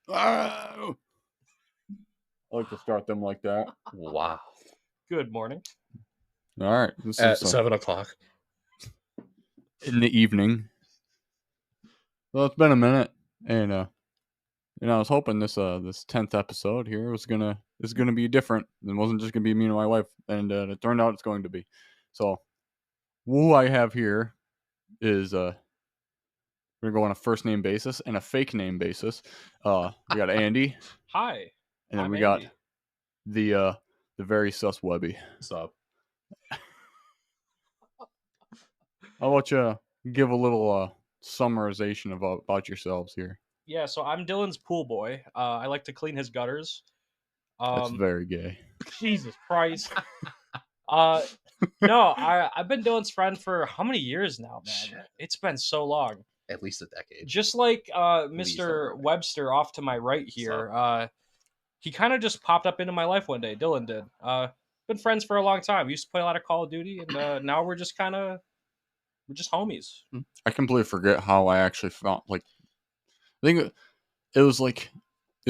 I like to start them like that. Wow. Good morning. All right. This At is 7 o'clock. in the evening. Well, it's been a minute, and I was hoping this 10th episode here is gonna be different. It wasn't just gonna be me and my wife, and it turned out it's going to be. So, who I have here is we're gonna go on a first name basis and a fake name basis. We got Andy, Hi. and then I'm we got Andy. the very sus Webby. What's up? How about you give a little summarization about yourselves here? Yeah, so I'm Dylan's pool boy. I like to clean his gutters. That's very gay. Jesus Christ. No, I've been Dylan's friend for how many years now, man? Shit. It's been so long. At least a decade. Just like least Mr. over. Webster off to my right here. He kind of just popped up into my life one day. Dylan did. Been friends for a long time. We used to play a lot of Call of Duty, and now we're just homies. I completely forget how I actually found. Like, I think it was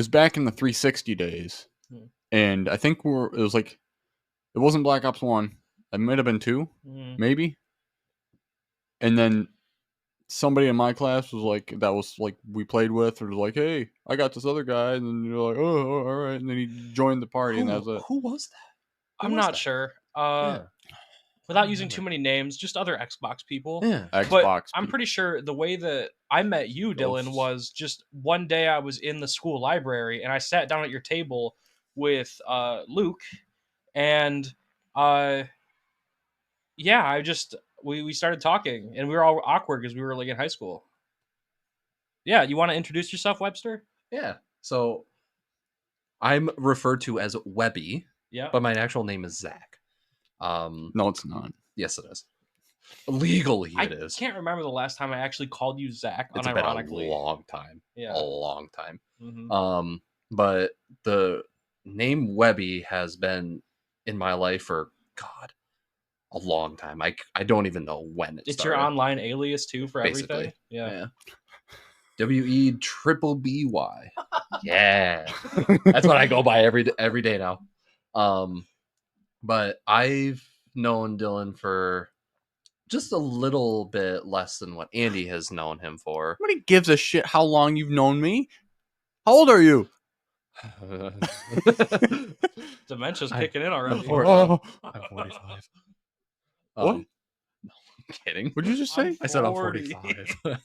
back in the 360 days, and I think it wasn't Black Ops 1. It might have been 2, maybe. And then somebody in my class we played with, or was like, "Hey, I got this other guy," and then you're like, "Oh, all right," and then he joined the party, and that was it. Who was that? I'm not sure. Without using too many names, just other Xbox people. Yeah. But Xbox. I'm pretty sure the way that I met you, Dylan, was just one day I was in the school library and I sat down at your table with Luke, and yeah, we started talking, and we were all awkward because we were like in high school. Yeah, you want to introduce yourself, Webster? Yeah. So I'm referred to as Webby, Yeah. but my actual name is Zach. No, it's not. Yes, it is. Legally, it is. I can't remember the last time I actually called you Zach. It's unironically. been a long time. Yeah. A long time. Mm-hmm. But the name Webby has been in my life for a long time. I don't even know when it It's started. your online alias too for Basically. everything. Yeah. WEBBY. Yeah. That's what I go by every day now. But I've known Dylan for just a little bit less than what Andy has known him for. Nobody gives a shit how long you've known me. How old are you? Dementia's kicking in already. I'm 45. What? No, I'm kidding. What'd you just say? I said I'm 40. 45.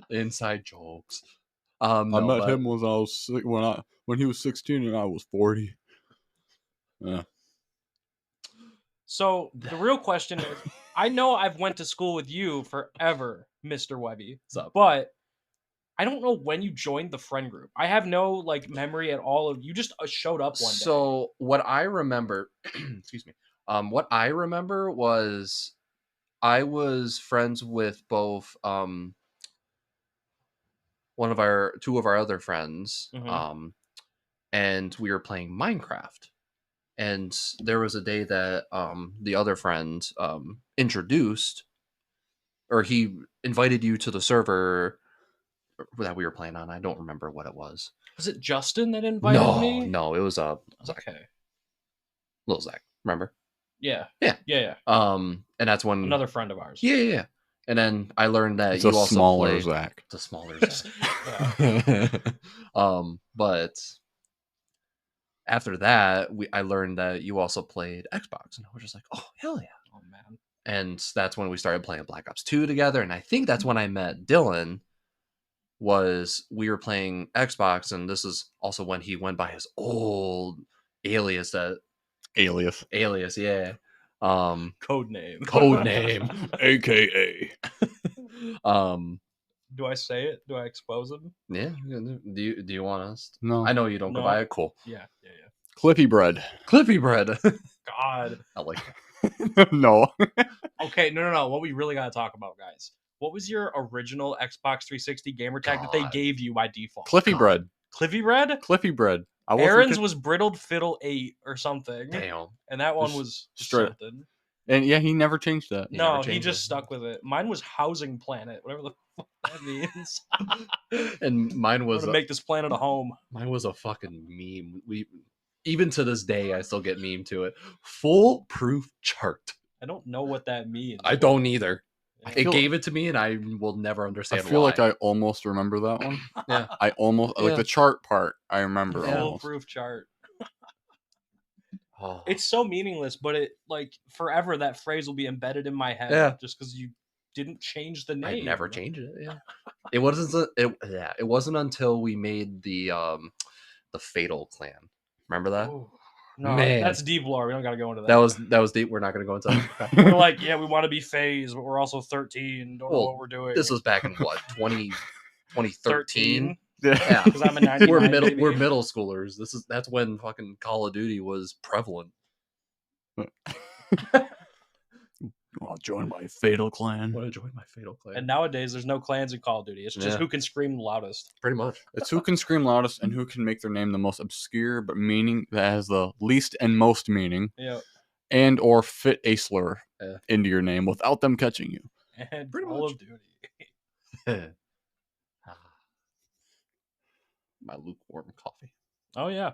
Inside jokes. I met him when he was 16 and I was 40. Yeah. So the real question is, I know I've went to school with you forever, Mr. Webby, but I don't know when you joined the friend group. I have no memory at all of you. Just showed up one day. So what I remember, excuse me. What I remember was I was friends with both two of our other friends, and we were playing Minecraft. And there was a day that the other friend introduced, or he invited you to the server that we were playing on. I don't remember what it was. Was it Justin that invited me? No, it was Zach. Okay. Little Zach, remember? Yeah. And that's when another friend of ours. Yeah. And then I learned that It's you a also smaller played Zach. the smaller Zach. But after that, I learned that you also played Xbox, and I was just like, oh hell yeah. Oh man. And that's when we started playing Black Ops 2 together, and I think that's when I met Dylan. We were playing Xbox, and this is also when he went by his old alias Alias, yeah. Code name, AKA. Do I say it? Do I expose him? Yeah. Do you want us? No. I know you don't go by it. Cool. Yeah. Cliffy bread. God. I like that. No. Okay, no. What we really gotta talk about, guys. What was your original Xbox 360 gamer tag that they gave you by default? Cliffy bread. Cliffy bread? Cliffy bread. Aaron's was Brittled Fiddle 8 or something. Damn. And that one was straight. something. And yeah, he never changed that. No, he just stuck with it. Mine was Housing Planet, whatever the fuck that means. And mine was to make this planet a home. Mine was a fucking meme. Even to this day, I still get meme to it. Foolproof chart. I don't know what that means. I don't either. Yeah. It gave it to me, and I will never understand. I feel why. like I almost remember that one. Yeah, I almost like the chart part. I remember almost. Foolproof chart. Oh. It's so meaningless, but it like forever that phrase will be embedded in my head. Yeah. Just because you didn't change the name. I never changed it. Yeah, it wasn't. It wasn't until we made the Fatal Clan. Remember that? Ooh. No, Man. that's deep lore. We don't gotta go into that. That was deep. We're not going to go into that. We're like, yeah, we want to be phase, but we're also 13. Don't know Well, what we're doing. This was back in what 2013. 13. Yeah, Because I'm a 99. we're middle schoolers. That's when fucking Call of Duty was prevalent. I'll join my Fatal Clan. I want to join my Fatal Clan. And nowadays, there's no clans in Call of Duty. It's just Yeah. who can scream the loudest. Pretty much. It's who can scream loudest and who can make their name the most obscure but meaning that has the least and most meaning, Yeah. and or fit a slur Yeah. into your name without them catching you. And Pretty Call much. of Duty. My lukewarm coffee, Oh yeah.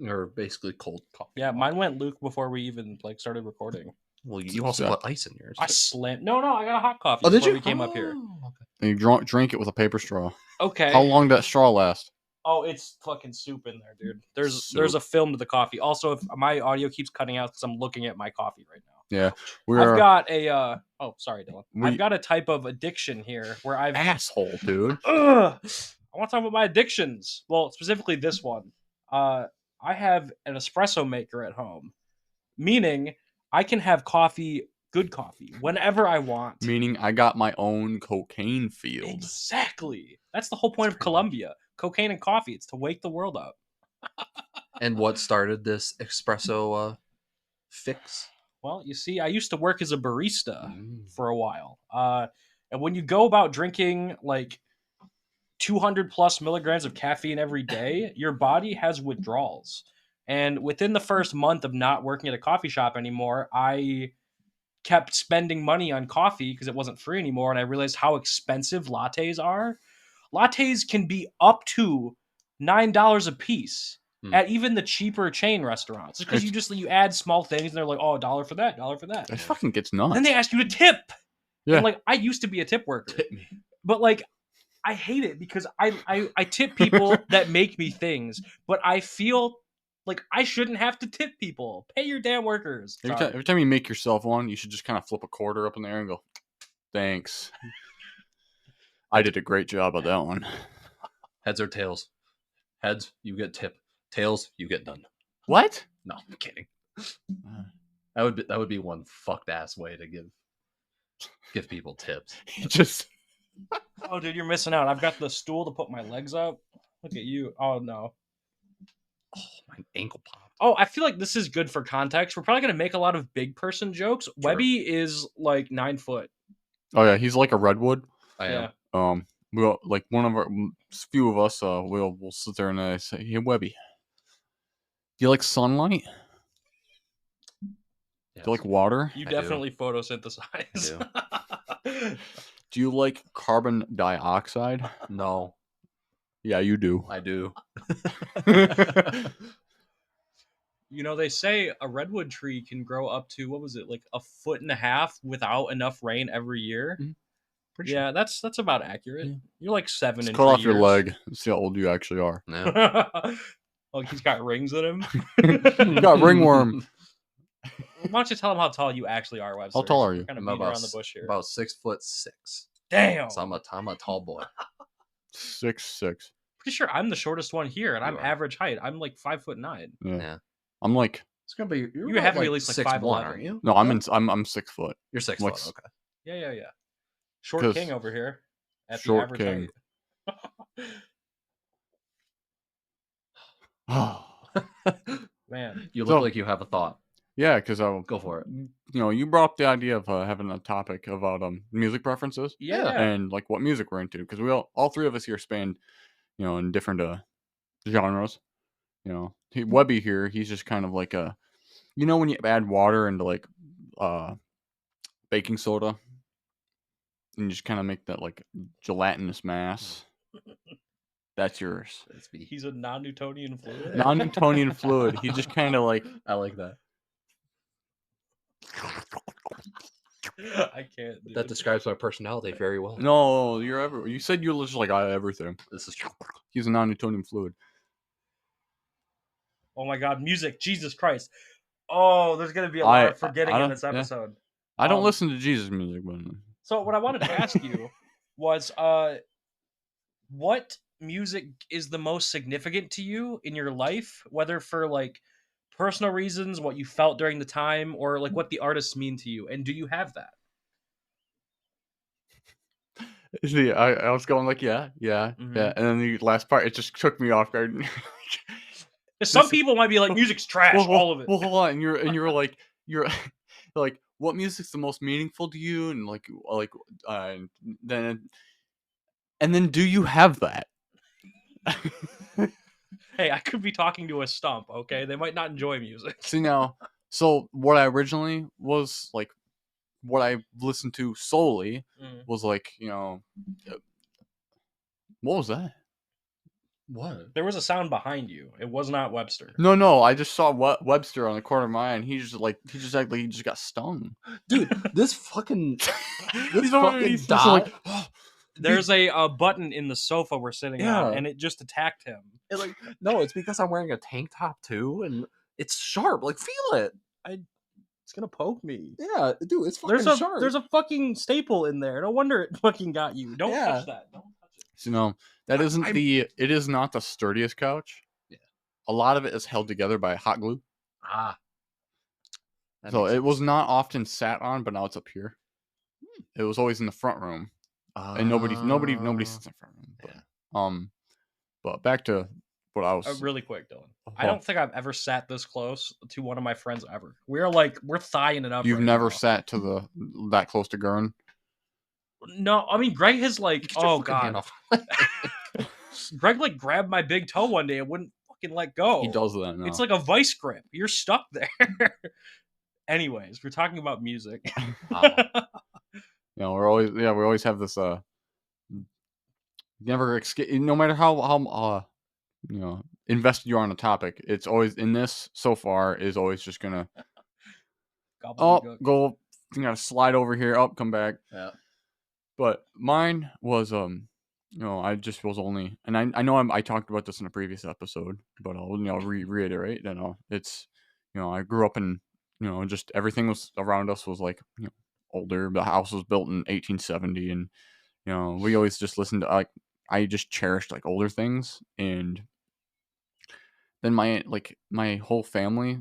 or basically cold coffee. Yeah, mine went Luke before we even started recording. Well, you also put ice in yours. I slammed. No, I got a hot coffee. Oh, did before you? We came up here. Oh, okay. And you drink it with a paper straw. Okay. How long did that straw last? Oh, it's fucking soup in there, dude. There's Soup. a film to the coffee. Also, if my audio keeps cutting out because I'm looking at my coffee right now. Yeah, I've got a. Oh, sorry, Dylan. We- I've got a type of addiction here where I've. asshole, dude. Ugh. I want to talk about my addictions. Well, specifically this one. I have an espresso maker at home, meaning I can have coffee, good coffee, whenever I want. Meaning I got my own cocaine field. Exactly. That's the whole point of Colombia. Cocaine and coffee. It's to wake the world up. And what started this espresso fix? Well, you see, I used to work as a barista for a while. And when you go about drinking like 200 plus milligrams of caffeine every day, your body has withdrawals. And within the first month of not working at a coffee shop anymore, I kept spending money on coffee because it wasn't free anymore. And I realized how expensive lattes are. Lattes can be up to $9 a piece at even the cheaper chain restaurants. Just because you add small things and they're like, oh, $1 for that, $1 for that. It fucking gets nuts. Then they ask you to tip. Yeah. And like, I used to be a tip worker. Tip me. But like, I hate it because I tip people that make me things, but I feel like I shouldn't have to tip people. Pay your damn workers. Every time you make yourself one, you should just kind of flip a quarter up in the air and go, thanks. I did a great job of that one. Heads or tails? Heads, you get tip. Tails, you get none. What? No, I'm kidding. That would be one fucked ass way to give people tips. Just Oh, dude, you're missing out. I've got the stool to put my legs up. Look at you. Oh no. Oh, my ankle popped. Oh, I feel like this is good for context. We're probably gonna make a lot of big person jokes. Sure. Webby is like 9 foot. oh yeah, he's like a redwood. I Yeah. am. We'll like one of our few of us. We'll sit there and say, "Hey, Webby, do you like sunlight? Yes. Do you like water? You I do. definitely photosynthesize. Do you like carbon dioxide? No, Yeah, you do. I do. You know, they say a redwood tree can grow up to, what was it, like 1.5 feet without enough rain every year. Pretty Yeah, that's about accurate. Yeah. You're like 7 Just in cut 3 off your years. leg and see how old you actually are. Sure. No. Like he's got rings in him. You got ringworm. Why don't you tell him how tall you actually are, Webster? How tall are you? Kind of I'm beating around the bush here. About 6'6". Damn. So I'm a tall boy. 6'6". Pretty sure I'm the shortest one here, and You I'm are. average height. I'm like 5'9". Yeah. Yeah. I'm like It's gonna be. You have to be at least like 5'11", aren't you? no, I'm 6 foot. You're 6 Like foot. Okay. Yeah. Short 'Cause- king over here. At Short the king. average height. Oh. Man. You look So- like you have a thought. Yeah, because Go for it. you brought up the idea of having a topic about music preferences Yeah. and like what music we're into, because we all three of us here span, in different genres. Webby here, he's just kind of like when you add water into like baking soda, and you just kind of make that like gelatinous mass. That's yours. That's me. He's a non-Newtonian fluid. Non-Newtonian fluid. He just kind of like. I like that. I can't. Dude. That describes my personality very well. No, you said you're just like everything. This is true. He's a non-Newtonian fluid. Oh my God, music! Jesus Christ! Oh, there's gonna be a lot of forgetting in this episode. I don't listen to Jesus music, but so what I wanted to ask you was, what music is the most significant to you in your life, whether for like personal reasons, what you felt during the time, or like what the artists mean to you, and do you have that? See, I was going like, yeah, and then the last part, it just took me off guard. Some people might be like, music's trash, all of it. Well, hold on, and you're like, like, what music's the most meaningful to you, and then do you have that? Hey, I could be talking to a stump. Okay, they might not enjoy music. See now, so what I originally was like. What I listened to solely was like, what was that? What? There was a sound behind you. It was not Webster. No, I just saw Webster on the corner of my eye, and he just acted like he just got stung. Dude, this fucking he's dot. Like, there's a button in the sofa we're sitting on, and it just attacked him. No, it's because I'm wearing a tank top too, and it's sharp. Like, feel it. It's gonna poke me. Yeah, dude, it's fucking sharp. There's a fucking staple in there. No wonder it fucking got you. Don't touch that. Don't touch it. So that isn't it is not the sturdiest couch. Yeah. A lot of it is held together by hot glue. So it was not often sat on, but now it's up here. It was always in the front room. And nobody sits in the front room. But back to what I was really quick, Dylan. I don't think I've ever sat this close to one of my friends ever. We're thighing it up. You've never sat to that close to Gurn? No, I mean Greg has oh god. Greg grabbed my big toe one day and wouldn't fucking let go. He does that now. It's like a vice grip. You're stuck there. Anyways, we're talking about music. We always have this never escape, no matter how invested you are on a topic, it's always in this so far is always just gonna go, you gotta slide over here, come back. Yeah. But mine was I just was only, and I know I talked about this in a previous episode, but I'll reiterate, it's I grew up in just everything was around us was like older. The house was built in 1870, and we always just listened to I just cherished older things. And then my whole family,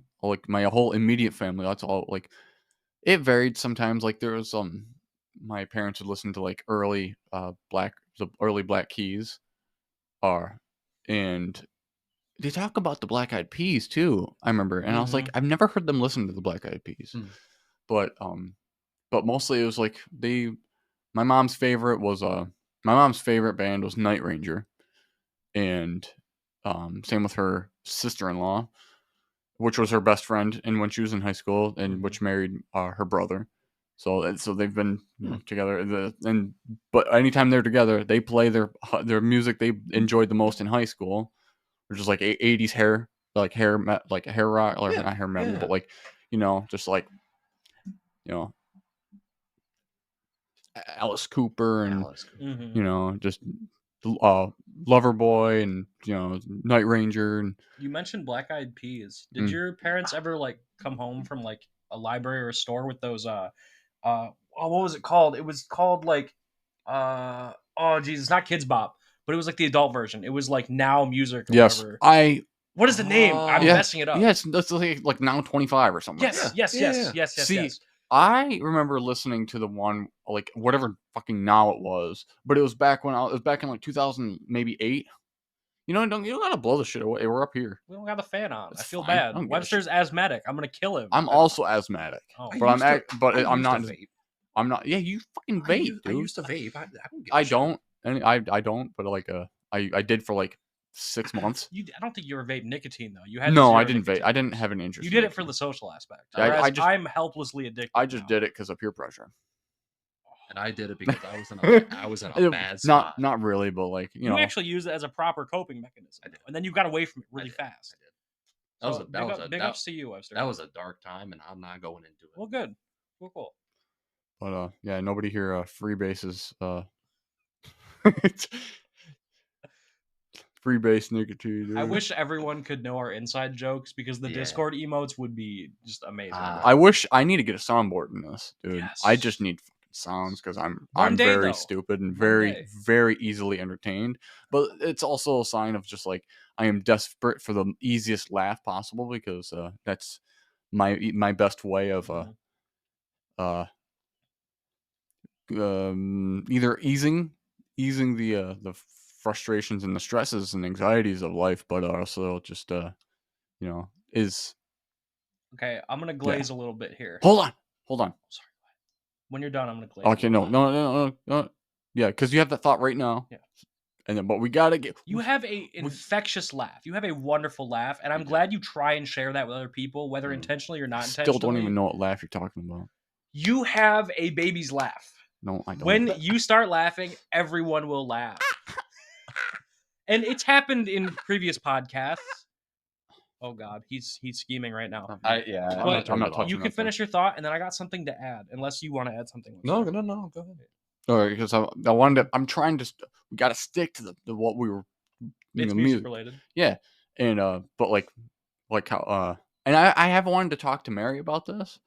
my whole immediate family, that's all it varied sometimes. There was my parents would listen to early Black Keys, and they talk about the Black Eyed Peas too. I remember, and I was like, I've never heard them listen to the Black Eyed Peas, but mostly it was my mom's favorite band was Night Ranger, and same with her sister-in-law, which was her best friend, and when she was in high school, and which married her brother. So they've been together. But anytime they're together, they play their music they enjoyed the most in high school, which is 80s hair rock, or not hair metal, but just Alice Cooper and just Loverboy and Night Ranger. And you mentioned Black Eyed Peas. Did your parents ever come home from a library or a store with those what was it called? It was called it's not Kids Bop, but it was the adult version. It was Now Music or whatever. What is the name? I'm messing it up. Yes, that's like Now 25 or something. Yes. See, I remember listening to the one whatever fucking Now it was, but it was back when it was back in 2000 maybe 8. You don't gotta blow the shit away. We're up here. We don't got the fan on. I feel bad. Webster's asthmatic. I'm gonna kill him. I'm also asthmatic, but I'm not. I'm not. Yeah, you fucking vape, dude. I used to vape. I don't, but I did for 6 months. I don't think you were vaping nicotine though. You had No, zero I didn't vape. nicotine I didn't use. have an interest. You in did it it for the social aspect. I Whereas just- I'm helplessly addicted. I just now. did it because of peer pressure. And I did it because I was in a bad spot. Not really, but like You actually use it as a proper coping mechanism. I did. And then you got away from it really I did. fast. I did. So big ups to you, Webster. That was a dark time, and I'm not going into it. Well, good. Cool. But yeah, nobody here freebases freebase nicotine. Dude. I wish everyone could know our inside jokes because the Discord emotes would be just amazing. I need to get a soundboard in this, dude. Yes. I just need fucking sounds because I'm day, very though. stupid and One very day. very easily entertained. But it's also a sign of just like I am desperate for the easiest laugh possible because that's my best way of either easing the frustrations and the stresses and anxieties of life, but also just is Okay, I'm gonna glaze a little bit here. hold on. Sorry. When you're done, I'm gonna glaze. Okay, no. Yeah, because you have that thought right now. Yeah. And then, but we gotta get. You have a infectious laugh. You have a wonderful laugh, and I'm glad you try and share that with other people, whether intentionally or not intentionally. Still don't even know what laugh you're talking about. You have a baby's laugh. No, I don't. When you start laughing, everyone will laugh. And it's happened in previous podcasts. Oh God, he's scheming right now. I'm not touching You can finish your thought, and then I got something to add, unless you want to add something. No, go ahead. All right, because I wanted to. I'm trying to. We got to stick to the what we were. It's music related. Yeah, and but like how and I have wanted to talk to Mary about this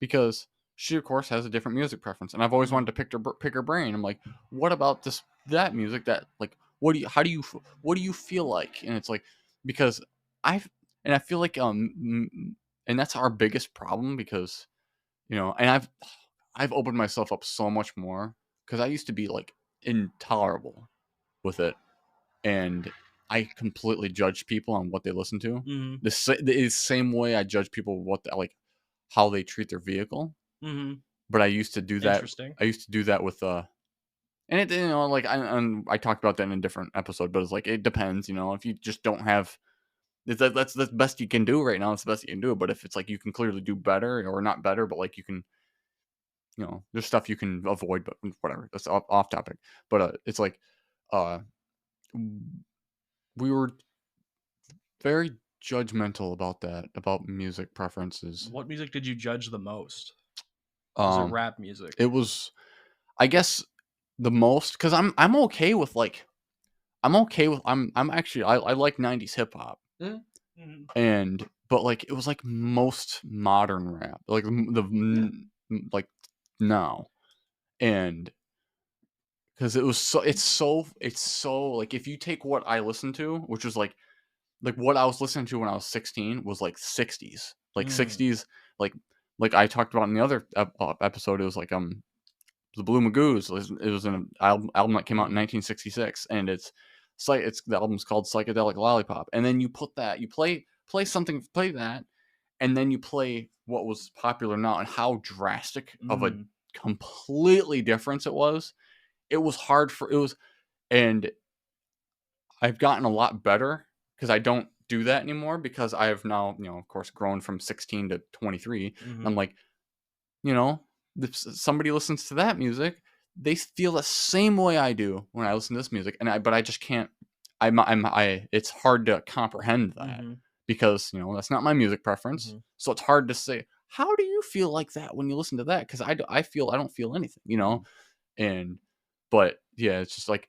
because she of course has a different music preference, and I've always wanted to pick her brain. I'm like, what about that music that like what do you feel like? And it's like because I feel like and that's our biggest problem because and I've opened myself up so much more because I used to be like intolerable with it, and I completely judge people on what they listen to. Mm-hmm. The same way I judge people how they treat their vehicle. Mm-hmm. But I used to do that. Interesting. I used to do that with and it like I talked about that in a different episode, but it's like it depends. If you just don't have. That's the best you can do right now. It's the best you can do. But if it's like you can clearly do better or not better, but like you can. There's stuff you can avoid, but whatever. That's off topic. But it's like, we were very judgmental about music preferences. What music did you judge the most? Was it rap music? It was, I guess, the most because I'm okay with like, I'm actually I like 90s hip hop, but like it was like most modern rap, like like now. And because it's so like if you take what I listened to, which was like what I was listening to when I was 16 was like 60s, like 60s, like I talked about in the other episode. It was like the Blue Magoos. It was an album that came out in 1966, and the album's called Psychedelic Lollipop. And then you play that, and then you play what was popular now and how drastic of a completely difference it was. It was and I've gotten a lot better because I don't do that anymore because I have now, of course, grown from 16 to 23. I'm like, if somebody listens to that music, they feel the same way I do when I listen to this music, but I just can't. It's hard to comprehend that because that's not my music preference. So it's hard to say. How do you feel like that when you listen to that? Because I don't feel anything, but yeah, it's just like,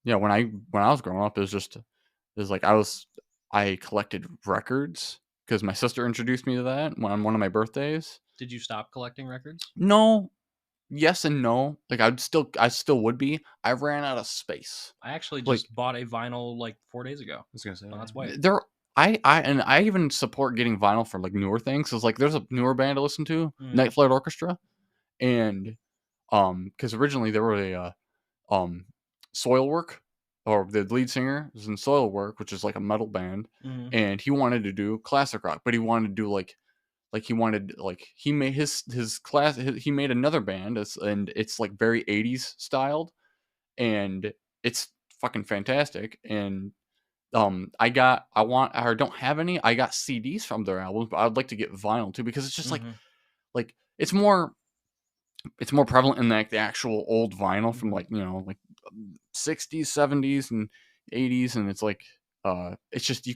when I was growing up, it was like I collected records because my sister introduced me to that on one of my birthdays. Did you stop collecting records? No, yes and no. Like I still would be. I ran out of space. I actually just bought a vinyl like 4 days ago. I was gonna say that's why. I even support getting vinyl for like newer things. Cause like there's a newer band to listen to, Night Flight Orchestra, and because originally they were a Soilwork, or the lead singer was in Soilwork, which is like a metal band, and he wanted to do classic rock, but he wanted to do he made his class. He made another band, and it's like very 80s styled, and it's fucking fantastic. And I don't have any. I got CDs from their albums, but I'd like to get vinyl too because it's just like it's more prevalent in like the actual old vinyl from like, you know, like 60s, 70s and 80s, and it's like it's just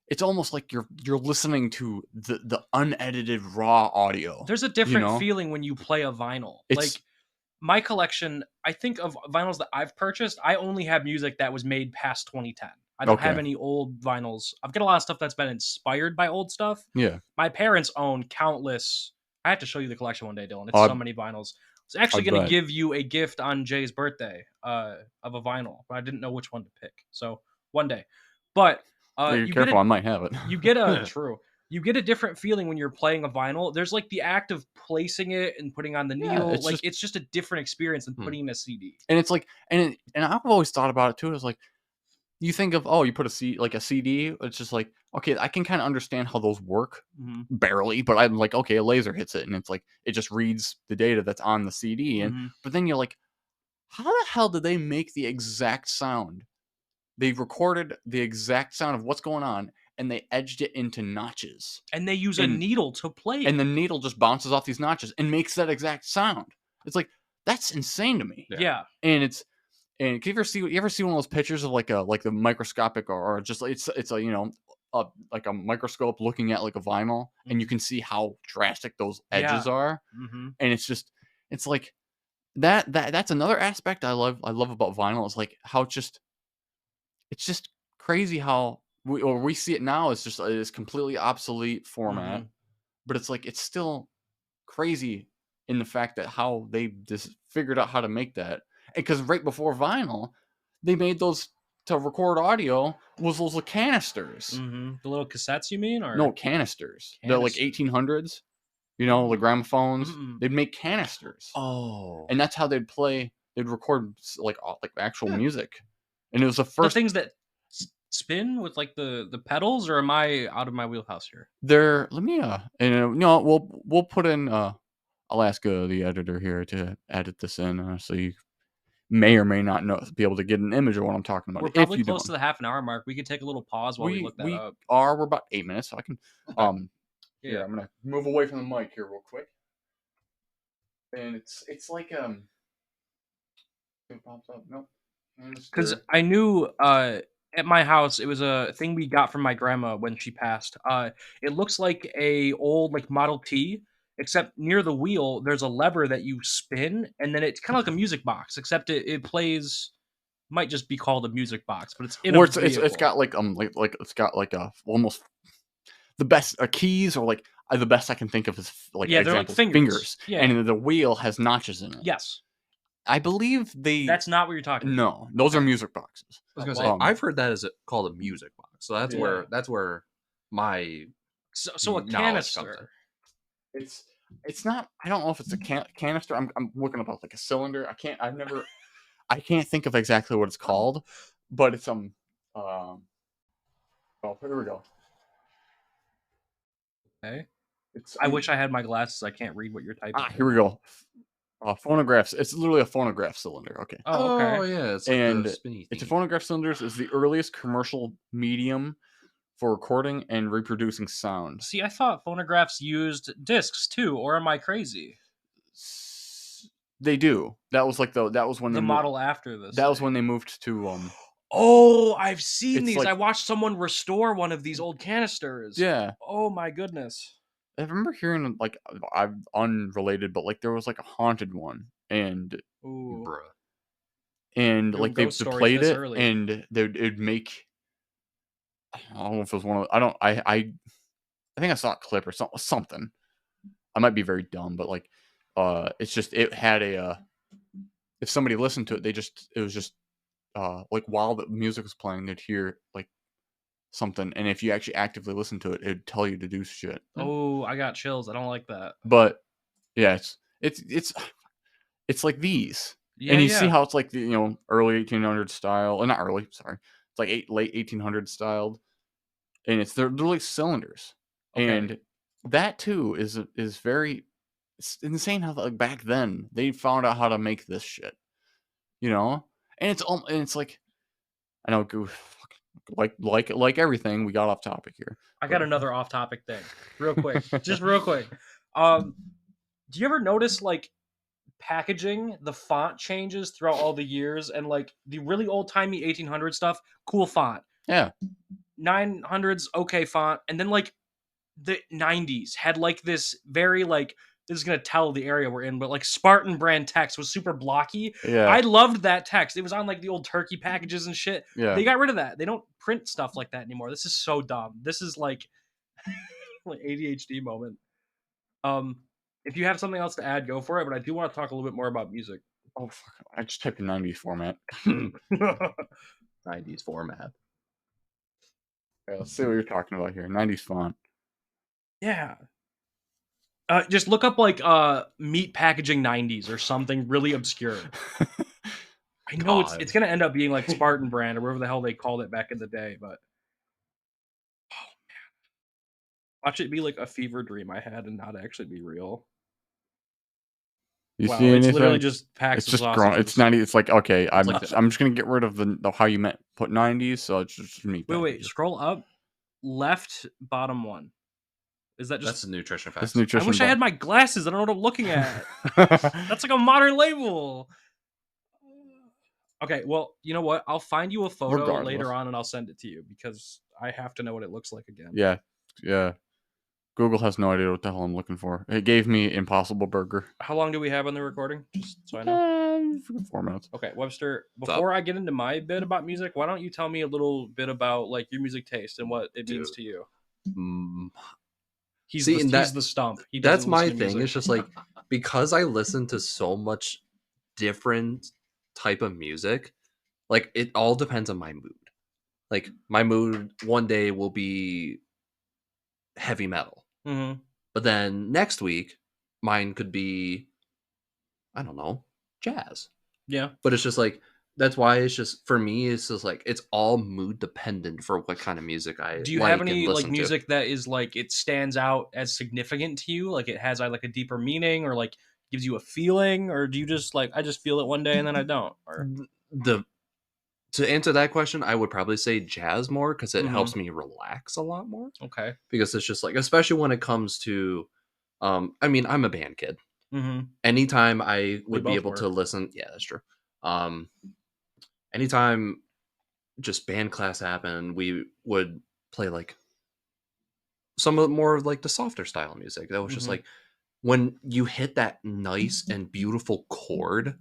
it's almost like you're listening to the unedited raw audio. There's a different feeling when you play a vinyl. Like my collection, I think of vinyls that I've purchased, I only have music that was made past 2010. I don't have any old vinyls. I've got a lot of stuff that's been inspired by old stuff. Yeah. My parents own countless. I have to show you the collection one day, Dylan. It's so many vinyls. I was actually going to give you a gift on Jay's birthday of a vinyl, but I didn't know which one to pick. So one day. But you careful, I might have it. You get a You get a different feeling when you're playing a vinyl. There's like the act of placing it and putting on the needle. It's just a different experience than putting in a CD. And it's like, and I've always thought about it too. It's like, you think of, you put a CD. It's just like, okay, I can kind of understand how those work, barely, but I'm like, okay, a laser hits it, and it's like it just reads the data that's on the CD, and but then you're like, how the hell did they make the exact sound? They recorded the exact sound of what's going on, and they edged it into notches, and they use a needle to play, and the needle just bounces off these notches and makes that exact sound. It's like, that's insane to me. Yeah, and you ever see one of those pictures of like the microscopic or just it's a, you know, like a microscope looking at like a vinyl, and you can see how drastic those edges are, and it's like that's another aspect I love about vinyl, is like how it's just crazy how we see it now as just this completely obsolete format, but it's like it's still crazy in the fact that how they just figured out how to make that. Because right before vinyl, they made those to record audio was those little canisters. The little cassettes, you mean? Or no, canisters. They're like 1800s. You know, the gramophones. They'd make canisters. Oh, and that's how they'd play. They'd record like actual music, and it was the first things that spin with like the pedals. Or am I out of my wheelhouse here? Let me we'll put in. I'll ask the editor here to edit this in, so you may or may not be able to get an image of what I'm talking about. We're probably close to the half-an-hour mark. We could take a little pause while we look that up. We're about 8 minutes, so I can. Here, I'm gonna move away from the mic here real quick. And it's like it pops up. Nope. Because I knew at my house, it was a thing we got from my grandma when she passed. It looks like a old like Model T, except near the wheel there's a lever that you spin, and then it's kind of like a music box, except it plays. Might just be called a music box, but it's in a vehicle. It's got like it's got like a almost the best keys, or like the best I can think of is like they're like fingers. Yeah. And the wheel has notches in it. Yes. I believe That's not what you're talking about. No, those are music boxes. I was gonna say, I've heard that as called a music box. So that's where my so a canister. It's not. I don't know if it's a canister. I'm looking about like a cylinder. I can't think of exactly what it's called, but it's oh, here we go. Okay. I wish I had my glasses. I can't read what you're typing. Here we go. Phonographs. It's literally a phonograph cylinder. Okay. Oh, okay. Oh, yeah. It's like it's a phonograph cylinder. Is the earliest commercial medium for recording and reproducing sound. See, I thought phonographs used discs too, or am I crazy? They do. That was when the model after this. That was when they moved to Oh, I've seen these. I watched someone restore one of these old canisters. Yeah. Oh my goodness. I remember hearing I'm unrelated, but like there was like a haunted one, and bruh. And like they played it, and it'd make. I don't know if it was one of. I think I saw a clip or something. I might be very dumb, but like, it's just it had a. If somebody listened to it, it was just like while the music was playing, they'd hear like something, and if you actually actively listen to it, it'd tell you to do shit. Oh, I got chills. I don't like that. But yeah, it's like these. Yeah, and you see how it's like the early 1800s style, not early, sorry, it's like late 1800s styled, and they're like cylinders, and that too is very it's insane how like back then they found out how to make this shit, and it's like I know Like everything, we got off topic here. I got another off topic thing, real quick, just real quick. Do you ever notice like packaging, the font changes throughout all the years, and like the really old timey 1800 stuff, cool font. Yeah. 900s, okay font, and then like the 90s had like this very like this is gonna tell the area we're in, but like Spartan brand text was super blocky. Yeah. I loved that text. It was on like the old turkey packages and shit. Yeah. They got rid of that. They don't print stuff like that anymore. This is so dumb. This is like like ADHD moment. If you have something else to add, go for it. But I do want to talk a little bit more about music. Oh fuck! I just typed in 90s format. 90s format. Yeah, let's see what you're talking about here. 90s font. Yeah. Just look up like meat packaging 90s or something really obscure. I know it's gonna end up being like Spartan brand or whatever the hell they called it back in the day, but oh man, watch it be like a fever dream I had and not actually be real. You wow, see it's anything? literally just packs. It's just grown. It's 90. It's like okay, I'm like just gonna get rid of the how you meant put 90s. So it's just me. Wait, scroll up, left bottom one. Is that just that's the nutrition facts? That's nutrition. I wish I had my glasses. I don't know what I'm looking at. That's like a modern label. Okay, well, you know what? I'll find you a photo later on and I'll send it to you because I have to know what it looks like again. Yeah. Google has no idea what the hell I'm looking for. It gave me Impossible Burger. How long do we have on the recording? Just so I know. 4 minutes. Okay, Webster, before I get into my bit about music, why don't you tell me a little bit about like your music taste and what it means to you? He's the stump. That's my thing. It's just like because I listen to so much different type of music, like it all depends on my mood. Like my mood one day will be heavy metal, but then next week mine could be, I don't know, jazz. Yeah, but it's just like that's why it's just for me. It's just like it's all mood dependent for what kind of music I. Do you have any like music that is like it stands out as significant to you? Like it has like a deeper meaning or like gives you a feeling, or do you just like I just feel it one day and then I don't? Or to answer that question, I would probably say jazz more because it helps me relax a lot more. Okay, because it's just like especially when it comes to, I mean I'm a band kid. Anytime I would be able to listen, yeah, that's true. Anytime just band class happened, we would play like some of more of like the softer style music. That was just like when you hit that nice and beautiful chord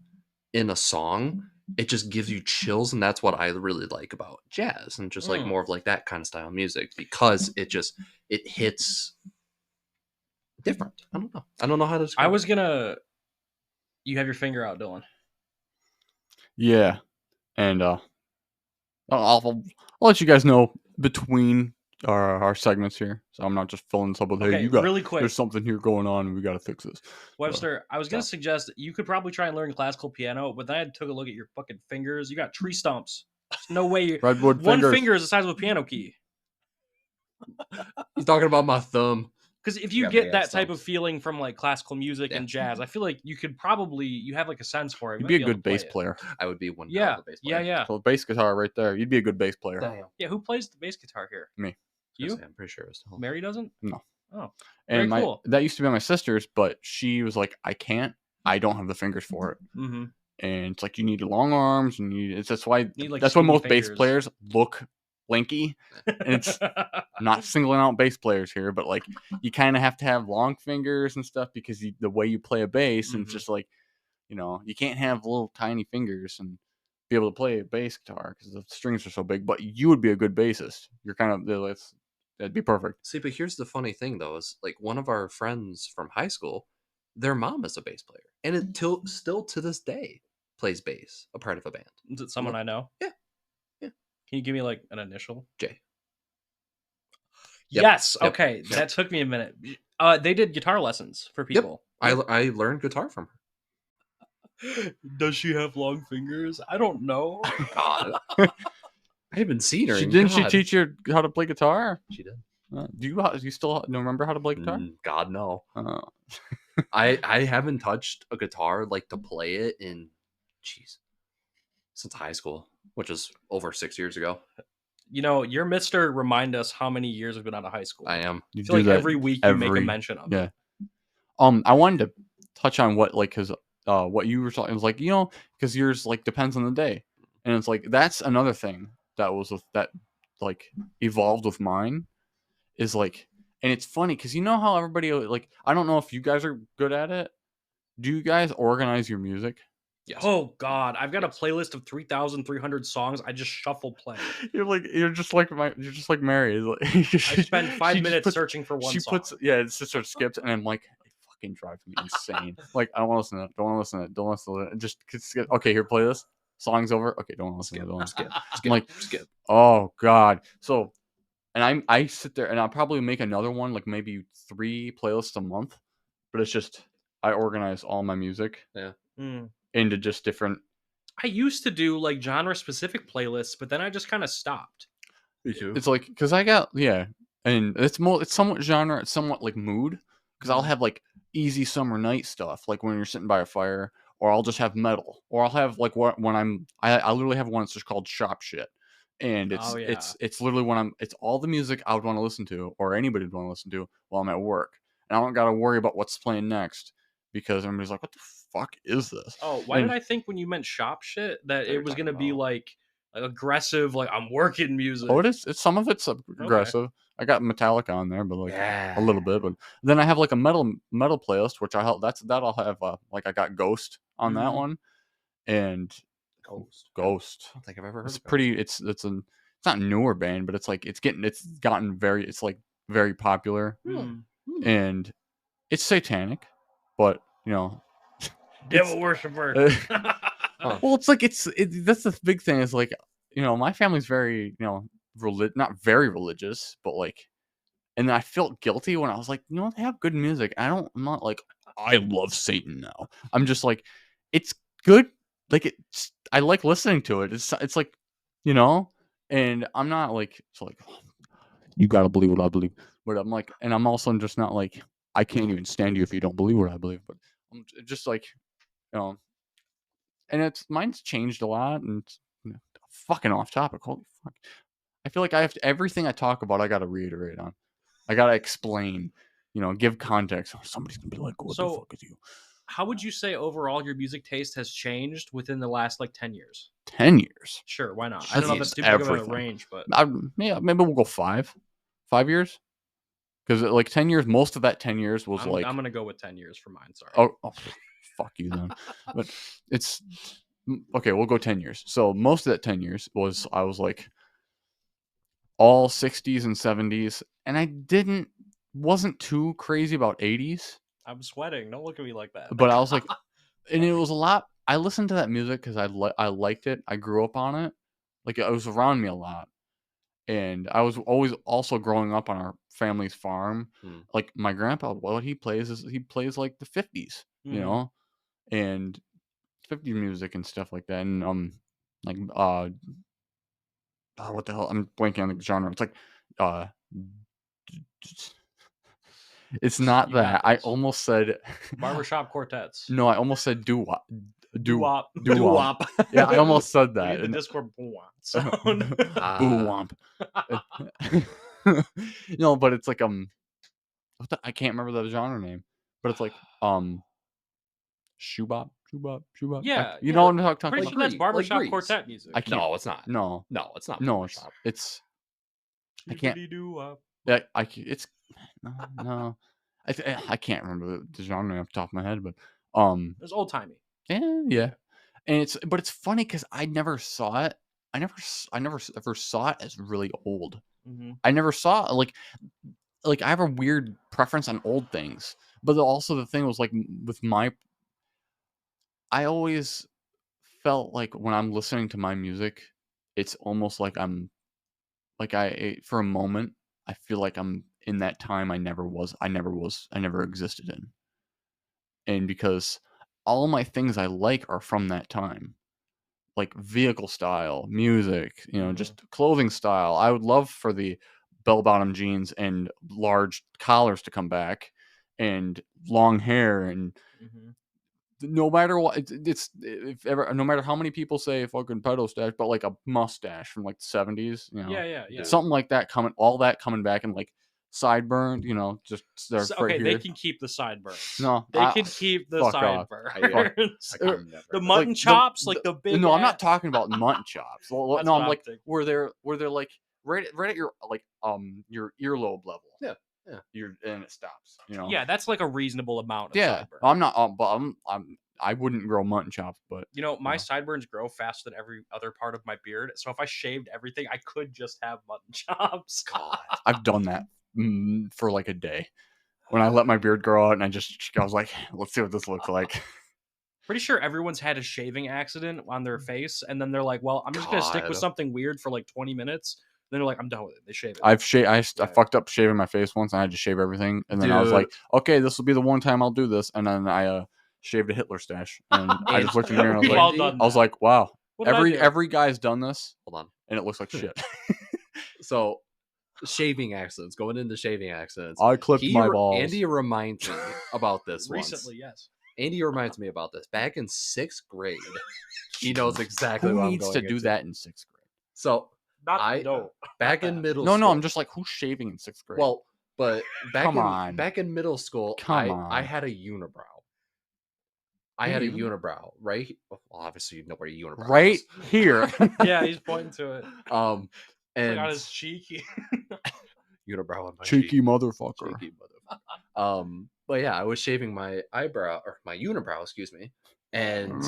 in a song, it just gives you chills, and that's what I really like about jazz and just like more of like that kind of style music because it hits different. I don't know how to describe You have your finger out, Dylan. Yeah, and I'll let you guys know between our segments here, so I'm not just filling this up with hey, you got really quick. There's something here going on, and we got to fix this. Webster, I was gonna suggest that you could probably try and learn classical piano, but then I took a look at your fucking fingers. You got tree stumps. There's no way you redwood one fingers. finger is the size of a piano key. He's talking about my thumb. Because if you get that type of feeling from like classical music and jazz, I feel like you have like a sense for it. You'd be a good bass player. I would be one. Yeah, bass player. yeah. So bass guitar right there. You'd be a good bass player. Damn. Yeah, who plays the bass guitar here? Me. You? I'm pretty sure it's Mary doesn't? No. Oh, and very cool. That used to be my sister's, but she was like, I don't have the fingers for it. And it's like you need long arms, and that's why most bass players look lanky. And it's not singling out bass players here, but like you kind of have to have long fingers and stuff because the way you play a bass, and it's just like, you can't have little tiny fingers and be able to play a bass guitar because the strings are so big. But you would be a good bassist. You're kind of that'd be perfect. See, but here's the funny thing though, is like one of our friends from high school, their mom is a bass player, and it still to this day plays bass, a part of a band. Is it someone I know? Yeah. Can you give me like an initial? J. Yep. Yes. Yep. Okay. Yep. That took me a minute. They did guitar lessons for people. Yep. I learned guitar from her. Does she have long fingers? I don't know. God. I haven't seen her. Didn't she teach you how to play guitar? She did. Do you still remember how to play guitar? God, no. I haven't touched a guitar like to play it since high school, which is over 6 years ago. You know, your Mister remind us how many years we've been out of high school. I am. You I feel like every week you make a mention of it. I wanted to touch on what because what you were talking. It was like because yours like depends on the day, and it's like that's another thing that was that like evolved with mine is like, and it's funny because you know how everybody like I don't know if you guys are good at it. Do you guys organize your music? Yes. Oh God, I've got a playlist of 3,300 songs. I just shuffle play. You're just like Mary. Like, I spend 5 minutes searching for one song. It just sort of skips, and I'm like, it fucking drives me insane. Like I don't want to listen to it. Don't want to listen to it. Don't want to listen to it. Just skip. Okay, here, play this. Song's over. Okay, don't want to listen to it. Skip. I'm like, oh God. So, and I sit there, and I'll probably make another one, like maybe 3 playlists a month. But it's just I organize all my music. Yeah. Into just different. I used to do like genre specific playlists, but then I just kind of stopped. Me too. It's like because I got and it's somewhat genre, it's somewhat like mood because I'll have like easy summer night stuff like when you're sitting by a fire, or I'll just have metal, or I'll have like when I literally have one that's just called shop shit, and it's literally when it's all the music I would want to listen to or anybody would want to listen to while I'm at work, and I don't got to worry about what's playing next because everybody's like, what the fuck is this? Oh, why did I think when you meant shop shit that it was gonna be like aggressive, like I'm working music? Oh, it's some of it's aggressive. Okay. I got Metallica on there, but like a little bit. But then I have like a metal playlist, which I'll have like I got Ghost on that one, and Ghost. I don't think I've ever heard. It's pretty. It's not a newer band, but it's gotten very popular, and it's satanic, but devil worshiper. Well, it's like that's the big thing is like my family's very not very religious, but like, and I felt guilty when I was like they have good music. I'm not like I love Satan now. I'm just like it's good. Like I like listening to it. It's like and I'm not like it's like you gotta believe what I believe, but I'm like, and I'm also just not like I can't even stand you if you don't believe what I believe. But I'm just like and mine's changed a lot, and fucking off topic. Holy fuck! I feel like I have to, everything I talk about, I got to reiterate on. I got to explain, give context. Or somebody's gonna be like, "What the fuck is you?" How would you say overall your music taste has changed within the last like 10 years? 10 years. Sure, why not? I don't know if that's too big of a range, but maybe we'll go 5 years. Because like 10 years, most of that 10 years was I'm gonna go with 10 years for mine. Sorry. Oh fuck you then. But it's okay. We'll go 10 years. So most of that 10 years I was like all 60s and 70s, and I wasn't too crazy about 80s. I'm sweating. Don't look at me like that. But I was like, and it was a lot. I listened to that music because I liked it. I grew up on it. Like it was around me a lot. And I was always also growing up on our family's farm. Like my grandpa, what he plays like the 50s, and 50s music and stuff like that. And like what the hell? I'm blanking on the genre. It's like it's not that. I almost said barbershop quartets. No, I almost said doo-wop. Doo-wop. Yeah, I almost said that. We need the Discord boo-wop sound. Boo-womp. No, but it's like I can't remember the genre name, but it's like shoebop. Yeah, you know what I'm talking about. Pretty sure that's barbershop quartet music. No, it's not. No, it's not. No, it's. I can't. Yeah, it's no. I can't remember the genre off the top of my head, but it's old timey. Yeah, and it's funny because I never saw it. I never ever saw it as really old. I never saw like I have a weird preference on old things, but also the thing was like with I always felt like when I'm listening to my music, it's almost like I'm like for a moment I feel like I'm in that time I never existed in. And because all my things I like are from that time. Like vehicle style, music, just clothing style. I would love for the bell-bottom jeans and large collars to come back and long hair and no matter what, it's if ever, no matter how many people say fucking pedo stash, but like a mustache from like the 70s, you know, Yeah. something like that all that coming back and like sideburn, you know, just So, right okay, here. they can keep the sideburns. No, They can keep the fuck off. sideburns. I can never. The mutton chops, like the big. No, I'm not talking about mutton chops. No, That's I'm what I'm like thinking. where they're like right at your like your earlobe level. Yeah. And it stops. You know. Yeah, that's like a reasonable amount of Yeah, sideburn. I'm not. But I wouldn't grow mutton chops, but You know, my sideburns grow faster than every other part of my beard. So if I shaved everything, I could just have mutton chops. God. I've done that for like a day. When I let my beard grow out, and I was like, let's see what this looks like. Pretty sure everyone's had a shaving accident on their face, and then they're like, "Well, I'm just gonna stick with God. something weird for like 20 minutes." Then they're like, "I'm done with it." They shave it. I Yeah. fucked up shaving my face once, and I had to shave everything. And then I was Dude. like, okay, this will be the one time I'll do this. And then I shaved a Hitler stash, and I just looked in the mirror and I was We've like, all done I was that. like, wow, What did I do? every guy's done this, Hold on. and it looks like shit. So, shaving accidents. Going into shaving accidents. I clipped my balls. Andy reminds me about this Recently, once. yes. Andy reminds me about this. Back in 6th grade, he knows exactly Who what needs I'm to going do into. that in 6th grade? So, No. back in middle No, school. I'm just like, who's shaving in 6th grade? Well, but Come back in middle school, I had a unibrow. I had a unibrow, right? Well, obviously, you know where a unibrow right is. here. Yeah, he's pointing to it. And Like on his cheek. unibrow on my Cheeky cheek. motherfucker. Cheeky motherfucker. But yeah, I was shaving my eyebrow or my unibrow, excuse me. And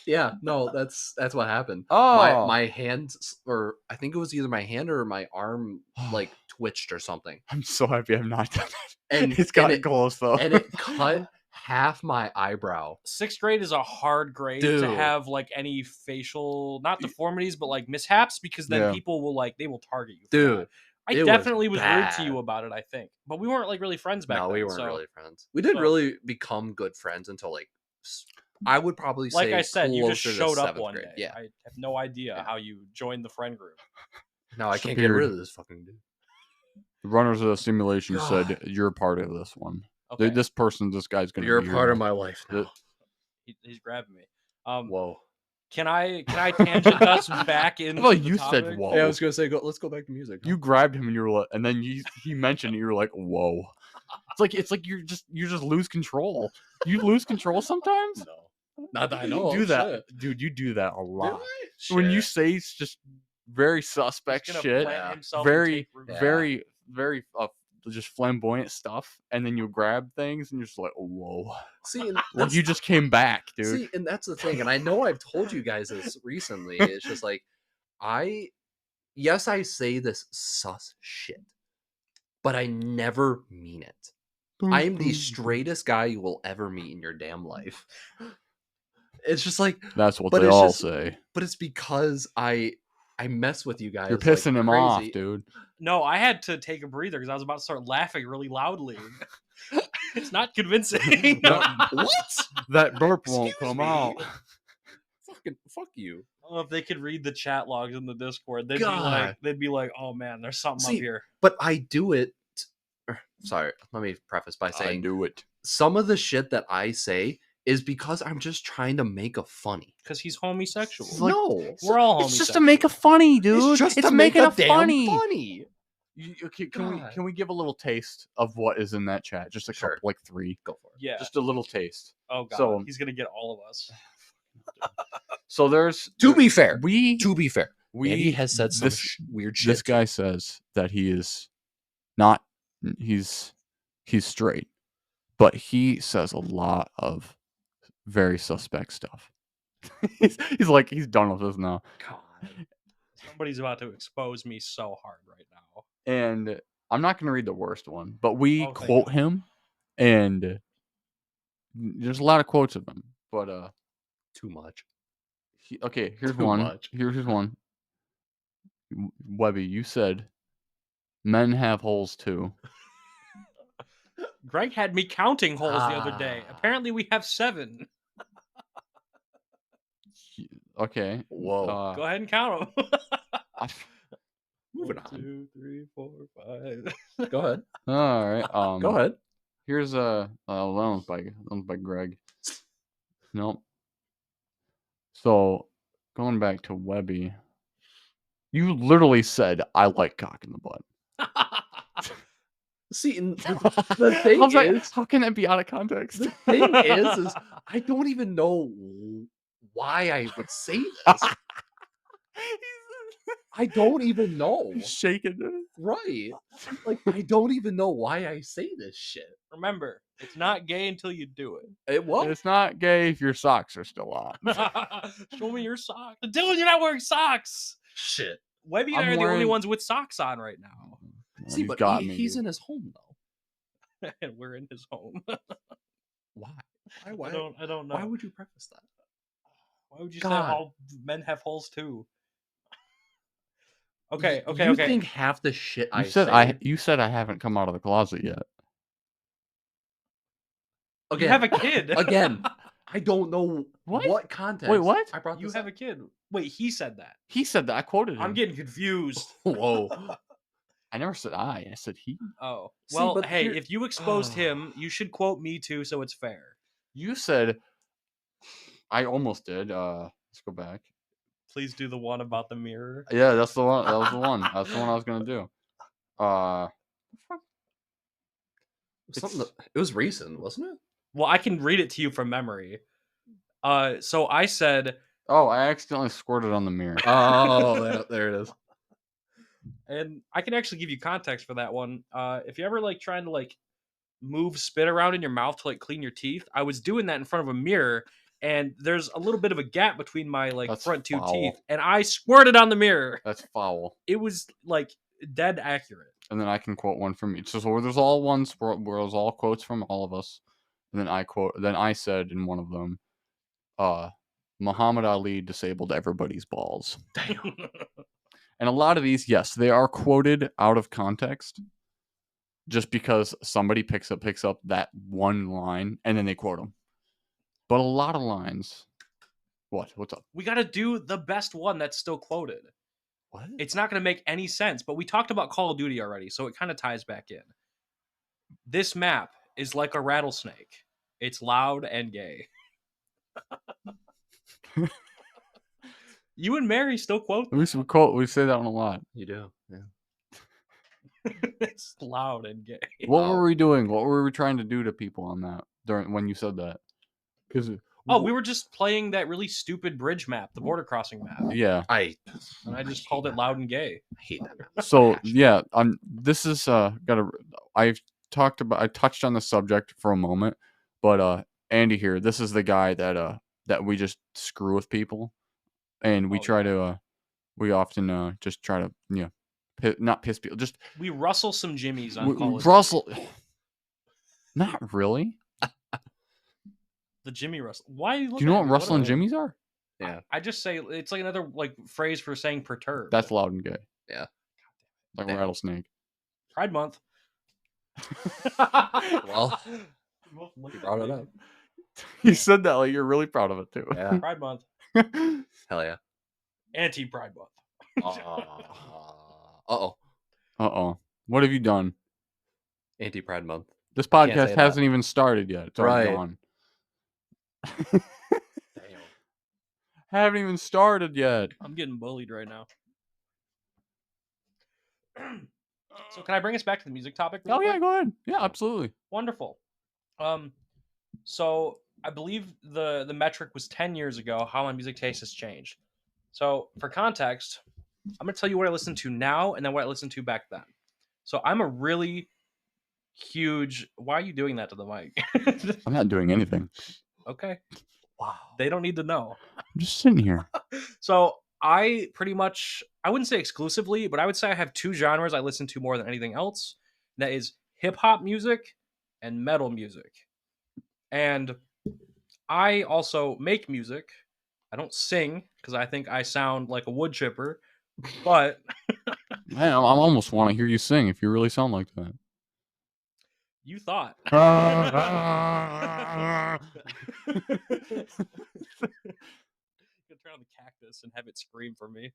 yeah, no, that's what happened. Oh. My hand, or I think it was either my hand or my arm, like twitched or something. I'm so happy I'm not done that. And It's gotten it- close though. And it cut half my eyebrow. 6th grade is a hard grade to Dude. have like any facial, not deformities, but like mishaps, because then Yeah. people will they will target you. For Dude, that. I it was definitely was rude bad. to you about it, I think. But we weren't like really friends back then. No, we weren't so, really friends. We didn't so- really become good friends until like I would probably say Like I said, you just closer to showed up 7th one grade. day. Yeah. I have no idea Yeah. how you joined the friend group. No, I Just a can't get rid beard. of this fucking dude. The runners of the simulation God. said you're part of this one. Okay. This guy's gonna. You're a be part here of now. my life now. He's grabbing me. Whoa. Can I tangent us back into Well, the you said topic? whoa. Yeah, I was gonna say let's go back to music. You grabbed him and you were like, and then he mentioned it, you were like, whoa. It's like you just lose control. You lose control sometimes. No, not that I You know. do of, that, shit. dude. You do that a Do lot. I? When you Shit. say it's just very suspect He's gonna shit, plant Yeah. himself and very, take root. Yeah. very, very just flamboyant stuff, and then you grab things and you're just like, whoa. See, and Like that's- you just came back, dude. See, and that's the thing, and I know I've told you guys this recently. It's just like I say this sus shit, but I never mean it. I am the straightest guy you will ever meet in your damn life. It's just like That's what but they it's all just- say. but it's because I mess with you guys. You're like pissing him off, crazy. dude. No, I had to take a breather because I was about to start laughing really loudly. It's not convincing. What? That burp won't Excuse come me? out. Fucking fuck you. I don't know if they could read the chat logs in the Discord. God. They'd be like, "Oh man, there's something See, up here." But I do it. Sorry, let me preface by I saying do it. some of the shit that I say is because I'm just trying to make a funny. Because he's homosexual. It's like- No, We're all It's just to homosexual. make a funny, dude. it's just to making make a damn funny. funny. Okay, God. can we give a little taste of what is in that chat? Just a Sure. couple, like 3. Go for it. Yeah. Just a little taste. Oh god, so- he's gonna get all of us. So there's To be fair, we Andy has said some this weird shit. this guy says that he is not he's straight, but he says a lot of very suspect stuff. he's like he's done with this now. God. Somebody's about to expose me so hard right now. And I'm not going to read the worst one, but we Oh, thank quote God. him, and there's a lot of quotes of him. But Too much. okay, here's Too one. much. Here's one. Webby, you said men have holes too. Greg had me counting holes the other day. Ah. Apparently, we have 7. Okay. Whoa. Go ahead and count them. Moving 1, on. 2, 3, 4, 5. Go ahead. All right. Go ahead. Here's that one's by Greg. Nope. So, going back to Webby, you literally said, I like cock in the butt. See, and the thing is, how can that be out of context? the thing is I don't even know why I would say this. I don't even know. He's shaking it. Right. Like, I don't even know why I say this shit. Remember, it's not gay until you do it. It's not gay if your socks are still on. Show me your socks. Dylan, you're not wearing socks. Shit. Webby and I are the only ones with socks on right now. See, but he's in his home though. And we're in his home. Why? I don't know. Why would you preface that? Why would you say all men have holes too? Okay. You think half the shit you said I haven't come out of the closet yet. Again, you have a kid. Again, I don't know what context. Wait, what? I brought you have a kid. Wait, he said that. He said that. I quoted him. I'm getting confused. Whoa. I never said I. I said he. Oh. See, Well, but hey, if you exposed him, you should quote me too, so it's fair. You said. I almost did. Let's go back. Please do the one about the mirror. Yeah, that's the one. That was the one. That's the one I was gonna do. It was recent, wasn't it? Well, I can read it to you from memory. So I said. Oh, I accidentally squirted on the mirror. Oh, there it is. And I can actually give you context for that one. If you're ever like trying to like move spit around in your mouth to like clean your teeth, I was doing that in front of a mirror, and there's a little bit of a gap between my That's front two foul. teeth, and I squirted on the mirror. That's foul. It was like dead accurate. And then I can quote one from each. So there's all ones where there's all quotes from all of us. And then I quote. Then I said in one of them, Muhammad Ali disabled everybody's balls. Damn. And a lot of these, yes, they are quoted out of context, just because somebody picks up that one line and then they quote them. But a lot of lines. What's up? We got to do the best one that's still quoted. What? It's not going to make any sense, but we talked about Call of Duty already, so it kind of ties back in. This map is like a rattlesnake. It's loud and gay. You and Mary still quote that. We say that one a lot. You do, yeah. It's loud and gay. What were we doing? What were we trying to do to people on that when you said that? Because we were just playing that really stupid bridge map, the border crossing map. Yeah, and I just called it loud and gay. I hate that map. So yeah, this is I touched on the subject for a moment, but Andy here, this is the guy that we just screw with people, and we we often just try to not piss people, just we rustle some jimmies on Call of Russell. Not really. The Jimmy Russell. Why are you looking? Do you know at what Russell and Jimmy's are? Yeah. I just say it's like another phrase for saying perturbed. That's loud and gay. Yeah. Like a rattlesnake. Pride Month. Well, you brought it up. You said that like you're really proud of it too. Yeah. Pride Month. Hell yeah. Anti-Pride Month. Uh-oh. What have you done? Anti-Pride Month. This podcast hasn't even started yet. It's already gone. Damn. Haven't even started yet. I'm getting bullied right now. So can I bring us back to the music topic? Oh yeah, go ahead. Yeah, absolutely. Wonderful. So I believe the metric was 10 years ago how my music taste has changed. So for context, I'm gonna tell you what I listen to now and then what I listened to back then. So I'm a really huge. Why are you doing that to the mic? I'm not doing anything. Okay. Wow. They don't need to know. I'm just sitting here. So I pretty much, I wouldn't say exclusively, but I would say I have two genres I listen to more than anything else. That is hip hop music and metal music. And I also make music. I don't sing because I think I sound like a wood chipper, but Man, I almost want to hear you sing if you really sound like that. you thought. You can turn on the cactus and have it scream for me.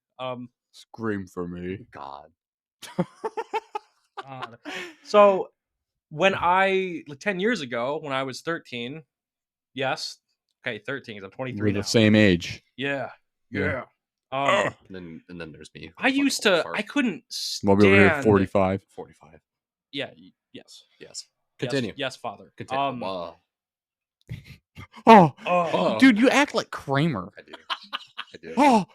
Scream for me. God. So when 10 years ago, when I was 13, yes, Okay, 13 because I'm 23 We're now. the same age. Yeah. Yeah. Um, And then there's me. I used to. I couldn't We'll be over here at stand. 45. 45. Yeah. Yes. Continue. Yes, father. Continue. Wow. Oh, dude, you act like Kramer. I do. Oh,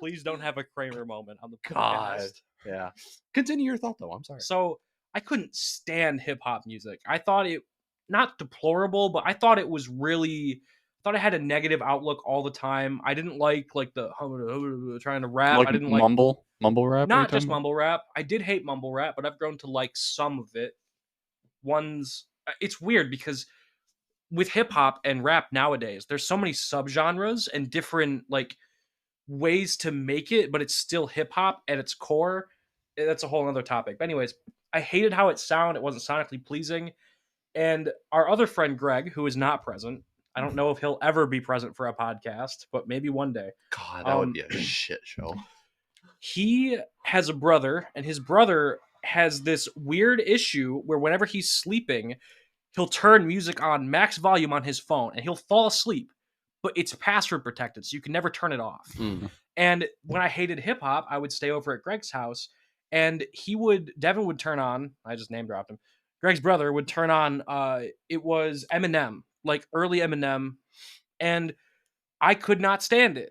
Please don't have a Kramer moment on the God. podcast. Yeah. Continue your thought though. I'm sorry. So I couldn't stand hip hop music. I thought it not deplorable, but I thought it was really. I thought it had a negative outlook all the time. I didn't like the trying to rap. like I didn't mumble rap. not just mumble rap. I did hate mumble rap, but I've grown to like some of it. It's weird because with hip hop and rap nowadays, there's so many subgenres and different like ways to make it, but it's still hip hop at its core. That's a whole other topic. But anyways, I hated how it sounded. It wasn't sonically pleasing. And our other friend Greg, who is not present, I don't know if he'll ever be present for a podcast, but maybe one day. God, that would be a shit show. He has a brother, and his brother has this weird issue where whenever he's sleeping, he'll turn music on max volume on his phone, and he'll fall asleep. But it's password protected, so you can never turn it off. And when I hated hip hop, I would stay over at Greg's house, and Devin would turn on. I just name dropped him. Greg's brother would turn on. It was Eminem, like early Eminem, and I could not stand it.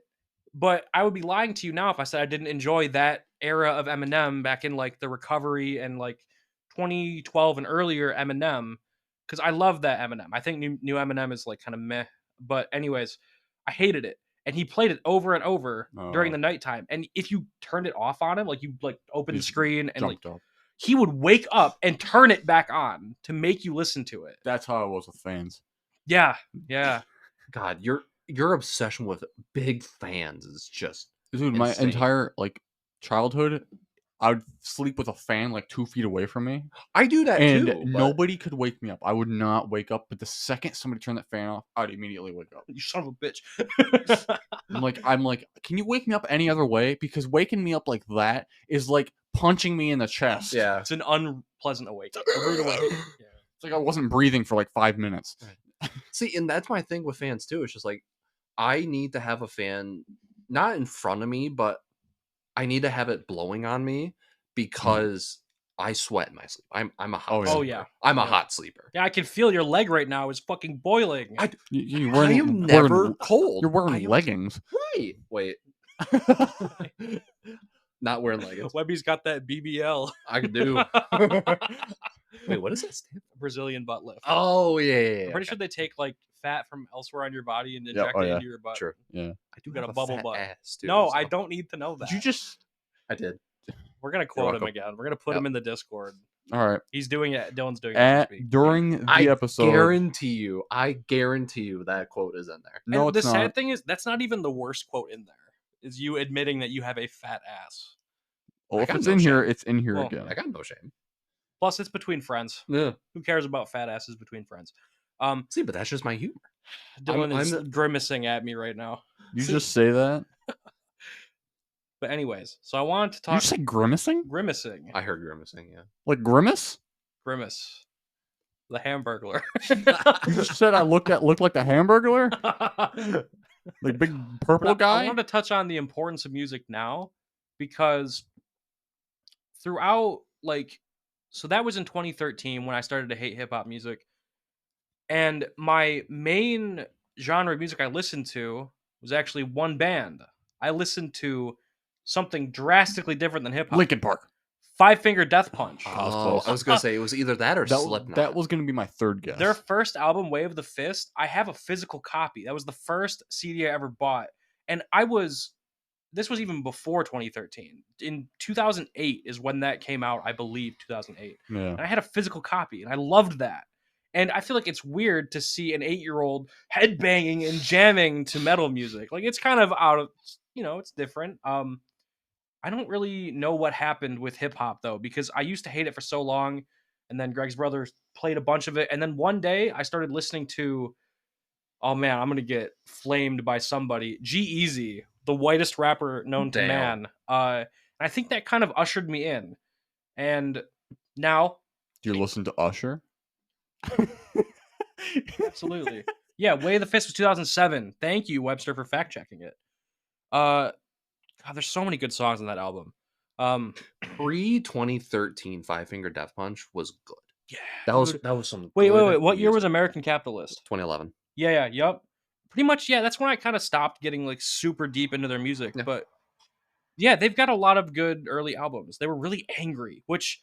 But I would be lying to you now if I said I didn't enjoy that era of Eminem back in like the Recovery and like 2012 and earlier Eminem, because I love that Eminem. I think new Eminem is like kind of meh. But anyways, I hated it. And he played it over and over during the nighttime. And if you turned it off on him, like you like opened the screen and like up. He would wake up and turn it back on to make you listen to it. That's how it was with fans. Yeah. God, your obsession with big fans is just dude. My insane. entire like childhood, I would sleep with a fan like 2 feet away from me. I do that and too. Nobody could wake me up. I would not wake up, but the second somebody turned that fan off, I'd immediately wake up. You son of a bitch. I'm like, can you wake me up any other way? Because waking me up like that is like punching me in the chest. Yeah. It's an unpleasant awakening. A rude awakening. Yeah. It's like I wasn't breathing for like 5 minutes. Right. See, and that's my thing with fans too. It's just like I need to have a fan not in front of me, but I need to have it blowing on me because I sweat in my sleep. I'm a hot sleeper. Oh yeah. I'm a hot sleeper. Yeah, I can feel your leg right now is fucking boiling. I You're am never cold. You're wearing leggings. Right. Wait. Not wearing leggings. Webby's got that BBL. I do. Wait, what is that stand for? Brazilian butt lift. Oh yeah. I'm pretty sure they take like fat from elsewhere on your body and inject it into your butt. True. Yeah. I do got have a bubble fat butt. ass too. No, so. I don't need to know that. Did you just? I did. We're gonna quote him welcome. again. We're gonna put him in the Discord. All right. He's doing it. Dylan's doing it this week. During the episode. I guarantee you that quote is in there. No, and it's the not. sad thing is that's not even the worst quote in there. Is you admitting that you have a fat ass. Well, I if got it's no in here, shame. it's in here Well, again. I got no shame. Plus, it's between friends. Yeah. Who cares about fat asses between friends? See, but that's just my humor. Dylan is I'm- grimacing at me right now. You just say that? But anyways, so I wanted to You talk say grimacing? grimacing. I heard grimacing, yeah. Like grimace? Grimace. The Hamburglar. You just said I looked like the Hamburglar? Like big purple I guy? wanted to touch on the importance of music now because throughout, so that was in 2013 when I started to hate hip hop music. And my main genre of music I listened to was actually one band. I listened to something drastically different than hip hop. Linkin Park. Five Finger Death Punch. I was close. I was gonna say it was either that or Slipknot. That was going to be my third guess. Their first album, Way of the Fist, I have a physical copy. That was the first CD I ever bought. And this was even before 2013. In 2008 is when that came out, I believe, 2008. Yeah. And I had a physical copy, and I loved that. And I feel like it's weird to see an 8-year-old headbanging and jamming to metal music. Like, it's kind of out of, it's different. I don't really know what happened with hip hop though, because I used to hate it for so long. And then Greg's brother played a bunch of it. And then one day I started listening to, oh man, I'm going to get flamed by somebody. G-Eazy, the whitest rapper known to man. And I think that kind of ushered me in. And now. Do you listen to Usher? Absolutely. Yeah, Way of the Fist was 2007. Thank you, Webster, for fact checking it. God, there's so many good songs on that album. Pre-2013 Five Finger Death Punch was good. Yeah, that was some. Wait. good What year was music. American Capitalist? 2011. Yeah, yep. Pretty much, yeah. That's when I kind of stopped getting like super deep into their music. Yeah. But yeah, they've got a lot of good early albums. They were really angry, which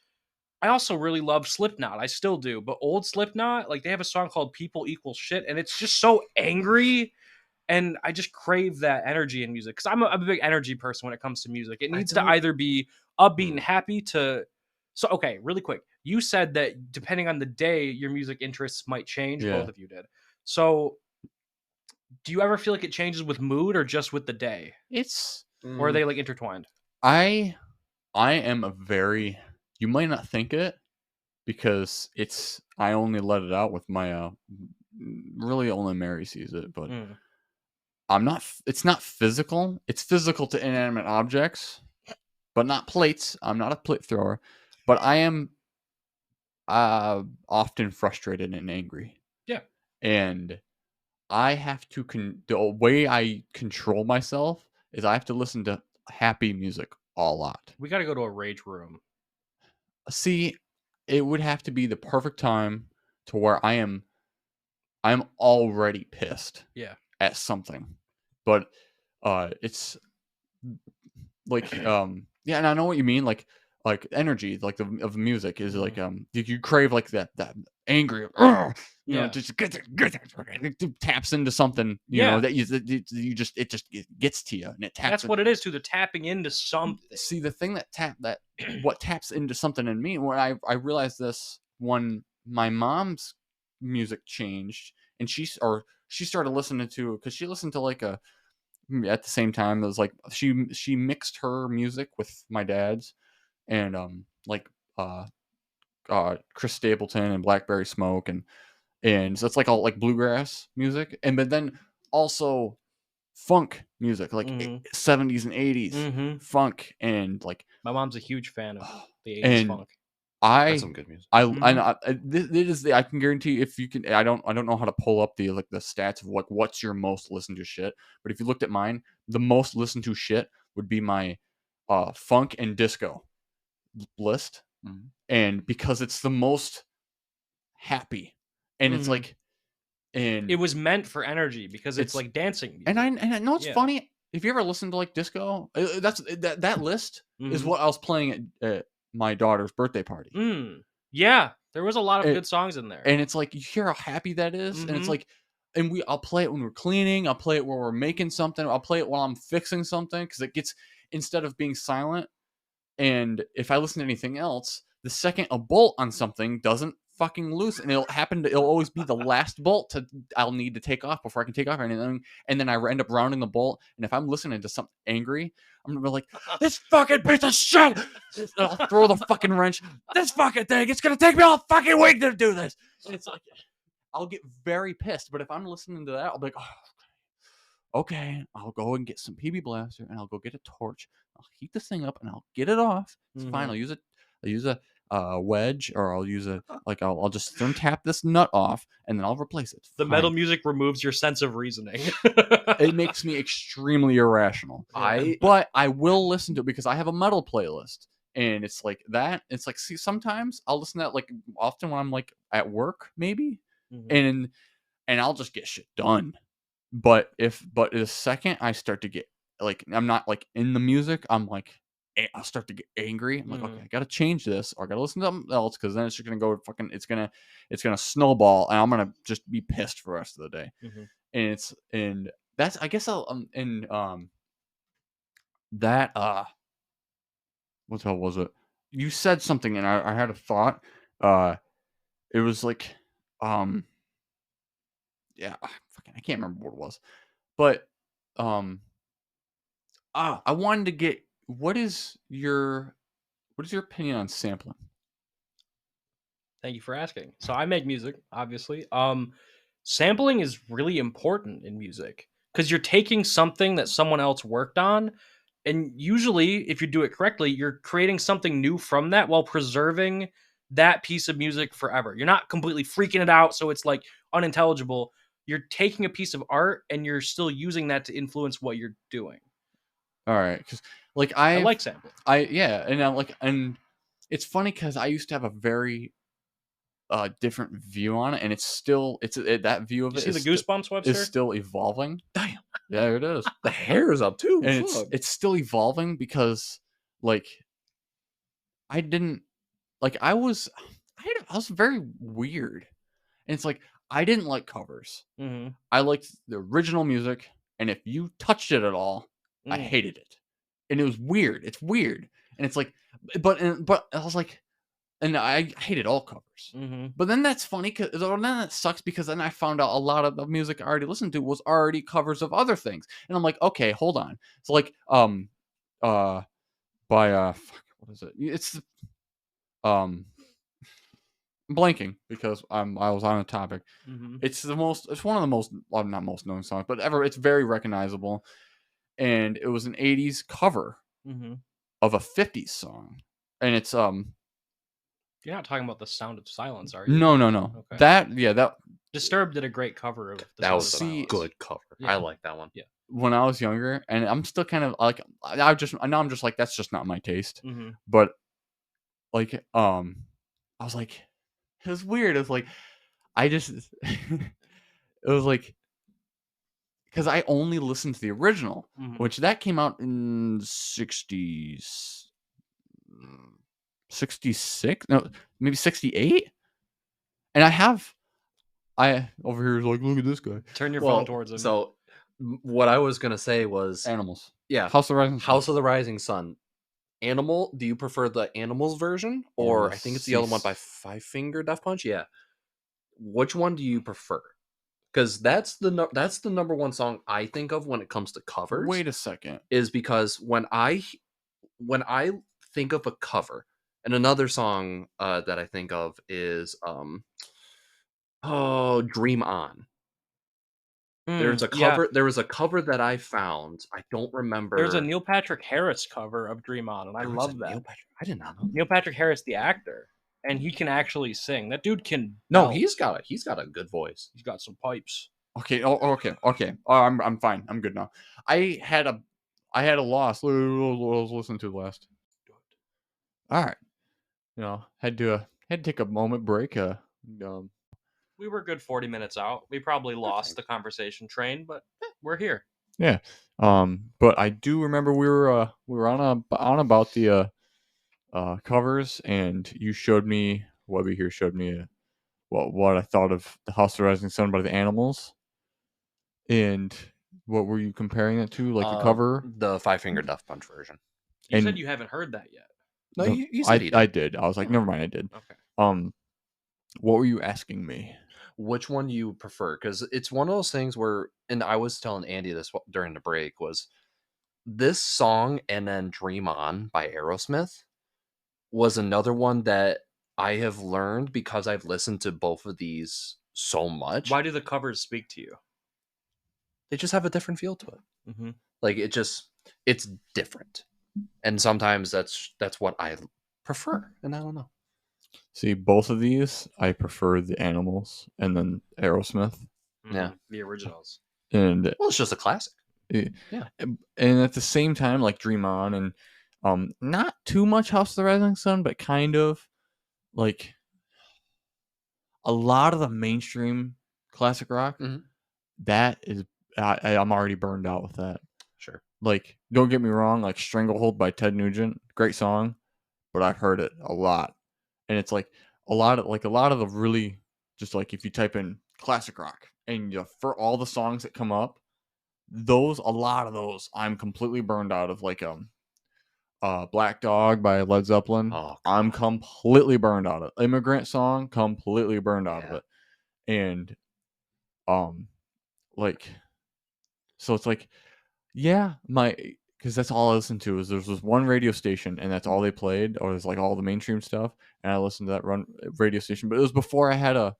I also really love Slipknot. I still do. But old Slipknot, like they have a song called People Equal Shit, and it's just so angry. And I just crave that energy in music because I'm a big energy person when it comes to music. It needs to either be upbeat and happy to. So, okay, really quick. You said that depending on the day, your music interests might change. Yeah. Both of you did. So, do you ever feel like it changes with mood or just with the day? Or are they like intertwined? I am a very, you might not think it because I only let it out with my really only Mary sees it, but I'm not, it's not physical. It's physical to inanimate objects, but not plates. I'm not a plate thrower, but I am often frustrated and angry. Yeah. And I have to, the way I control myself is I have to listen to happy music a lot. We got to go to a rage room. See, it would have to be the perfect time to where I'm already pissed at something. But it's like yeah, and I know what you mean, like energy, like of music is like you crave like that angry, you know, just it taps into something, you know, that you just it gets to you and it taps. That's what it is too. They're tapping into something. See, the thing that what taps into something in me, when I realized this when my mom's music changed and she started listening to, because she listened to like a, at the same time it was like she mixed her music with my dad's, and like Chris Stapleton and Blackberry Smoke, and so it's like all like bluegrass music, and but then also funk music, like 70s and 80s funk, and like my mom's a huge fan of the 80s funk. That's some good music. I can guarantee, if you can, I don't know how to pull up the like the stats of like what's your most listened to shit, but if you looked at mine, the most listened to shit would be my funk and disco list, and because it's the most happy, and it's like, and it was meant for energy because it's like dancing music. And I know it's funny, if you ever listen to like disco, that's that list is what I was playing at my daughter's birthday party. Yeah, there was a lot of good songs in there, and it's like you hear how happy that is, and it's like, and I'll play it when we're cleaning, I'll play it when we're making something, I'll play it while I'm fixing something, because it gets, instead of being silent, and if I listen to anything else, the second a bolt on something doesn't fucking loose, and it'll always be the last bolt I'll need to take off before I can take off anything, and then I end up rounding the bolt, and if I'm listening to something angry, I'm gonna be like, this fucking piece of shit, and I'll throw the fucking wrench, this fucking thing, it's gonna take me all fucking week to do this, and it's like, I'll get very pissed. But if I'm listening to that, I'll be like, oh, okay, I'll go and get some PB Blaster, and I'll go get a torch, I'll heat this thing up, and I'll get it off. It's fine. I'll use a wedge, or I'll use I'll just tap this nut off, and then I'll replace it. The metal music removes your sense of reasoning. It makes me extremely irrational. But I will listen to it because I have a metal playlist, and it's like that. It's like, see, sometimes I'll listen to that, like often when I'm like at work, maybe, and I'll just get shit done. But the second I start to get like, I'm not like in the music, I'm like, I'll start to get angry. I'm like, okay, I gotta change this, or I gotta listen to something else, because then it's just gonna go fucking, it's gonna snowball, and I'm gonna just be pissed for the rest of the day. And that's, I guess I'll that what the hell was it? You said something, and I had a thought. It was like yeah, I can't remember what it was, but I wanted to get, what is your opinion on sampling? Thank you for asking. So I make music, obviously. Sampling is really important in music because you're taking something that someone else worked on, and usually, if you do it correctly, you're creating something new from that while preserving that piece of music forever. You're not completely freaking it out, so it's like unintelligible. you're taking a piece of art and you're still using that to influence what you're doing. All right, because like I like sampling. and it's funny because I used to have a very different view on it, and that view of You it see the Goosebumps, Webster? is still evolving. Damn. Yeah, it is. The hair is up too. And Fuck. it's still evolving because like I didn't like I was very weird. And it's like I didn't like covers. Mm-hmm. I liked the original music, and if you touched it at all, I hated it. And it was weird. It's weird. And it's like but I was like and I hated all covers. Mm-hmm. But then that's funny because then that sucks because then I found out a lot of the music I already listened to was already covers of other things, and I'm like, okay, hold on. It's like by fuck, what is it? It's I'm blanking because I was on a topic. Mm-hmm. It's one of the most well, not most known songs, but ever. It's very recognizable, and it was an '80s cover of a '50s song, and it's You're not talking about The Sound of Silence, are you? No. Okay. That Disturbed did a great cover of That was a Silence. good cover. Yeah. I like that one. Yeah. when I was younger, and I'm still kind of like I know I'm just like that's just not my taste. Mm-hmm. But like I was like it was weird. It was like I just it was like because I only listened to the original, which that came out in 60s, 66, no, maybe 68. And I over here is like, look at this guy. Turn your phone towards him. So what I was gonna say was Animals. Yeah, House of the Rising Sun. Animal. Do you prefer the Animals version, or I think it's the other one by Five Finger Death Punch? Yeah. Which one do you prefer? Because that's the number one song I think of when it comes to covers. Wait a second. Is because when I think of a cover, and another song that I think of is Dream On. There's a cover. Yeah. There was a cover that I found. I don't remember. There's a Neil Patrick Harris cover of Dream On, and I love that. I did not know. Neil Patrick Harris, the actor, and he can actually sing. That dude can. No, belt. he's got a good voice. He's got some pipes. Okay. Okay. Oh, I'm fine. I'm good now. I had a loss. I was listening to last. All right. Had to take a moment break. We were a good 40 minutes out. We probably lost the conversation train, but we're here. Yeah. But I do remember we were on about the covers, and you showed me Webby here showed me what I thought of the House of the Rising Sun by the Animals. And what were you comparing it to? Like the cover? The Five Finger Death Punch version. You said you haven't heard that yet. No, you said I did. I was like, never mind, I did. Okay. What were you asking me? Which one do you prefer? Because it's one of those things where, and I was telling Andy this during the break, was this song and then Dream On by Aerosmith was another one that I have learned because I've listened to both of these so much. Why do the covers speak to you? They just have a different feel to it. Mm-hmm. Like it's different. And sometimes that's what I prefer. And I don't know. See, both of these, I prefer the Animals and then Aerosmith. Yeah. The originals. And well, it's just a classic. Yeah. And at the same time, like Dream On and not too much House of the Rising Sun, but kind of like a lot of the mainstream classic rock. That is, I'm already burned out with that. Sure. Like, don't get me wrong, like Stranglehold by Ted Nugent, great song, but I've heard it a lot. And it's like a lot of the really just like if you type in classic rock and for all the songs that come up, a lot of those I'm completely burned out of. Like Black Dog by Led Zeppelin. Oh, I'm completely burned out of it. Immigrant Song, completely burned out of it. And like so it's like because that's all I listened to is there's this one radio station and that's all they played, or there's like all the mainstream stuff, and I listened to that radio station. But it was before I had the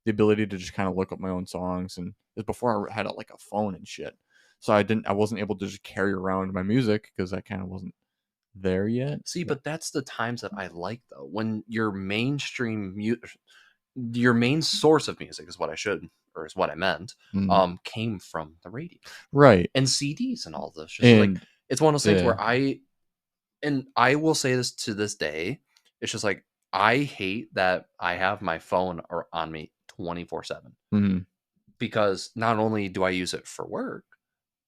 ability to just kind of look up my own songs, and it was before I had like a phone and shit. So I wasn't able to just carry around my music because I kind of wasn't there yet. See, but that's the times that I like though, when your mainstream your main source of music is what I meant, came from the radio, right, and CDs and all this. Just like, and it's one of those things yeah. where I will say this to this day. It's just like, I hate that I have my phone on me 24/7, because not only do I use it for work,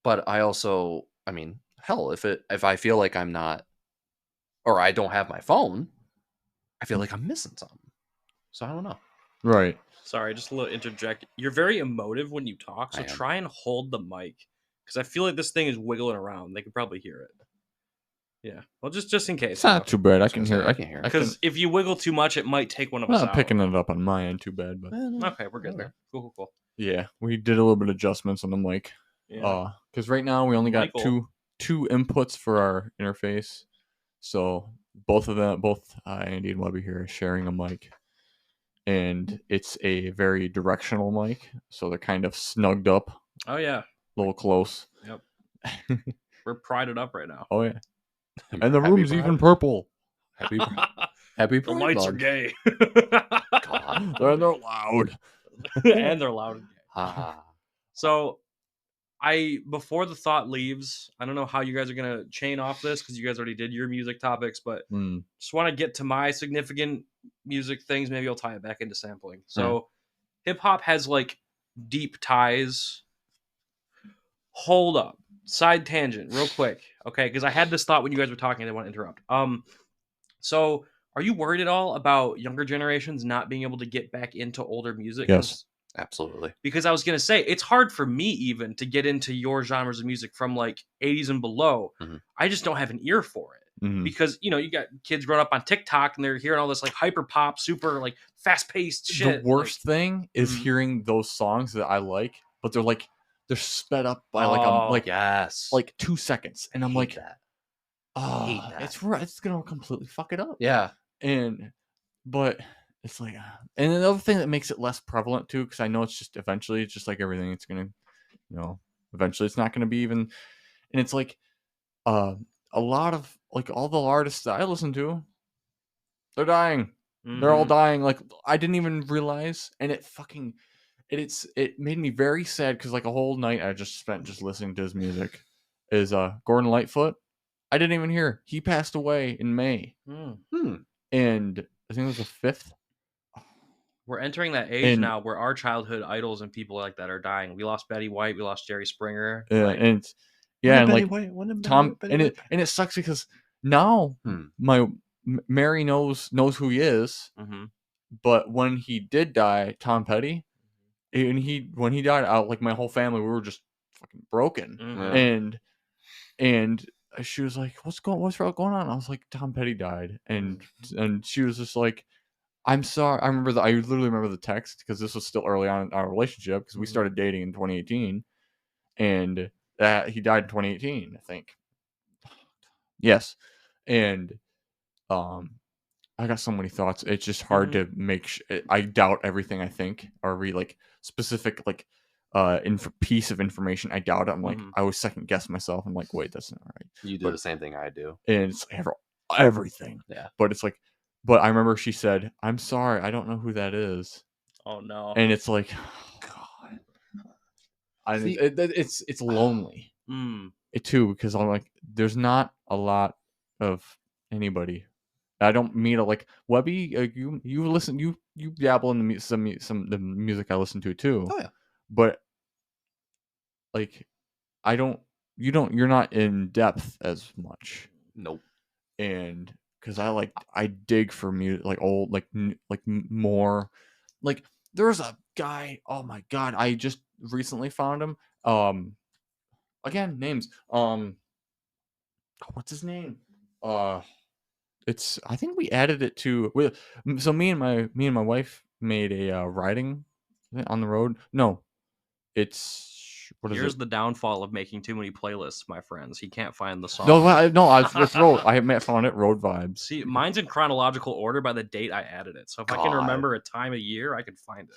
but I also, I mean, hell, if I feel like I'm not, or I don't have my phone, I feel like I'm missing something. So I don't know. Right. Sorry, just a little interject. You're very emotive when you talk, so try and hold the mic, because I feel like this thing is wiggling around. They could probably hear it. Yeah. Well, just in case. It's not too bad. I can hear. I can hear. Because if you wiggle too much, it might take one of us not out. picking it up on my end too bad, but Okay, we're good there. Cool. yeah, we did a little bit of adjustments on the mic. Yeah. Because right now we only got Michael. two inputs for our interface, so both Andy and Webby here are sharing a mic, and it's a very directional mic, so they're kind of snugged up. Oh yeah. A little close. Yep. We're prided up right now. Oh yeah. And the room's even purple. Happy The lights are gay. God. They're loud. And they're loud and gay. Ah. So before the thought leaves, I don't know how you guys are gonna chain off this, because you guys already did your music topics, but just want to get to my significant music things. Maybe I'll tie it back into sampling. So hip hop has like deep ties. Hold up. Side tangent, real quick. Okay, because I had this thought when you guys were talking, I didn't want to interrupt. So are you worried at all about younger generations not being able to get back into older music? Yes. Absolutely. Because I was going to say, it's hard for me even to get into your genres of music from like 80s and below. I just don't have an ear for it. Because, you got kids growing up on TikTok and they're hearing all this like hyper pop, super like fast paced shit. The worst thing is hearing those songs that I like, but they're sped up by like 2 seconds. And I'm like, that. oh, it's going to completely fuck it up. Yeah. But it's like, and another thing that makes it less prevalent too, because I know it's just eventually, it's just like everything, it's gonna, eventually it's not gonna be even, and it's like, a lot of like all the artists that I listen to, they're dying, they're all dying. Like I didn't even realize, and it made me very sad, because like a whole night I just spent just listening to his music. Is Gordon Lightfoot? I didn't even hear he passed away in May, and I think it was the 5th. We're entering that age now where our childhood idols and people like that are dying. We lost Betty White. We lost Jerry Springer. And Tom, and it sucks because now Mary knows who he is. But when he did die, Tom Petty, and when he died, like my whole family, we were just fucking broken. And she was like, "What's going on?" I was like, "Tom Petty died," and she was just like, I'm sorry. I literally remember the text, because this was still early on in our relationship, because we started dating in 2018, and he died in 2018, I think. Yes, and I got so many thoughts. It's just hard to make. I doubt everything I think, or read like specific like piece of information. I doubt it. I'm like, I always second guess myself. I'm like, wait, that's not right. You do the same thing I do, and it's everything. Yeah, but it's like. But I remember she said, "I'm sorry, I don't know who that is." Oh no! And it's like, God, it's lonely. It too, because I'm like, there's not a lot of anybody. I don't mean to like Webby. You listen, you dabble in some the music I listen to too. Oh yeah, but like, you're not in depth as much. Nope. And because I dig for music like old like more like there's a guy, oh my god, I just recently found him, again names, what's his name, it's, I think we added it to, so me and my wife made a riding on the road. No, it's, what is Here's it? the downfall of making too many playlists, my friends. He can't find the song. It's road. I found it, Road Vibes. See, mine's in chronological order by the date I added it. So if I can remember a time of year, I can find it.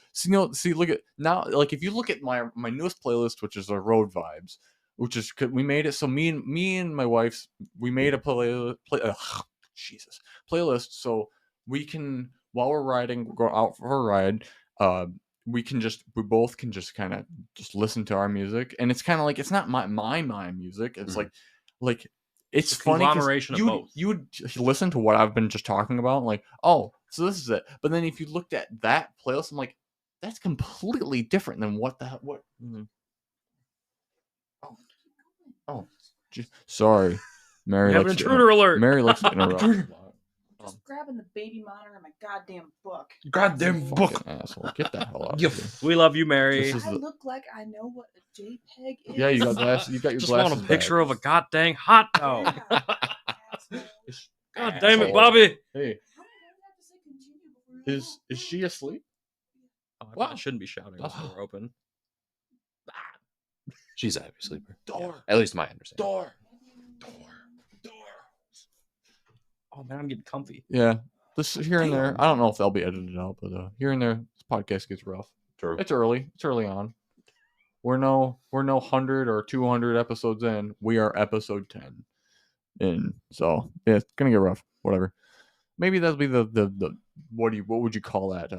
See, look at now. Like if you look at my newest playlist, which is Road Vibes, which is, we made it so me and my wife's, we made a playlist so we can while we're riding, we'll go out for a ride. We both can just kind of just listen to our music, and it's kind of like it's not my music. It's like it's a funny 'cause conglomeration of both. you would listen to what I've been just talking about, like, oh, so this is it. But then if you looked at that playlist, I'm like, that's completely different than what the hell. What? Oh, sorry, Mary. We have an intruder alert. Mary likes to interrupt. Just grabbing the baby monitor and my goddamn book. Goddamn book. Asshole, get the hell out You of here. We love you, Mary. This is I look like I know what a JPEG is. Yeah, you got glasses. You got your Just glasses. want a picture of a goddamn hot dog. Yeah. Asshole. God damn it, Asshole. Bobby. Hey, How did I have to say continue before you is she asleep? Oh, I Wow. shouldn't be shouting when we're open. She's a heavy sleeper. Door. At least my understanding. Door. Oh man, I'm getting comfy. Yeah, this here and there. I don't know if they'll be edited out, but here and there, this podcast gets rough. True. It's early. It's early on. We're no 100 or 200 episodes in. We are episode 10, and so yeah, it's gonna get rough. Whatever. Maybe that'll be the what would you call that?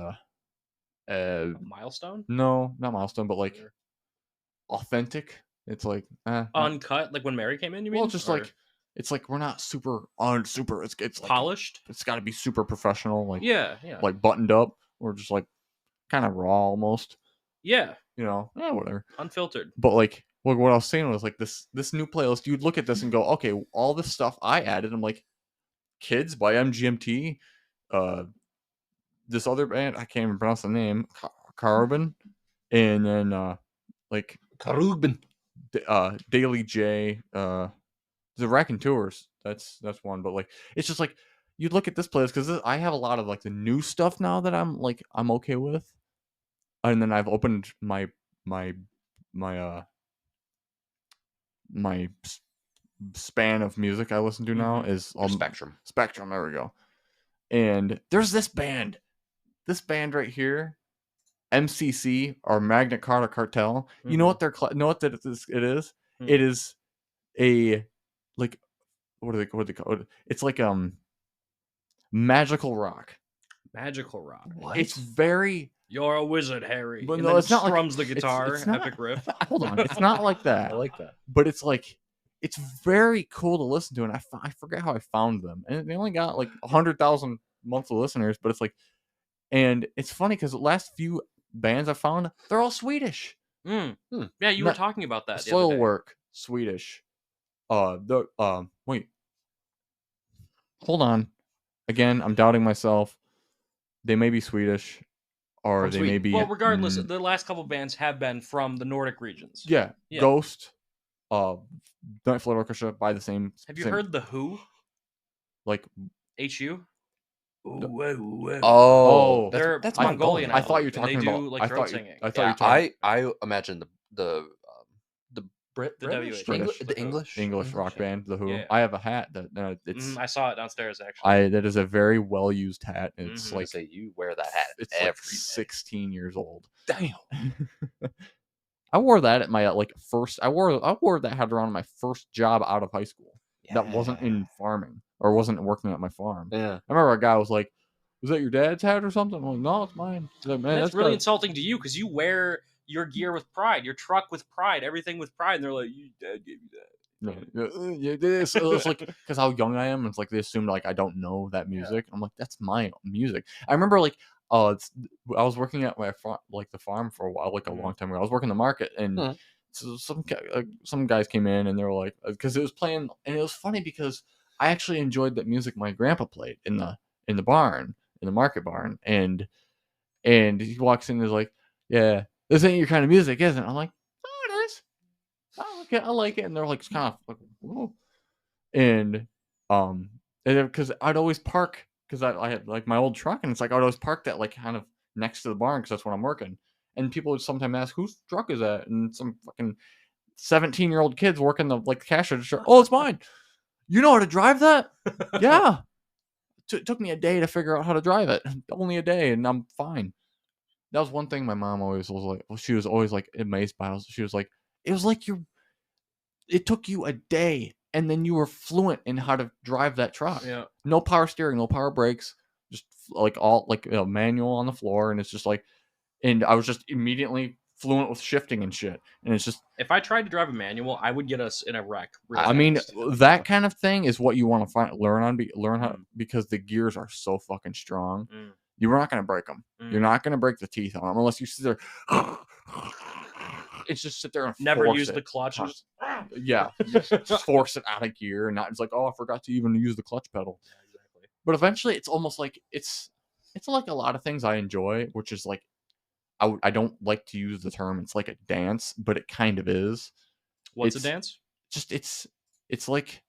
A milestone? No, not milestone, but like authentic. It's like Uncut, like when Mary came in. You mean? well, just Or like it's like we're not super. It's like polished. it's got to be super professional. Like Yeah. like buttoned up, or just like kind of raw almost. Yeah. You know, whatever. Unfiltered. But like what I was saying was like this new playlist. You'd look at this and go, okay, all this stuff I added. I'm like, Kids by MGMT. This other band I can't even pronounce the name. Carbon, and then like Karubin. Daily J. The Raconteurs. That's one. But like it's just like you'd look at this playlist because I have a lot of like the new stuff now that I'm okay with, and then I've opened my span of music I listen to now is Spectrum. Spectrum. There we go. And there's this band right here, MCC or Magna Carta Cartel. You know what it is? Mm. It is a like what do they call it? It's like magical rock. Magical rock. What? It's very. You're a wizard, Harry. But And no, then it's not like- strums the guitar. it's not- Epic riff. Hold on, it's not like that. I like that. But it's like it's very cool to listen to, and I forget how I found them, and they only got like 100,000 monthly listeners. But it's like, and it's funny because the last few bands I found, they're all Swedish. Yeah, you were Not- talking about that. The other day. Soilwork, Swedish. Wait, hold on. Again, I'm doubting myself. They may be Swedish, or From they may Sweden. be. Well, regardless, the last couple bands have been from the Nordic regions. Yeah, Yeah. Ghost, Night Flight Orchestra by the same. Have you same- heard the Who? like? HU? Oh, They're that's I- Mongolian. I thought you were and talking they about. do like I throat thought you. singing. I thought you were yeah, talking I imagine the Brit The British? British. The English English rock band, the Who. Yeah. I have a hat that it's. I saw it downstairs actually. That is a very well used hat. And it's Mhm. like say you wear that hat it's every like day. 16 years old. Damn. I wore that at my first. I wore that hat around my first job out of high school. That wasn't in farming or wasn't working at my farm. Yeah. I remember a guy was like, "Was that your dad's hat or something?" I'm like, "No, it's mine." He's like, "Man, That's really good." insulting to you because you wear your gear with pride, your truck with pride, everything with pride, and they're like, "You dad gave you that." It's like because how young I am. It's like they assume like I don't know that music. I'm like, that's my music. I remember like I was working at my the farm for a while, like a long time ago. I was working the market, and so some guys came in and they were like, because it was playing, and it was funny because I actually enjoyed that music my grandpa played in the barn, in the market barn, and he walks in and is like, "Yeah, this ain't your kind of music, isn't it?" I'm like, "Oh, it is. I like it," and they're like, it's kind of like, whoa. And because I'd always park because I had like my old truck, and it's like I'd always park that like kind of next to the barn because that's when I'm working, and people would sometimes ask, "Whose truck is that?" And some fucking 17-year-old kids working the cash register. "Oh, it's mine." "You know how to drive that?" "Yeah." It took me a day to figure out how to drive it. Only a day, and I'm fine. That was one thing my mom always was like. Well, she was always like amazed by. She was like, "It was like it took you a day, and then you were fluent in how to drive that truck. Yeah. No power steering, no power brakes, just like all like a manual on the floor, and it's just like, and I was just immediately fluent with shifting and shit, and it's just. If I tried to drive a manual, I would get us in a wreck. I mean, that kind of thing is what you want to learn how, because the gears are so fucking strong. You're not going to break them. You're not going to break the teeth on them unless you sit there. It's just sit there and never force use it. the clutch. Yeah, just force it out of gear, and not it's like, oh, I forgot to even use the clutch pedal. Yeah, exactly. But eventually, it's almost like it's like a lot of things I enjoy, which is like I don't like to use the term. It's like a dance, but it kind of is. What's a dance? Just it's like,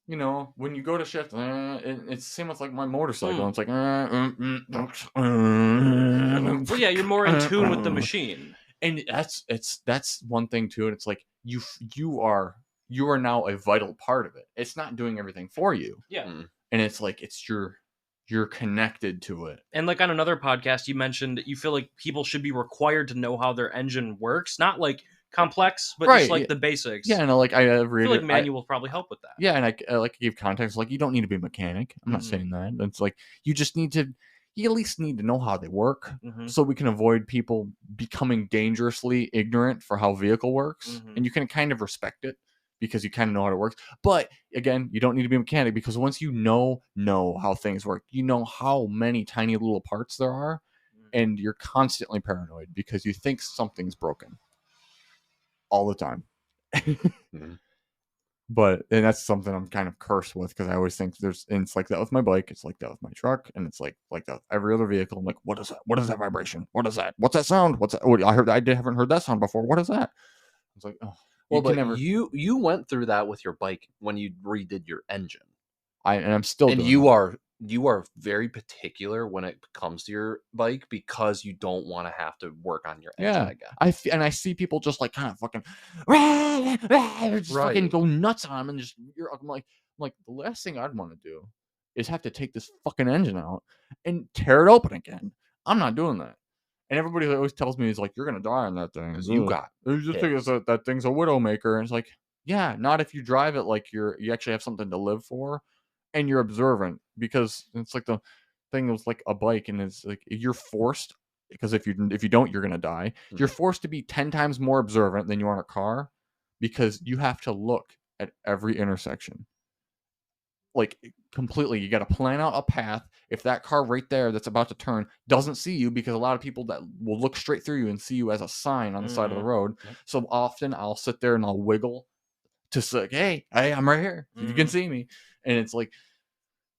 you know, when you go to shift, it's the same with like my motorcycle. It's like, well, yeah, you're more in tune with the machine, and that's one thing too. And it's like you are now a vital part of it. It's not doing everything for you. Yeah, and it's like you're connected to it. And like on another podcast, you mentioned that you feel like people should be required to know how their engine works, not like complex, but just like the basics. Yeah, and like I feel like manual will probably help with that. Yeah, and I like to give context. Like, you don't need to be a mechanic. I'm not saying that. It's like you at least need to know how they work, so we can avoid people becoming dangerously ignorant for how vehicle works, and you can kind of respect it because you kind of know how it works. But again, you don't need to be a mechanic, because once you know how things work, you know how many tiny little parts there are, and you're constantly paranoid because you think something's broken all the time. But and that's something I'm kind of cursed with, because I always think and it's like that with my bike, it's like that with my truck, and it's like that with every other vehicle. I'm like, what is that? What is that vibration? What is that? What's that sound? What's that? Oh, haven't heard that sound before. What is that? It's like, oh, well, but you went through that with your bike when you redid your engine. I'm still and doing you are very particular when it comes to your bike, because you don't want to have to work on your engine again. I see people just like kind of fucking fucking go nuts on them, and just I'm like the last thing I'd want to do is have to take this fucking engine out and tear it open again. I'm not doing that. And everybody always tells me, is like, you're gonna die on that thing. That thing's a widowmaker. And it's like, yeah, not if you drive it like you actually have something to live for, and you're observant, because it's like the thing was like a bike, and it's like you're forced, because if you don't, you're gonna die. You're forced to be 10 times more observant than you are in a car, because you have to look at every intersection. Like, completely, you got to plan out a path. If that car right there that's about to turn doesn't see you, because a lot of people that will look straight through you and see you as a sign on the side of the road. So often I'll sit there and I'll wiggle to say, hey, I'm right here. You can see me. And it's like,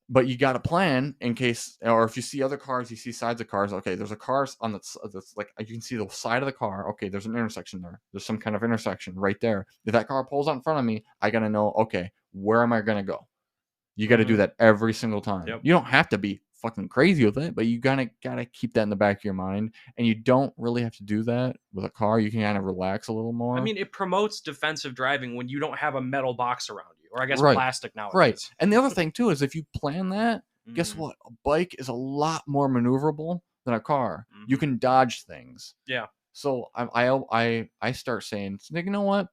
but you got to plan in case, or if you see other cars, you see sides of cars. Okay, there's a car on that's like, you can see the side of the car. Okay, there's an intersection there. There's some kind of intersection right there. If that car pulls out in front of me, I got to know, okay, where am I going to go? You got to do that every single time. You don't have to be fucking crazy with it, but you gotta keep that in the back of your mind. And you don't really have to do that with a car. You can kind of relax a little more. I mean, it promotes defensive driving when you don't have a metal box around you, or I guess plastic nowadays. Right. And the other thing too is, if you plan that, guess what? A bike is a lot more maneuverable than a car. You can dodge things. Yeah. So I start saying, you know what?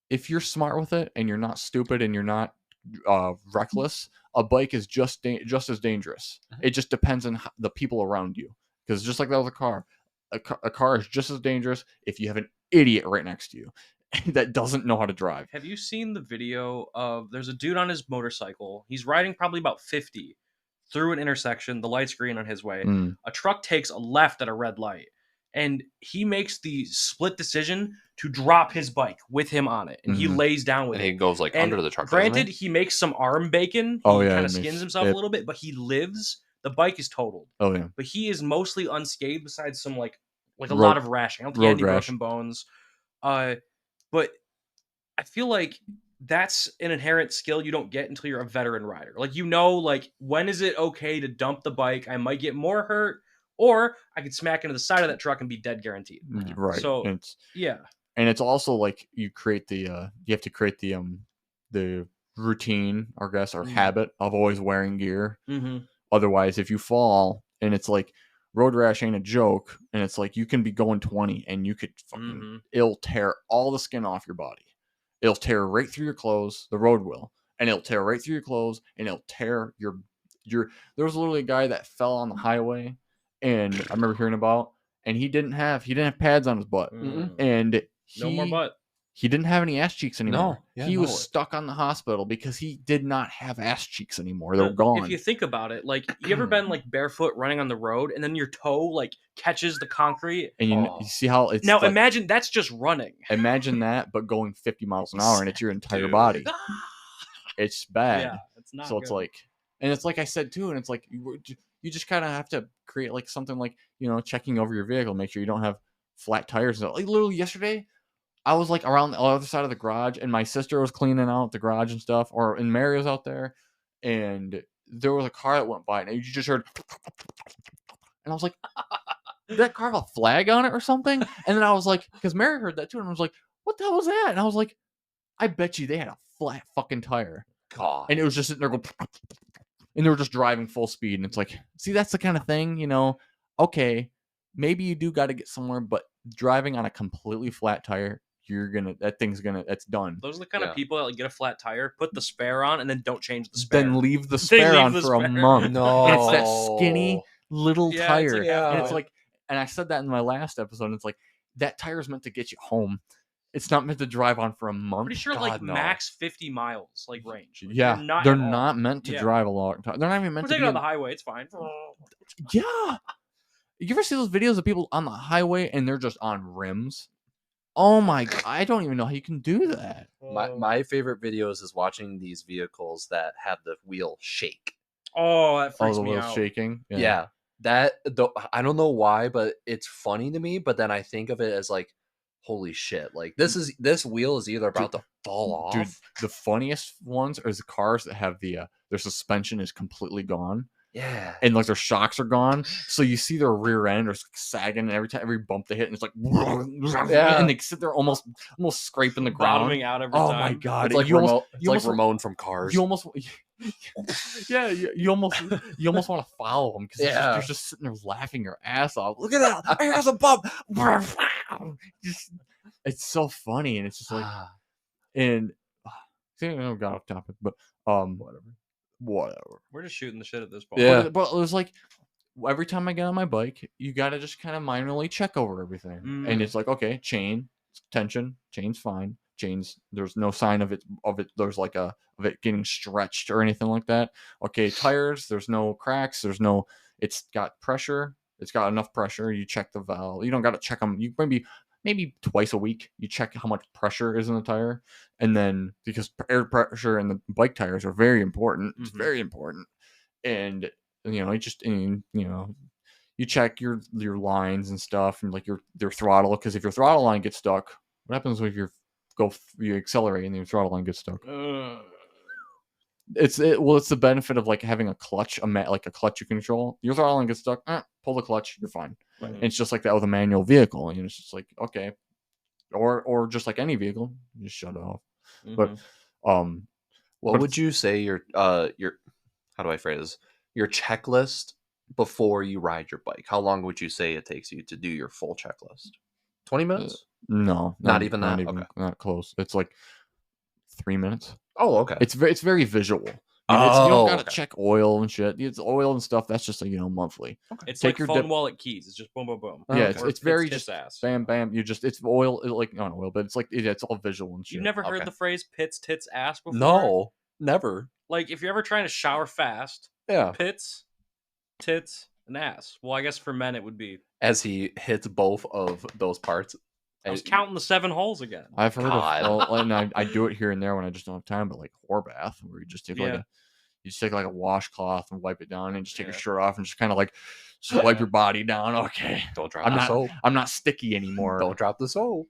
If you're smart with it and you're not stupid and you're not reckless, a bike is just as dangerous. It just depends on the people around you, because just like that with a car, a car is just as dangerous if you have an idiot right next to you that doesn't know how to drive. Have you seen the video of, there's a dude on his motorcycle, he's riding probably about 50 through an intersection, the light's green on his way, a truck takes a left at a red light, and he makes the split decision to drop his bike with him on it, and he lays down with it. And he goes like under the truck. Granted, he makes some arm bacon. He kind of skins himself a little bit, but he lives. The bike is totaled. Oh yeah. But he is mostly unscathed, besides some like a lot of rashing. I don't think he had any broken bones. But I feel like that's an inherent skill you don't get until you're a veteran rider. Like, like, when is it okay to dump the bike? I might get more hurt, or I could smack into the side of that truck and be dead guaranteed. Right. So yeah. And it's also like you have to create the routine, I guess, or habit of always wearing gear. Otherwise, if you fall, and it's like, road rash ain't a joke, and it's like you can be going 20 and you could fucking it'll tear all the skin off your body. It'll tear right through your clothes, the road will, and it'll tear right through your clothes, and it'll tear your there was literally a guy that fell on the highway, and I remember hearing about, and he didn't have pads on his butt, and No more butt. he didn't have any ass cheeks anymore. He was no. stuck on the hospital because he did not have ass cheeks anymore. They were gone. If you think about it, like, you ever been like barefoot running on the road and then your toe like catches the concrete? And you see how it's now like, imagine that's just running. imagine that, but going 50 miles an hour, and it's your entire body. It's bad. Yeah, it's not. So it's like, and it's like I said too, and it's like you just kind of have to create like something like, checking over your vehicle, make sure you don't have flat tires. Like literally yesterday, I was like around the other side of the garage, and my sister was cleaning out the garage and stuff, and Mary was out there, and there was a car that went by, and you just heard, and I was like, did that car have a flag on it or something? And then I was like, because Mary heard that too, and I was like, what the hell was that? And I was like, I bet you they had a flat fucking tire. God. And it was just sitting there going, and they were just driving full speed. And it's like, see, that's the kind of thing, okay, maybe you do got to get somewhere, but driving on a completely flat tire, that's done. Those are the kind of people that like get a flat tire, put the spare on, and then don't change the spare. Then leave the spare on for a month. No. And it's that skinny little tire. It's like, And it's like, and I said that in my last episode, it's like, that tire is meant to get you home. It's not meant to drive on for a month. Pretty sure God, no. max 50 miles like range. Like, Yeah, they're not meant to Yeah. drive a long time. They're not even meant We're to taking be on the highway. It's fine. Yeah. You ever see those videos of people on the highway and they're just on rims? Oh my God. I don't even know how you can do that. My favorite videos is watching these vehicles that have the wheel shake. Oh, that freaks the me wheels out. shaking. Yeah. I don't know why, but it's funny to me. But then I think of it as like, holy shit! Like this wheel is either about to fall off. Dude, the funniest ones are the cars that have their suspension is completely gone. Yeah. And like their shocks are gone, so you see their rear end are sagging, and every bump they hit, and it's like, and they sit there almost scraping the ground. Bottoming out every Oh time. my God! It's like Ramon from Cars. You almost, yeah, you almost want to follow them because you're just sitting there laughing your ass off. Look at that! Here's a bump. It's so funny, and it's just like, and see, I got off topic, but whatever. We're just shooting the shit at this point. Yeah. But it was like, every time I get on my bike, you got to just kind of minorly check over everything. And it's like, okay, chain, tension, chain's fine. Chains, there's no sign of it. There's like of it getting stretched or anything like that. Okay, tires, there's no cracks. It's got pressure. It's got enough pressure. You check the valve. You don't got to check them. You maybe twice a week, you check how much pressure is in the tire. And then, because air pressure in the bike tires are very important, it's very important. And, you check your lines and stuff, and like your throttle, because if your throttle line gets stuck, what happens if you accelerate and your throttle line gets stuck? It's the benefit of like having a clutch, like a clutch you control. Your throttle line gets stuck, pull the clutch, you're fine. Right. And it's just like that with a manual vehicle, and it's just like, okay, or just like any vehicle, you just shut it off. But what would you say your how do I phrase this? Your checklist before you ride your bike? How long would you say it takes you to do your full checklist? 20 minutes? No, not even that. Not close. It's like 3 minutes. Oh, okay. It's very visual. You don't gotta check oil and shit. It's oil and stuff. That's just monthly. Okay. It's like phone wallet keys. It's just boom, boom, boom. Yeah, it's very just ass. Bam, bam. It's oil, like not oil, but it's like it's all visual and shit. You've never heard the phrase "pits, tits, ass" before? No, never. Like if you're ever trying to shower fast, pits, tits, and ass. Well, I guess for men it would be. As he hits both of those parts. I was counting the 7 holes again. I've heard of, and I do it here and there when I just don't have time. But like whore bath, where you just take like a washcloth and wipe it down, and just take your shirt off and just kind of like wipe your body down. Okay, don't drop the soap. I'm not sticky anymore. Don't drop the soap.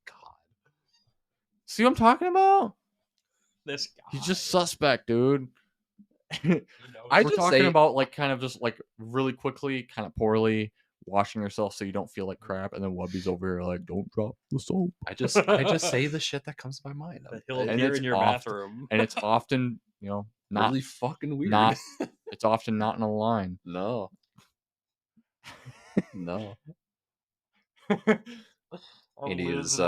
God, see what I'm talking about? This guy. He's just suspect, dude. We're talking say about like kind of just like really quickly, kind of poorly washing yourself so you don't feel like crap, and then Webby's over here like, don't drop the soap. I just say the shit that comes to my mind. He'll appear in your bathroom, and it's often not really fucking weird. It's often not in a line. No. Andy is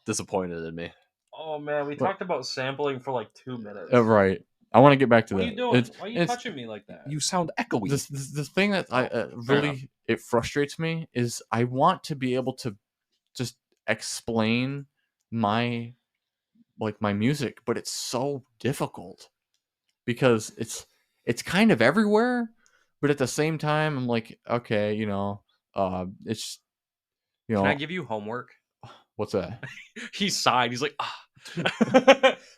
disappointed in me. Oh man, we talked about sampling for like 2 minutes. Right. I want to get back to What are that. you doing? It's, Why are you touching me like that? You sound echoey. this thing that I really it frustrates me is I want to be able to just explain my my music, but it's so difficult because it's kind of everywhere, but at the same time I'm like, okay, it's Can I give you homework? what's that? He sighed. He's like, ah.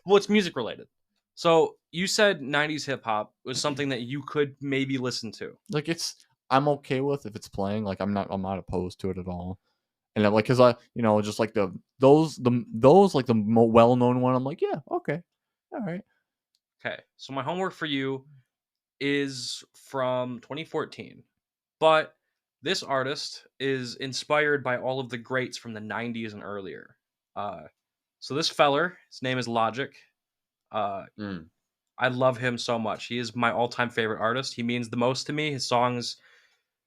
Well, it's music related. So you said 90s hip hop was something that you could maybe listen to. Like I'm okay with if it's playing. Like I'm not opposed to it at all. And I'm like, cause I just like those like the well known one. I'm like, yeah, okay, all right. Okay, so my homework for you is from 2014, but this artist is inspired by all of the greats from the 90s and earlier. So this feller, his name is Logic. I love him so much. He is my all-time favorite artist. He means the most to me. His songs,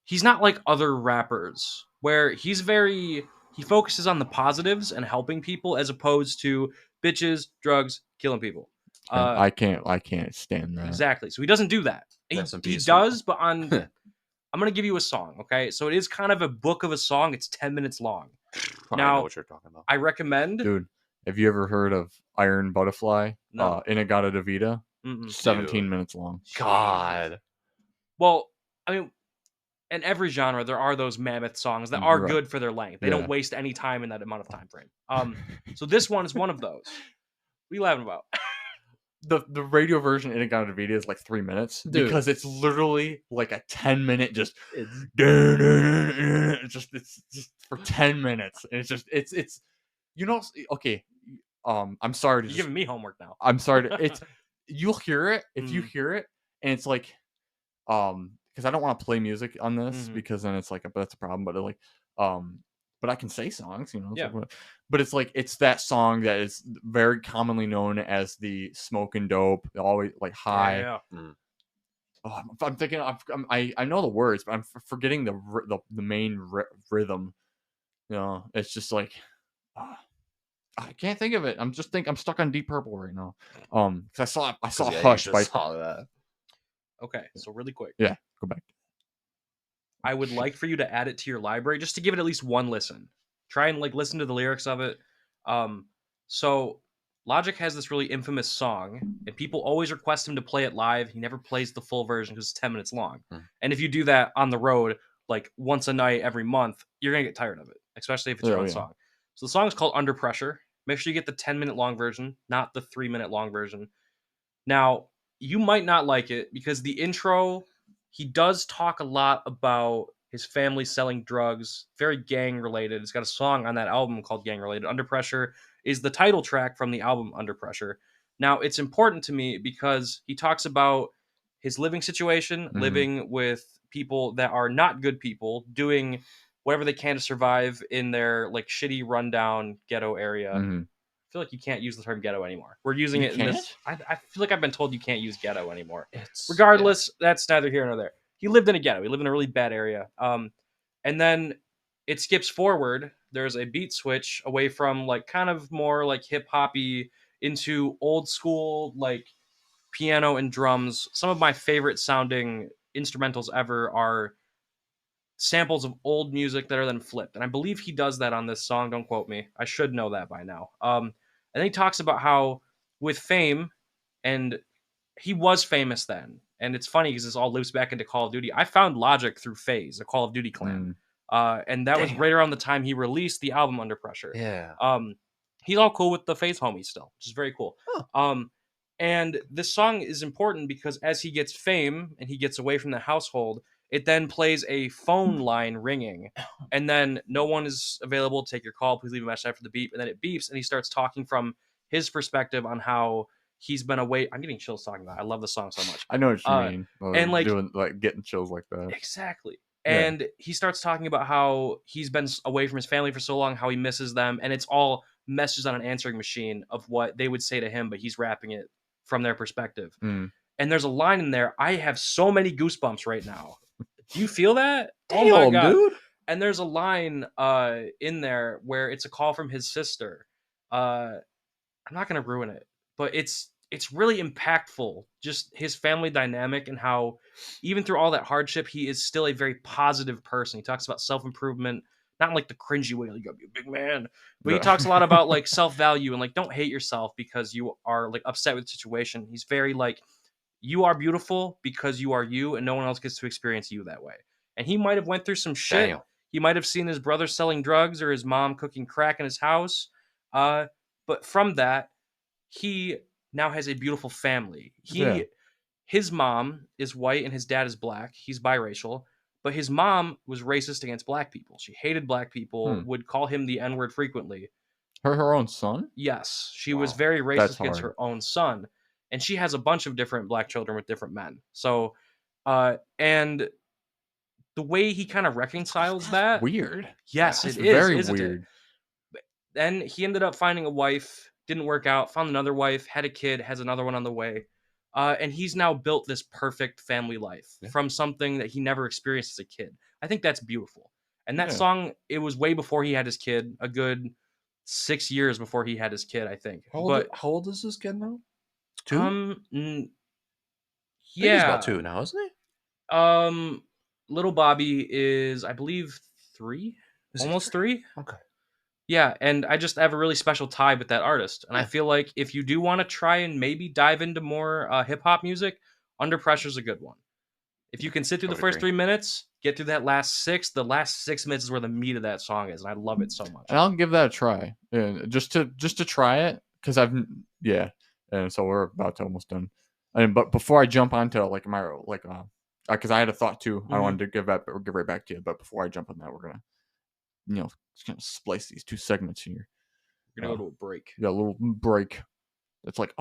he's not like other rappers where he focuses on the positives and helping people as opposed to bitches, drugs, killing people. I can't stand that. Exactly. So he doesn't do that. He does, but I'm going to give you a song, okay? So it is kind of a book of a song. It's 10 minutes long. I Now, know what you're talking about. I recommend... Dude, have you ever heard of Iron Butterfly? No. Inagata Davida? 17 minutes long. God. Well, I mean, in every genre, there are those mammoth songs that are good for their length. They don't waste any time in that amount of time frame. So this one is one of those. What are you laughing about? The radio version Inagata Davida is like 3 minutes. Dude. Because it's literally like a 10-minute just it's just for 10 minutes. And it's okay. I'm sorry to You're giving me homework now. I'm sorry to you'll hear it if you hear it, and it's like because I don't want to play music on this because then it's like that's a problem, but but I can say songs, Yeah. But it's like it's that song that is very commonly known as the smoking dope, always like high. Yeah. Oh, I'm thinking I know the words, but I'm forgetting the main rhythm. It's just like I can't think of it. I'm stuck on Deep Purple right now. Because I saw Hush by that. Okay, so really quick. Yeah, go back. I would like for you to add it to your library just to give it at least one listen. Try and listen to the lyrics of it. So Logic has this really infamous song, and people always request him to play it live. He never plays the full version because it's 10 minutes long. And if you do that on the road, like once a night every month, you're gonna get tired of it, especially if it's your own song. So the song is called Under Pressure. Make sure you get the 10-minute long version, not the 3-minute long version. Now, you might not like it because the intro, he does talk a lot about his family selling drugs, very gang related. It's got a song on that album called Gang Related. Under Pressure is the title track from the album Under Pressure. Now, it's important to me because he talks about his living situation, living with people that are not good people, doing whatever they can to survive in their shitty rundown ghetto area. I feel like you can't use the term ghetto anymore. We're using it in this. I feel like I've been told you can't use ghetto anymore. Regardless, that's neither here nor there. He lived in a ghetto. He lived in a really bad area. And then it skips forward. There's a beat switch away from kind of more hip hoppy into old school piano and drums. Some of my favorite sounding instrumentals ever are samples of old music that are then flipped. And I believe he does that on this song. Don't quote me. I should know that by now. And then he talks about how with fame, and he was famous then. And it's funny because this all loops back into Call of Duty. I found Logic through FaZe, a Call of Duty clan. And that was right around the time he released the album Under Pressure. Yeah. He's all cool with the FaZe homies still, which is very cool. And this song is important because as he gets fame and he gets away from the household, it then plays a phone line ringing, and then no one is available to take your call. Please leave a message after the beep. And then it beeps, and he starts talking from his perspective on how he's been away. I'm getting chills talking about it. I love the song so much. I know what you mean. And doing getting chills like that. Exactly. And he starts talking about how he's been away from his family for so long, how he misses them, and it's all messages on an answering machine of what they would say to him, but he's rapping it from their perspective. And there's a line in there. I have so many goosebumps right now. Do you feel that? Damn, oh my God. dude. And there's a line in there where it's a call from his sister. I'm not going to ruin it, but it's it's really impactful, just his family dynamic and how even through all that hardship, he is still a very positive person. He talks about self-improvement, not in like the cringy way, like you gotta be a big man, but he talks a lot about like self-value and like don't hate yourself because you are like upset with the situation. He's very like, you are beautiful because you are you, and no one else gets to experience you that way. And he might have went through some shit. Damn. He might have seen his brother selling drugs or his mom cooking crack in his house. But from that, he now has a beautiful family. His mom is white and his dad is black. He's biracial, but his mom was racist against black people. She hated black people, would call him the N-word frequently. Her own son? Yes, she was Wow. very racist That's against hard. her own son, and she has a bunch of different black children with different men. So, and the way he kind of reconciles that, Weird. yes, That's it is, very isn't weird. it? Then he ended up finding a wife, didn't work out, found another wife, had a kid, has another one on the way. And he's now built this perfect family life from something that he never experienced as a kid. I think that's beautiful. And that song, it was way before he had his kid, a good 6 years before he had his kid, I think. How old is this kid now? 2? Yeah. I think he's about 2 now, isn't he? Little Bobby is, I believe, 3, Is he almost 3? 3. Okay. Yeah, and I just have a really special tie with that artist. And I Yeah. feel like if you do want to try and maybe dive into more hip hop music, Under Pressure is a good one. If you can sit through I the would first agree. 3 minutes, get through that last 6, the last 6 minutes is where the meat of that song is, and I love it so much. And I'll give that a try. Just to try it, because and so we're about to almost done. But before I jump onto like my because I had a thought too. I wanted to give right back to you. But before I jump on that, we're gonna just kind of splice these 2 segments here. We're gonna go to a break. Yeah, a little break. It's like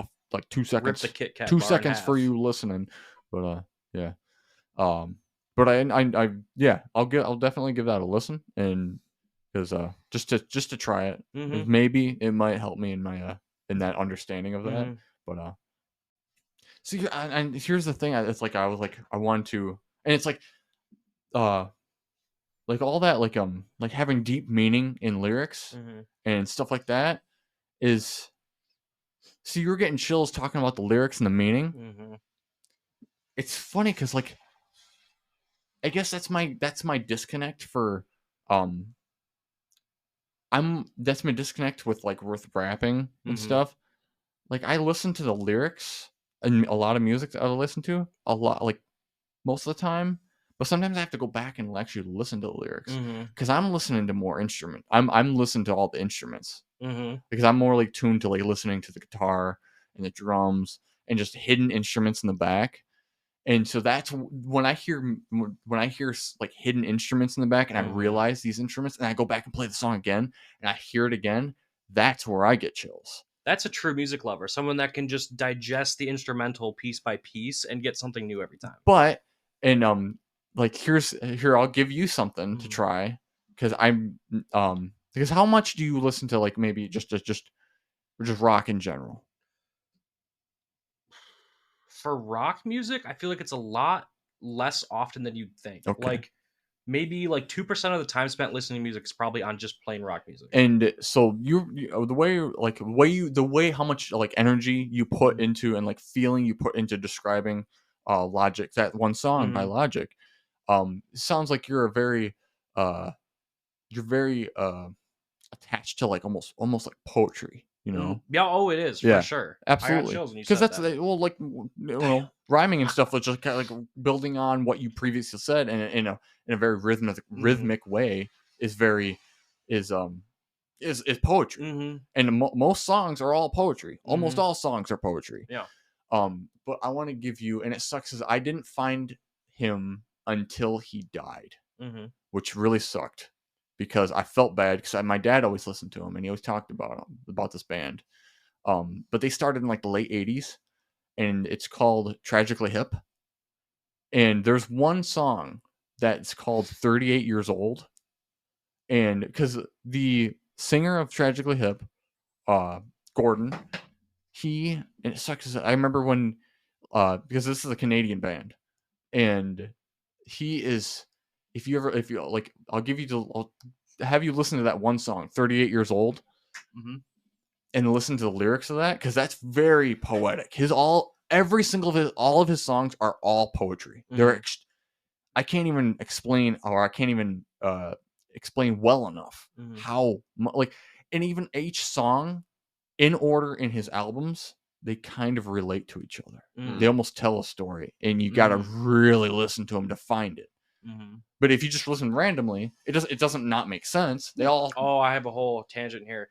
2 seconds. Rip the Kit Kat 2 bar in seconds for half. you listening. But yeah. But I'll definitely give that a listen, and because just to try it, Mhm. maybe it might help me in my in that understanding of that. Mhm. But see, and here's the thing. It's like I was like I want to, and it's like all that like having deep meaning in lyrics and stuff like that is. See, you're getting chills talking about the lyrics and the meaning. It's funny because like I guess that's my disconnect for that's my disconnect with rapping and stuff. Like I listen to the lyrics and a lot of music that I listen to a lot, like most of the time, but sometimes I have to go back and actually listen to the lyrics because I'm listening to more instrument. I'm listening to all the instruments because I'm more like tuned to like listening to the guitar and the drums and just hidden instruments in the back. And so that's when I hear like hidden instruments in the back and I realize these instruments and I go back and play the song again and I hear it again, that's where I get chills. That's a true music lover, someone that can just digest the instrumental piece by piece and get something new every time. But like here I'll give you something to try because because how much do you listen to like maybe just rock in general? For rock music, I feel like it's a lot less often than you'd think. Okay. Like maybe like 2% of the time spent listening to music is probably on just plain rock music. And so the way how much like energy you put into and like feeling you put into describing Logic, that one song by Logic, sounds like you're very attached to like almost like poetry, you know? Yeah, oh it is Yeah, for sure. absolutely. I got chills when you Because said that's that. well, like rhyming and stuff, was just kind of like building on what you previously said, and in a very rhythmic way is poetry. And most songs are all poetry. Almost all songs are poetry. Yeah. But I want to give you, and it sucks, is I didn't find him until he died, which really sucked because I felt bad because my dad always listened to him and he always talked about this band. But they started in like the late 80s and it's called Tragically Hip. And there's one song that's called 38 Years Old. And because the singer of Tragically Hip, Gordon, and it sucks. I remember when, because this is a Canadian band, and he is, if you I'll have you listen to that one song, 38 Years Old. and listen to the lyrics of that, because that's very poetic. All of his songs are all poetry. They're I can't even explain, or I can't even explain well enough how like, and even each song in order in his albums, they kind of relate to each other. They almost tell a story, and you got to really listen to them to find it. But if you just listen randomly, it doesn't not make sense. They all. Oh, I have a whole tangent here.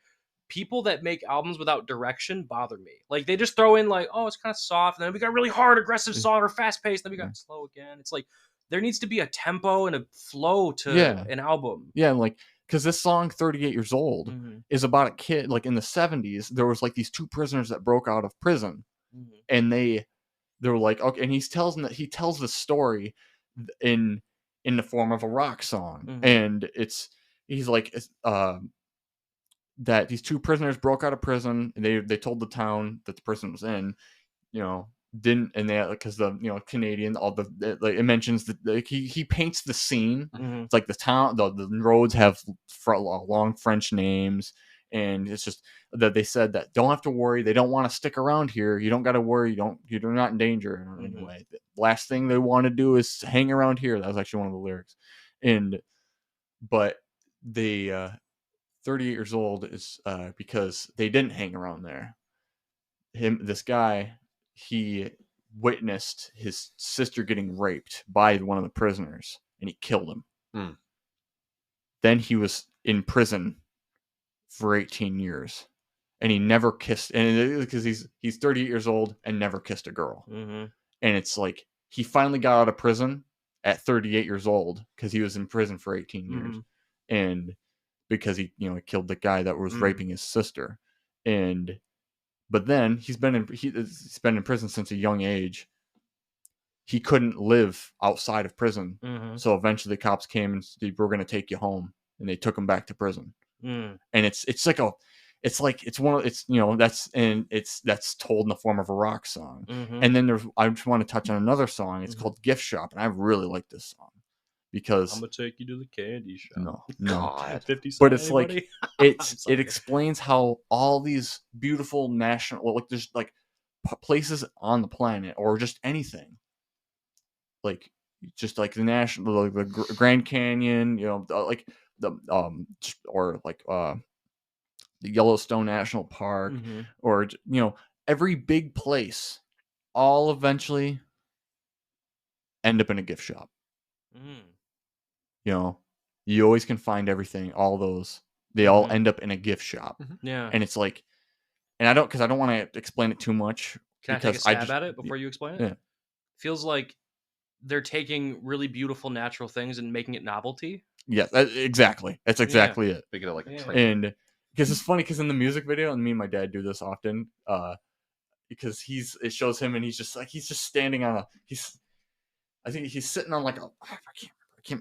People that make albums without direction bother me. Like, they just throw in like, oh, it's kind of soft, and then we got really hard, aggressive song, or fast paced, then we got slow again. It's like there needs to be a tempo and a flow to an album. Yeah, like, because this song 38 Years Old is about a kid, like in the 70s, there was like these two prisoners that broke out of prison, and they were like, okay, and he tells the story in the form of a rock song, and he's like, that these two prisoners broke out of prison, and they told the town that the person was in, didn't, and they, because the Canadian, all like, it mentions that he paints the scene. It's like the town, the roads have long French names, and it's just that they said that don't have to worry, they don't want to stick around here, you don't got to worry, you're not in danger anyway. The last thing they want to do is hang around here. That was actually one of the lyrics. But the 38 Years Old is because they didn't hang around there. This guy, he witnessed his sister getting raped by one of the prisoners, and he killed him. Then he was in prison for 18 years, and he never kissed, and because he's 38 years old and never kissed a girl. And it's like he finally got out of prison at 38 years old because he was in prison for 18 years, and because he killed the guy that was raping his sister. But then he's been in prison since a young age. He couldn't live outside of prison, so eventually the cops came and said, "We're going to take you home," and they took him back to prison. And that's told in the form of a rock song. And then I just want to touch on another song. It's called "Gift Shop," and I really like this song because I'm gonna take you to the candy shop. No, 50 but it's anybody? like it explains how all these beautiful national, like, there's like places on the planet, or just anything, like just like the national, like the Grand Canyon, like the or like the Yellowstone National Park, or every big place, all eventually end up in a gift shop. You always can find everything. All those, they all end up in a gift shop. Yeah. And it's like, and I don't want to explain it too much. Can I take a stab at it before you explain it? Yeah. Feels like they're taking really beautiful natural things and making it novelty. Yeah, exactly. That's exactly it. Making it like a trend. And because it's funny, because in the music video, and me and my dad do this often, because it shows him, and he's just standing on I think he's sitting on like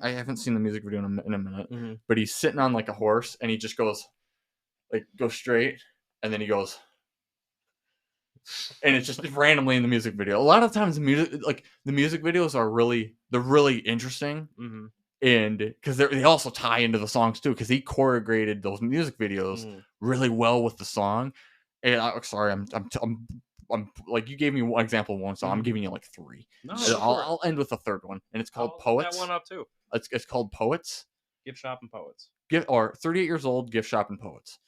I haven't seen the music video in a minute, but he's sitting on like a horse, and he just goes straight, and then he goes, and it's just randomly in the music video. A lot of times the music videos are really interesting, and because they also tie into the songs too, because he choreograted those music videos really well with the song. And I'm like, you gave me one example of one song. I'm giving you like three. No, I'll end with a third one, and it's called Poets. That one up too. It's called Poets. Gift Shop and Poets. Or 38 Years Old, Gift Shop and Poets.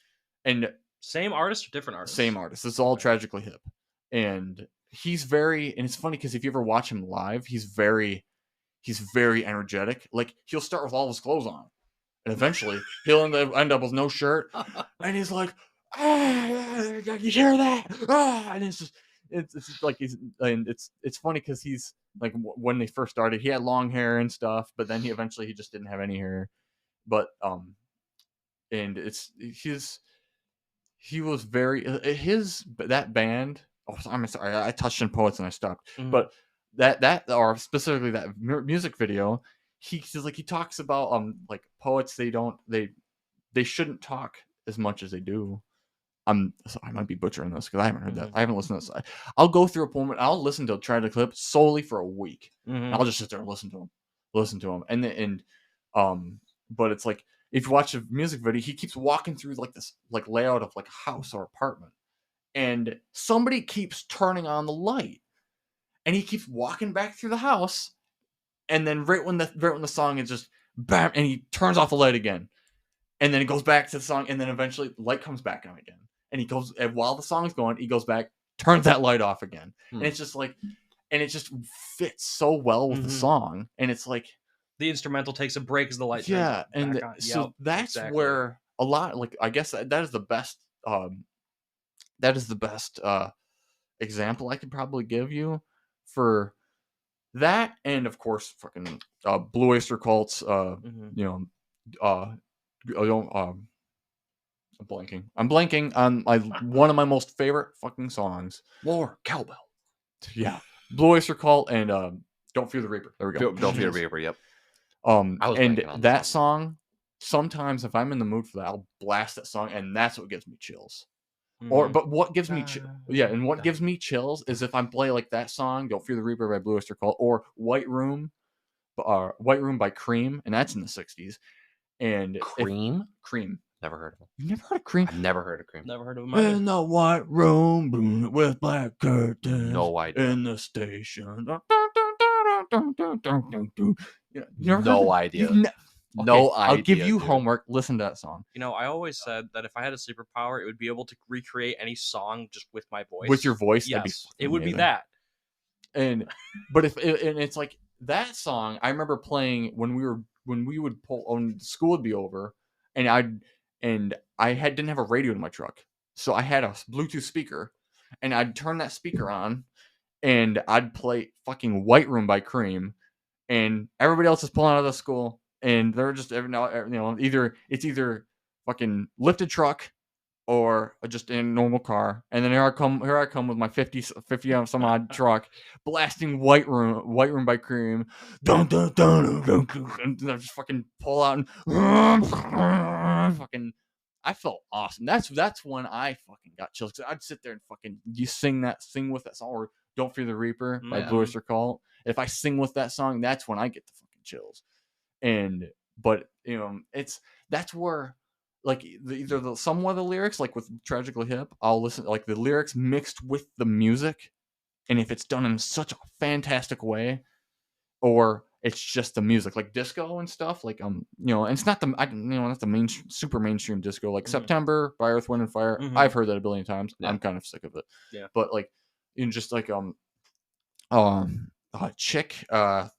And same artist or different artists? Same artist. It's all Tragically Hip. And and it's funny because if you ever watch him live, he's very energetic. Like, he'll start with all his clothes on, and eventually he'll end up with no shirt, and he's like, you hear that? And it's like it's funny because he's like, when they first started, he had long hair and stuff, but then he just didn't have any hair. But and he was very that band. Oh, I'm sorry, I touched on Poets and I stopped. But that or specifically that music video, he talks about like poets, they shouldn't talk as much as they do. I might be butchering this because I haven't heard that. I haven't listened to this. I'll go through a poem. I'll listen to Try to Clip solely for a week. I'll just sit there and listen to them, but it's like, if you watch a music video, he keeps walking through like this like layout of like a house or apartment, and somebody keeps turning on the light, and he keeps walking back through the house, and then right when the song is just bam, and he turns off the light again, and then he goes back to the song, and then eventually the light comes back on again, and he goes, and while the song's going, he goes back, turns that light off again, and it's just like, and it just fits so well with the song, and it's like the instrumental takes a break as the light turns off, and back on. so that's where a lot, like, I guess that is the best example I could probably give you for that, and of course fucking Blue Oyster Cult's you know I don't I'm blanking on one of my most favorite fucking songs, More cowbell. yeah, Blue Oyster Cult and Don't Fear the Reaper. There we go. Don't Fear the Reaper. Yep. And that song, sometimes if I'm in the mood for that, I'll blast that song, and that's what gives me chills. But what gives me gives me chills is if I'm playing like that song, Don't Fear the Reaper by Blue Oyster Cult, or White Room by Cream, and that's in the 60s. And Cream? Cream. Never heard of him. You never heard of Cream? I've never heard of Cream. Never heard of him. In the white room with black curtains. No idea. In the station. No idea. No idea. I'll give you homework. Listen to that song. You know, I always said that if I had a superpower, it would be able to recreate any song just with my voice. With your voice? Yes, it would be that. But it's like that song. I remember playing when we would pull when school would be over, and I didn't have a radio in my truck, so I had a Bluetooth speaker, and I'd turn that speaker on, and I'd play fucking White Room by Cream, and everybody else is pulling out of the school, and they're just either fucking lifted truck or just in a normal car, and then here I come with my 50 some odd truck, blasting White Room by Cream, dun dun dun dun, and I just fucking pull out and fucking. I felt awesome. That's when I fucking got chills. I'd sit there and fucking sing with that song, or Don't Fear the Reaper by Blue Oyster Cult. If I sing with that song, that's when I get the fucking chills. But that's where. Like some of the lyrics, like with Tragically Hip, I'll listen like the lyrics mixed with the music, and if it's done in such a fantastic way, or it's just the music, like disco and stuff, like and it's not the super mainstream disco, like September by Earth, Wind and Fire. I've heard that a billion times. Yeah. I'm kind of sick of it. Yeah, but like just like Chick. I've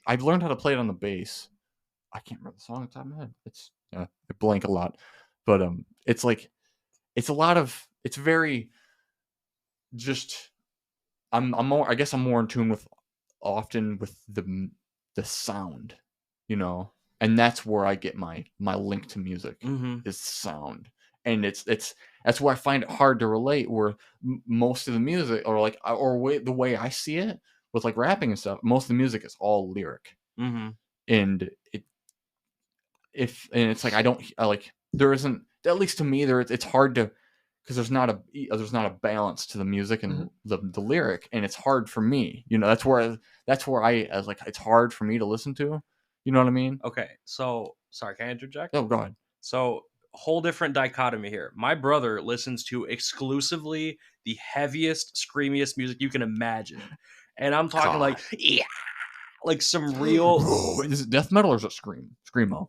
learned how to play it on the bass. I can't remember the song off the top of my head. I blank a lot, but it's like it's a lot of it's very just I'm more in tune with the sound, and that's where I get my link to music is sound, and that's where I find it hard to relate, where most of the music the way I see it with like rapping and stuff, most of the music is all lyric, and it's like there isn't, at least to me, it's hard to, because there's not a balance to the music and the lyric, and it's hard for me, that's where I was like, it's hard for me to listen to, you know what I mean? Okay, so sorry, can I interject? Oh, go ahead. So whole different dichotomy here. My brother listens to exclusively the heaviest, screamiest music you can imagine, and I'm talking like some real. Is it death metal or is it screamo?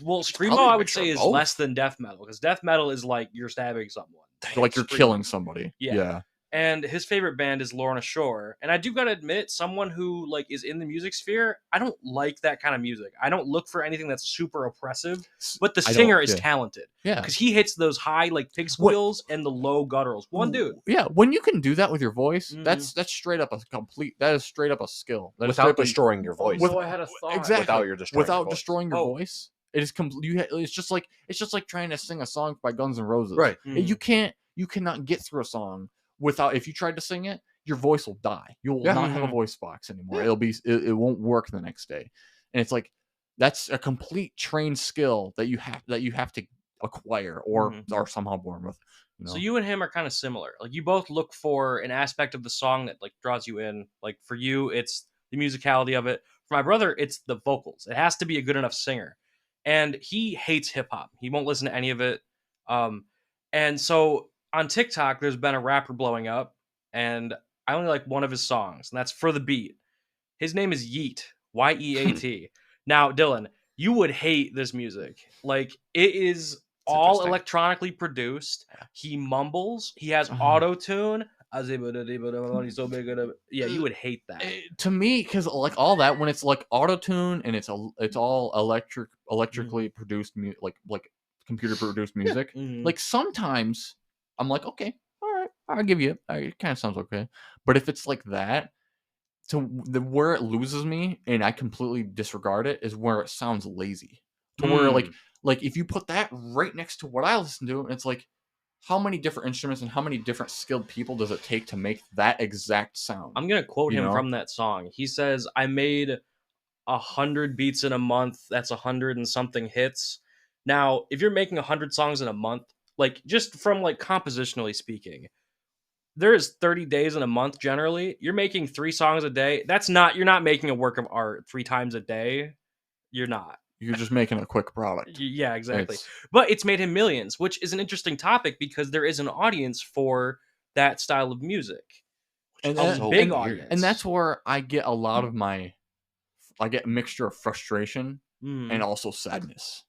Well, screamo I would say is less than death metal, because death metal is like you're stabbing someone, like you're killing somebody. Yeah. And his favorite band is Lorna Shore, and I do gotta admit, someone who like is in the music sphere, I don't like that kind of music. I don't look for anything that's super oppressive, but the singer is talented. Yeah, because he hits those high like pig squeals and the low gutturals. One dude. Yeah, when you can do that with your voice, that's straight up that is straight up a skill. Without destroying your voice. I had a thought. Exactly. Without destroying your voice. It is it's just like trying to sing a song by Guns N' Roses. Right. You cannot get through a song without, if you tried to sing it, your voice will die. You will not have a voice box anymore. It won't work the next day. And it's like, that's a complete trained skill that you have to acquire or are somehow born with. So you and him are kind of similar. Like, you both look for an aspect of the song that like draws you in. Like, for you, it's the musicality of it. For my brother, it's the vocals. It has to be a good enough singer. and he hates hip hop. He won't listen to any of it. And so on TikTok, there's been a rapper blowing up, and I only like one of his songs, and that's For the Beat. His name is Yeet, Yeat. Now, Dylan, you would hate this music. Like, it is all interesting. electronically produced. He mumbles. He has Oh. auto tune. He's so big. Yeah, you would hate that. To me, because like all that, when it's like auto tune and it's all electrically produced like computer produced music. Like sometimes I'm like, okay, all right, I'll give you it. It kind of sounds okay. But if it's like that, to where it loses me and I completely disregard it is where it sounds lazy. To where like if you put that right next to what I listen to, and it's like, how many different instruments and how many different skilled people does it take to make that exact sound? I'm gonna quote him from that song. He says, "I made 100 beats in a month. That's 100 and something hits." Now, if you're making 100 songs in a month, like just from like compositionally speaking, there's 30 days in a month generally. You're making 3 songs a day. You're not making a work of art 3 times a day. You're not. You're just making a quick product. Yeah, exactly. But it's made him millions, which is an interesting topic because there is an audience for that style of music. And a big audience. And that's where I get a lot of I get a mixture of frustration and also sadness.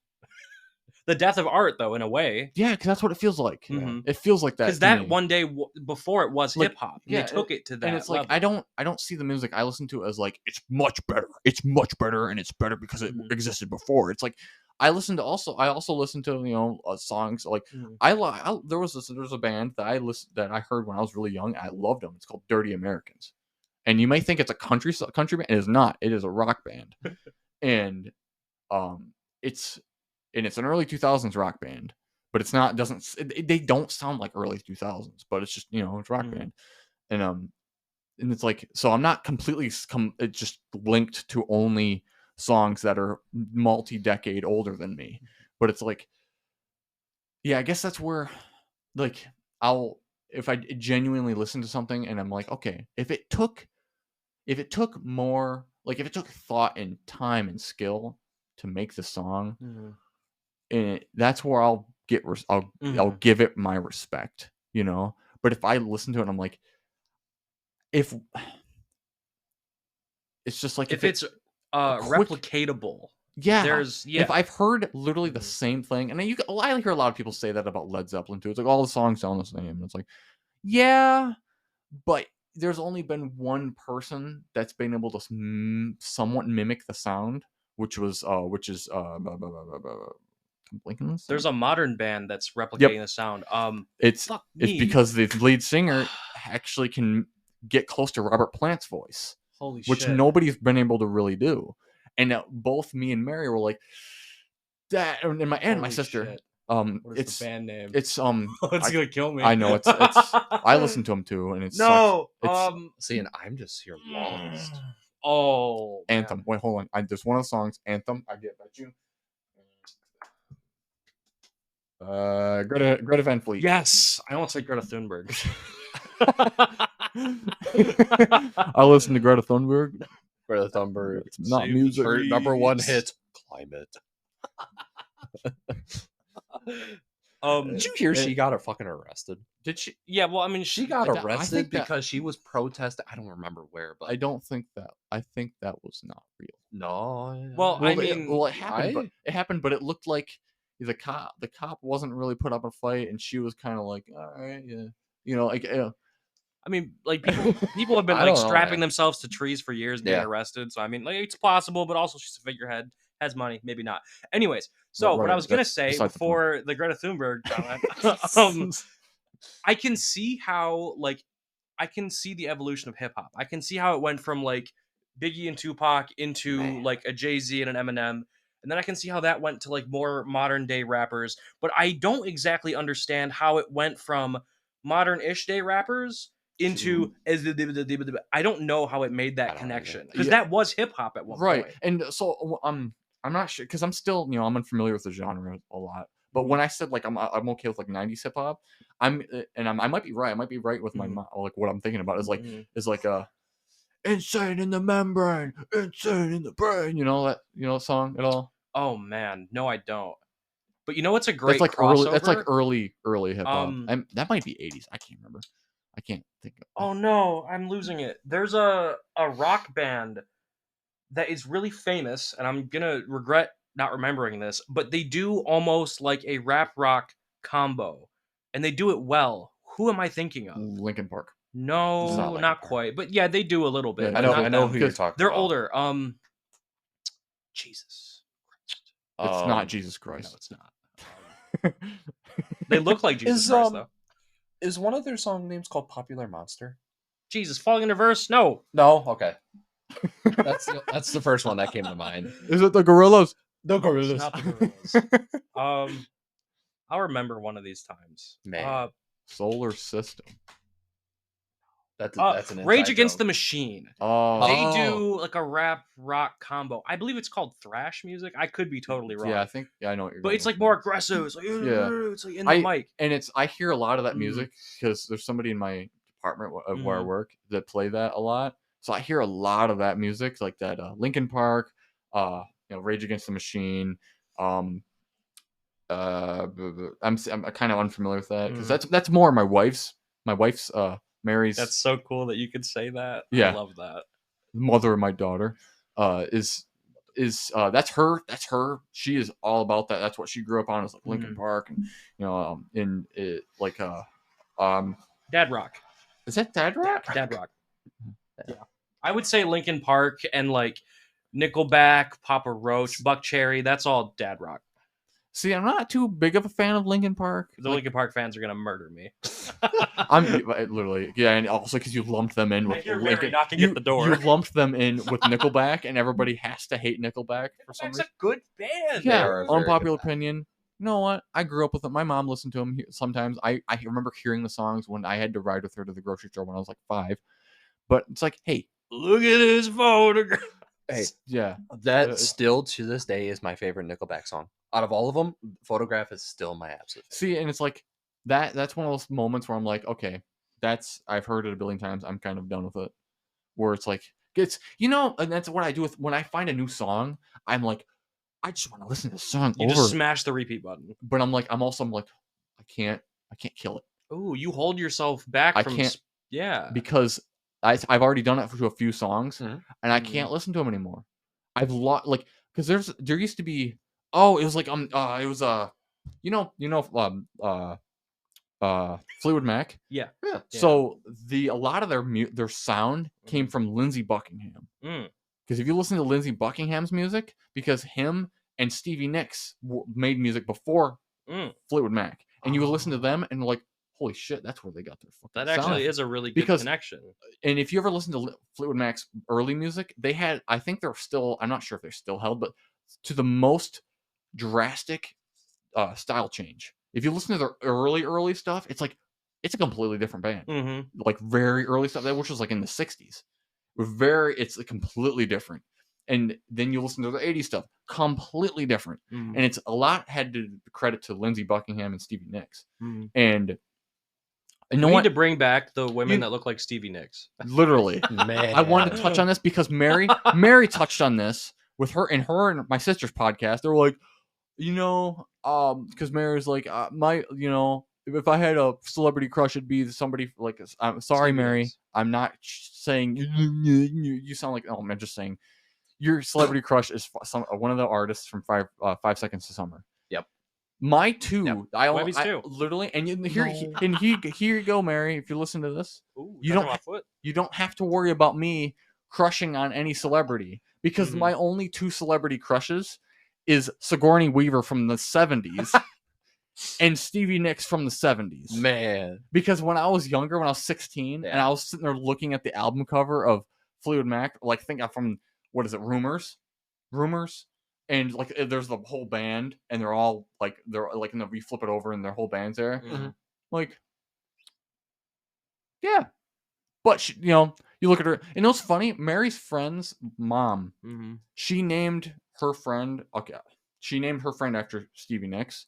The death of art, though, in a way. Yeah, because that's what it feels like. It feels like that. Because that one day before it was hip hop. Yeah, they took it to that. And it's level. like I don't see the music I listen to as like it's much better. It's much better, and it's better because it existed before. It's like I also listen to songs like there's a band that I heard when I was really young. I loved them. It's called Dirty Americans, and you may think it's a country band. It is not. It is a rock band, and it's an early 2000s rock band, but it's not. They don't sound like early 2000s, but it's just it's rock band, and it's like so I'm not completely it's just linked to only songs that are multi-decade older than me, but it's like I guess that's where like if I genuinely listen to something and I'm like, okay, if it took more, like if it took thought and time and skill to make the song, and that's where I'll give it my respect, but if I listen to it and I'm like, if it's just like if it's replicatable, if I've heard literally the same thing, and I hear a lot of people say that about Led Zeppelin too. It's like all the songs sound the same, and it's like, yeah, but there's only been one person that's been able to somewhat mimic the sound, which is there's a modern band that's replicating the sound. It's because the lead singer actually can get close to Robert Plant's voice, which nobody's been able to really do. And both me and Mary were like that, and my sister. Shit. What is the band name? It's it's gonna kill me. I know it's I listen to them too, and it's no. See, and I'm just here lost. Oh, Anthem. Man. Wait, hold on. There's one of the songs, Anthem. I get that you. Greta Van Fleet. Yes, I won't say Greta Thunberg. I listen to Greta Thunberg. Greta Thunberg. It's not music. Her number one hit, Climate. Did you hear she got fucking arrested? Did she? Yeah, well, I mean, she got arrested because she was protesting. I don't remember where, but I think that was not real. No. Well, I mean, it happened, but it looked like the cop wasn't really put up a fight, and she was kind of like, all right, yeah, I mean, like people have been like strapping themselves to trees for years, getting arrested. So I mean, like it's possible, but also she's a figurehead, has money, maybe not. Anyways, so what I was gonna say before the Greta Thunberg comment, I can see how I can see the evolution of hip hop. I can see how it went from like Biggie and Tupac into like a Jay-Z and an Eminem. And then I can see how that went to like more modern day rappers. But I don't exactly understand how it went from modern-ish day rappers into I don't know how it made that connection, because that was hip hop at one point. And so I'm not sure, because I'm still I'm unfamiliar with the genre a lot. But when I said like I'm okay with like 90s hip hop, I might be right. I might be right with my like what I'm thinking about is like insane in the membrane, insane in the brain. You know that song at all? Oh man, no, I don't. But you know what's a great That's like crossover? early hip hop. That might be 80s. I can't remember. I can't think of. Oh no, I'm losing it. There's a rock band that is really famous, and I'm gonna regret not remembering this, but they do almost like a rap rock combo, and they do it well. Who am I thinking of? Linkin Park. No, It's not not, Linkin Park. quite. But yeah, they do a little bit. Yeah, but I not know them. who you're 'Cause talking They're about. older. Jesus. It's not Jesus No, Christ. it's not. They look like Jesus Christ, though. Is one of their song names called Popular Monster? Jesus, falling in reverse? No. No? Okay. That's the first one that came to mind. Is it the Gorillas? The It's not the Gorillas. I'll remember one of these times. Man. Solar System. That's an Rage inside Against joke. the Machine. Oh, They do like a rap rock combo. I believe it's called thrash music. I could be totally wrong. yeah. I know what you're. But going it's like with. more aggressive. It's like it's like in the mic. And I hear a lot of that Mhm. music because there's somebody in my department of where I Mhm. work that play that a lot. So I hear a lot of that music, like that Linkin Park, Rage Against the Machine. I'm kind of unfamiliar with that because that's more my wife's Mary's. That's so cool that you could say that. Yeah. I love that. Mother of my daughter, is that's her. She is all about that. That's what she grew up on, is like Linkin Park, and in it like Dad rock. is that Dad Rock? Dad rock. Yeah. I would say Linkin Park and like Nickelback, Papa Roach, Buck Cherry. That's all dad rock. See, I'm not too big of a fan of Linkin Park. The Linkin Park fans are gonna murder me. I'm literally, and also because you lumped them in with You're Linkin. knocking at the door. You lumped them in with Nickelback, and everybody has to hate Nickelback for some Nickelback's reason. a good band. Yeah, They are a very unpopular good band. opinion. You know what? I grew up with them. My mom listened to them sometimes. I remember hearing the songs when I had to ride with her to the grocery store when I was like 5. But it's like, hey, Look at his photograph. Hey, yeah, that still to this day is my favorite Nickelback song. Out of all of them, Photograph is still my absolute favorite. See, and it's like that's one of those moments where I'm like, okay, I've heard it a billion times. I'm kind of done with it. Where it's like, and that's what I do with when I find a new song. I'm like, I just want to listen to the song You over. just smash the repeat button. But I'm also like, I can't kill it. Oh, you hold yourself back I from. can't. Yeah. Because I've already done it to a few songs, Mhm. and I can't listen to them anymore. I've lost because there used to be it was like it was Fleetwood Mac. Yeah. So a lot of their sound came from Lindsey Buckingham. Because if you listen to Lindsey Buckingham's music, because him and Stevie Nicks made music before Fleetwood Mac, and you would listen to them and like, holy shit, that's where they got their fucking That sound. actually is a really good connection. And if you ever listen to Fleetwood Mac's early music, they had, I think they're still, I'm not sure if they're still held, but to the most drastic style change. If you listen to their early stuff, it's like, it's a completely different band. Like very early stuff, which was like in the 60s. It's completely different. And then you listen to the 80s stuff, completely different. And it's a lot had to credit to Lindsey Buckingham and Stevie Nicks. And we need to bring back the women that look like Stevie Nicks. Literally. Man. I wanted to touch on this because Mary touched on this with her and my sister's podcast. They were like, because Mary's like, if I had a celebrity crush, it'd be somebody like, I'm sorry, Stevie Mary. Nicks. I'm not saying you sound like, I'm just saying your celebrity crush is one of the artists from 5 Seconds to Summer. Yep. My two, Webby's too. Literally, and here you go, Mary. If you listen to this, Ooh, you don't have to worry about me crushing on any celebrity because my only 2 celebrity crushes is Sigourney Weaver from the 70s and Stevie Nicks from the 70s. Man. Because when I was younger, when I was 16, and I was sitting there looking at the album cover of Fleetwood Mac, like think from what is it, Rumors, and like there's the whole band, and they're like and we flip it over, and their whole band's there, like, yeah. But you look at her, and it was funny. Mary's friend's mom, she named her friend. Okay, she named her friend after Stevie Nicks.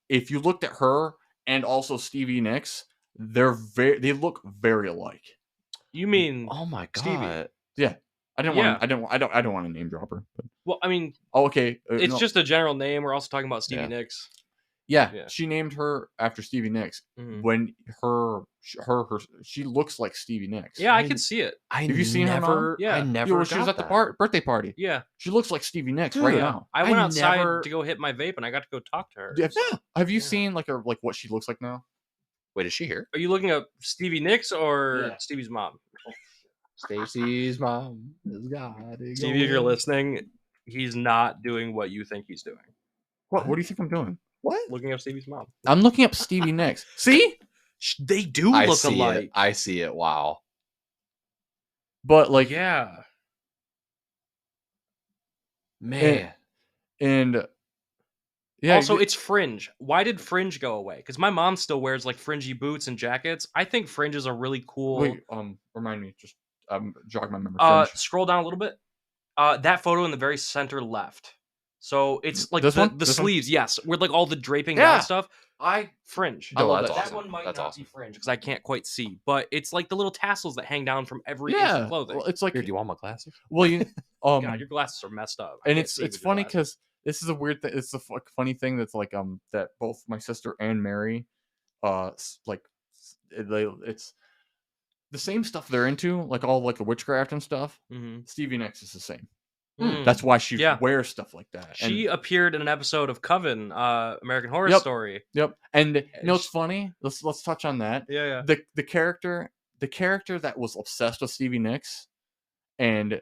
If you looked at her and also Stevie Nicks, they look very alike. You mean? Oh my god! Stevie. Yeah, I don't want to name drop her. But. Well, I mean, Oh, okay. it's no. just a general name. We're also talking about Stevie Yeah. Nicks. Yeah, Yeah. she named her after Stevie Nicks. Mhm. When she looks like Stevie Nicks. Yeah, I can see it. Have you seen her, Mom? Yeah. I Yeah, never. She was got at the that. birthday party. Yeah. She looks like Stevie Nicks Dude, right Yeah. now. I went outside never- to go hit my vape, and I got to go talk to her. Yeah. so- Have you Yeah. seen like what she looks like now? Wait, is she here? Are you looking up Stevie Nicks or Yeah. Stevie's mom? Stacy's mom has got it. Stevie, if you're going. listening, he's not doing what you think he's doing. What do you think I'm doing? What? Looking up Stevie's mom. I'm looking up Stevie Nicks. See? They do I look see alike. it. I see it. Wow. But like Yeah. Man. and yeah. Also, it's Fringe. Why did Fringe go away? Because my mom still wears like fringy boots and jackets. I think Fringe is a really cool. wait, remind me, just jog my memory. Fringe. Scroll down a little bit. That photo in the very center left. So it's like This the one? This one? sleeves, yes, with like all the draping Yeah. down stuff. Fringe. I love that's that. awesome. That one might That's not awesome. be Fringe because I can't quite see, but it's like the little tassels that hang down from every inch Yeah, of clothing. well, it's like Here, do you want my glasses? well, you God, your glasses are messed up. I and can't it's see with your funny glasses. because this is a weird thing. It's a funny thing that's like that both my sister and Mary, it's the same stuff they're into, like all like the witchcraft and stuff. Mhm. Stevie Nicks is the same. Mm. That's why she Yeah. wears stuff like that. She appeared in an episode of Coven, American Horror Yep. Story. Yep. And you know what's Sh- funny? Let's touch on that. Yeah, The character that was obsessed with Stevie Nicks, and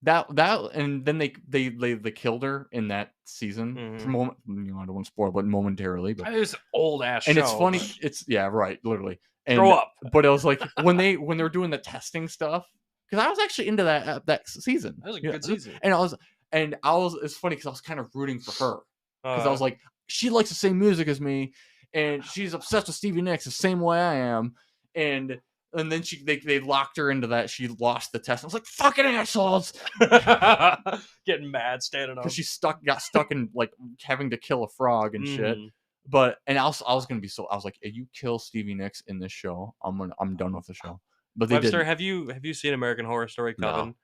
that and then they killed her in that season. Mhm. For a moment, I don't want to spoil, but momentarily. But It was an old ass and show. it's funny. but- It's yeah, right, literally. And, Grow up. But it was like when they were doing the testing stuff, because I was actually into that season. That was a You know, good season. And I was it's funny because I was kind of rooting for her because I was Uh, like, she likes the same music as me, and she's obsessed with Stevie Nicks the same way I am, and then they locked her into that. She lost the test. I was like, fucking assholes, getting mad, standing up. because she got stuck in like having to kill a frog and shit. Mhm. But and I was gonna be I was like, if you kill Stevie Nicks in this show, I'm done with the show. But they Webster, didn't. have you seen American Horror Story No. Coven?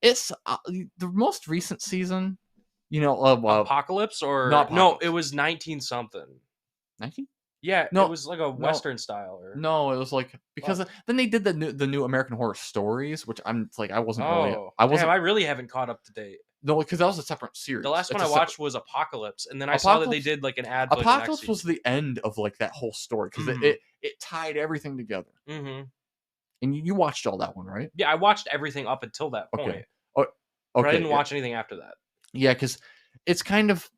It's the most recent season. You know, Apocalypse or not no? Apocalypse. It was 19 something. 19? Yeah, No, it was like a Western style. Or No, it was like because then they did the new American Horror Stories, which it's like I wasn't really oh, I wasn't Damn, I really haven't caught up to date. no because that was a separate series. The last It's one a I separate- watched was Apocalypse, and then I saw that they Apocalypse- did like an ad. For Apocalypse the was the end of like that whole story because Mhm. it tied everything together. Mm-hmm. And you watched all that one, right? Yeah, I watched everything up until that point, Okay. but I Okay. didn't watch anything after that. Yeah, because it's kind of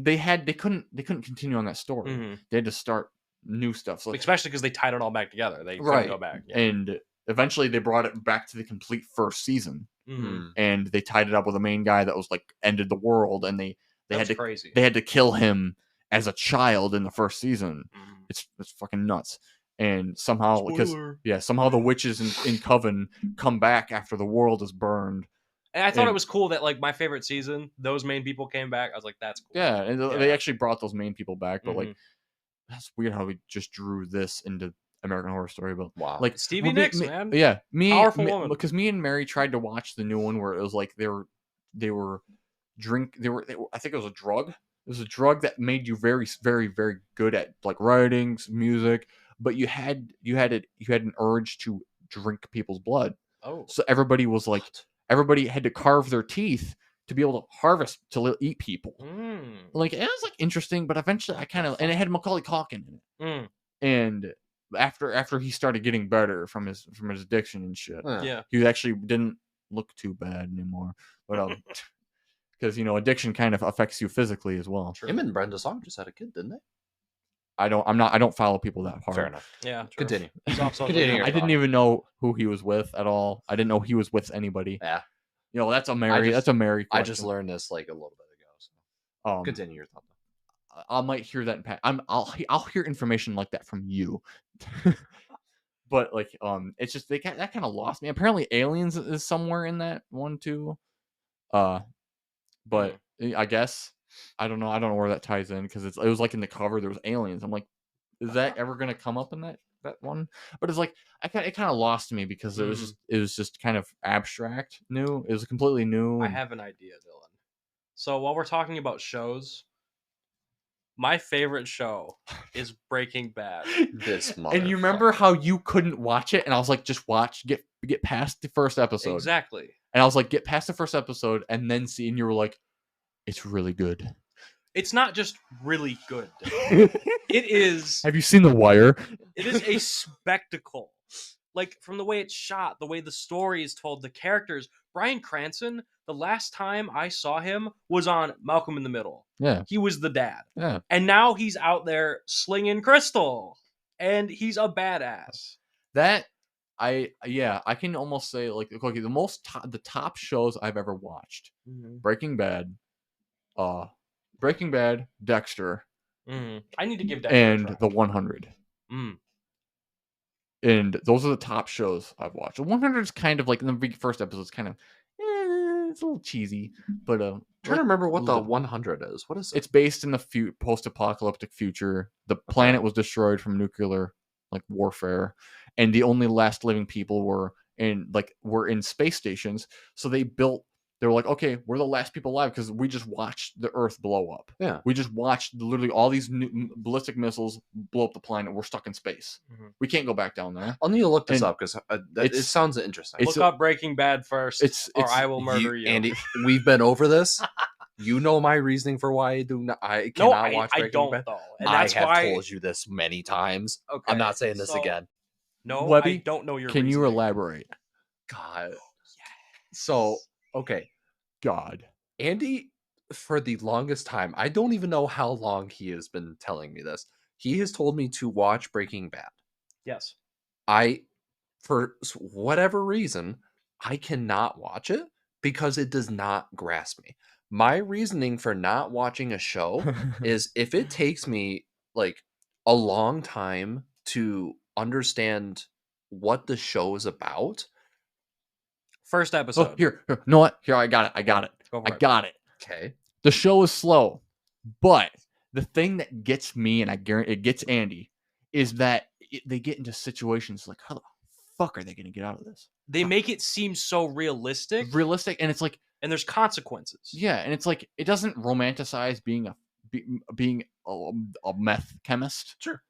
they couldn't continue on that story. Mhm. They had to start new stuff. So Especially because they tied it all back together. They couldn't Right. go back. Yeah. and eventually they brought it back to the complete first season, Mhm. and they tied it up with a main guy that was like ended the world, and they That's had to crazy. they had to kill him as a child in the first season. Mhm. It's fucking nuts. And somehow Spoiler. somehow the witches in Coven come back after the world is burned. And I thought it and- was cool that like my favorite season, those main people came back. I was like, that's cool. Yeah, and Yeah. they actually brought those main people back, but like Mhm. that's weird how we just drew this into American Horror Story. But Wow. like Stevie well, Nicks, man. Yeah, Powerful woman. because me and Mary tried to watch the new one where it was like they were I think it was a drug. It was a drug that made you very very very good at like writing, music, but you had an urge to drink people's blood. Oh. So everybody was like everybody had to carve their teeth to be able to harvest to eat people. Mm. Like it was like interesting, but eventually I kind of and it had Macaulay Culkin in it. Mm. And after he started getting better from his addiction and shit, Yeah. he actually didn't look too bad anymore. But because addiction kind of affects you physically as well. True. Him and Brenda Song just had a kid, didn't they? I don't follow people that hard. Fair enough. Yeah. True. Continue. He's off social Continue. media. I didn't even know who he was with at all. I didn't know he was with anybody. Yeah. That's a Mary. That's a Mary. I just question. learned this like a little bit ago. So continue your thought. I might hear that. I'll hear information like that from you. But like, it's just that kind of lost me. Apparently, Aliens is somewhere in that one too. But I guess I don't know. I don't know where that ties in because it was like in the cover there was aliens. I'm like, is that ever gonna come up in that? that one. But it's like it kind of lost me because it was just kind of abstract, new. It was completely new. I have an idea, Dylan. So while we're talking about shows, my favorite show is Breaking Bad. This And you remember how you couldn't watch it, and I was like, just watch, get past the first episode. Exactly. And I was like, get past the first episode and then see, and you were like, it's really good. It's not just really good. It is. Have you seen The Wire? It is a spectacle. Like, from the way it's shot, the way the story is told, the characters. Bryan Cranston, the last time I saw him was on Malcolm in the Middle. Yeah. He was the dad. Yeah. And now he's out there slinging crystal. And he's a badass. I can almost say, like, okay, the top shows I've ever watched. Mm-hmm. Breaking Bad, Dexter. Mm-hmm. I need to give Dexter and a try. The 100. Mm. And those are the top shows I've watched. The 100 is kind of like, in the first episode, it's kind of, it's a little cheesy, but I'm trying to remember what the 100 is. What is it? It's based in the post-apocalyptic future. The planet was destroyed from nuclear warfare, and the only last living people were in space stations. So they were like, okay, we're the last people alive because we just watched the Earth blow up. Yeah. We just watched literally all these ballistic missiles blow up the planet. We're stuck in space. Mm-hmm. We can't go back down there. I'll need to look this up because it sounds interesting. Look up Breaking Bad first, or I will murder you. Andy, we've been over this. You know my reasoning for why I cannot watch Breaking I don't, Bad. Though. And that's I have why... told you this many times. Okay, I'm not saying this again. No, Webby, I don't know your Can reasoning. you elaborate? God. So, okay. God. Andy, for the longest time, I don't even know how long he has been telling me this. He has told me to watch Breaking Bad. Yes. For whatever reason, I cannot watch it because it does not grasp me. My reasoning for not watching a show is if it takes me like a long time to understand what the show is about. First episode. Oh, here. No, what? Here, I got it. Go for I got it. Okay. The show is slow, but the thing that gets me, and I guarantee it gets Andy, is that they get into situations like, how the fuck are they going to get out of this? They make it seem so realistic. And it's like, and there's consequences. Yeah, and it's like it doesn't romanticize being a meth chemist. Sure.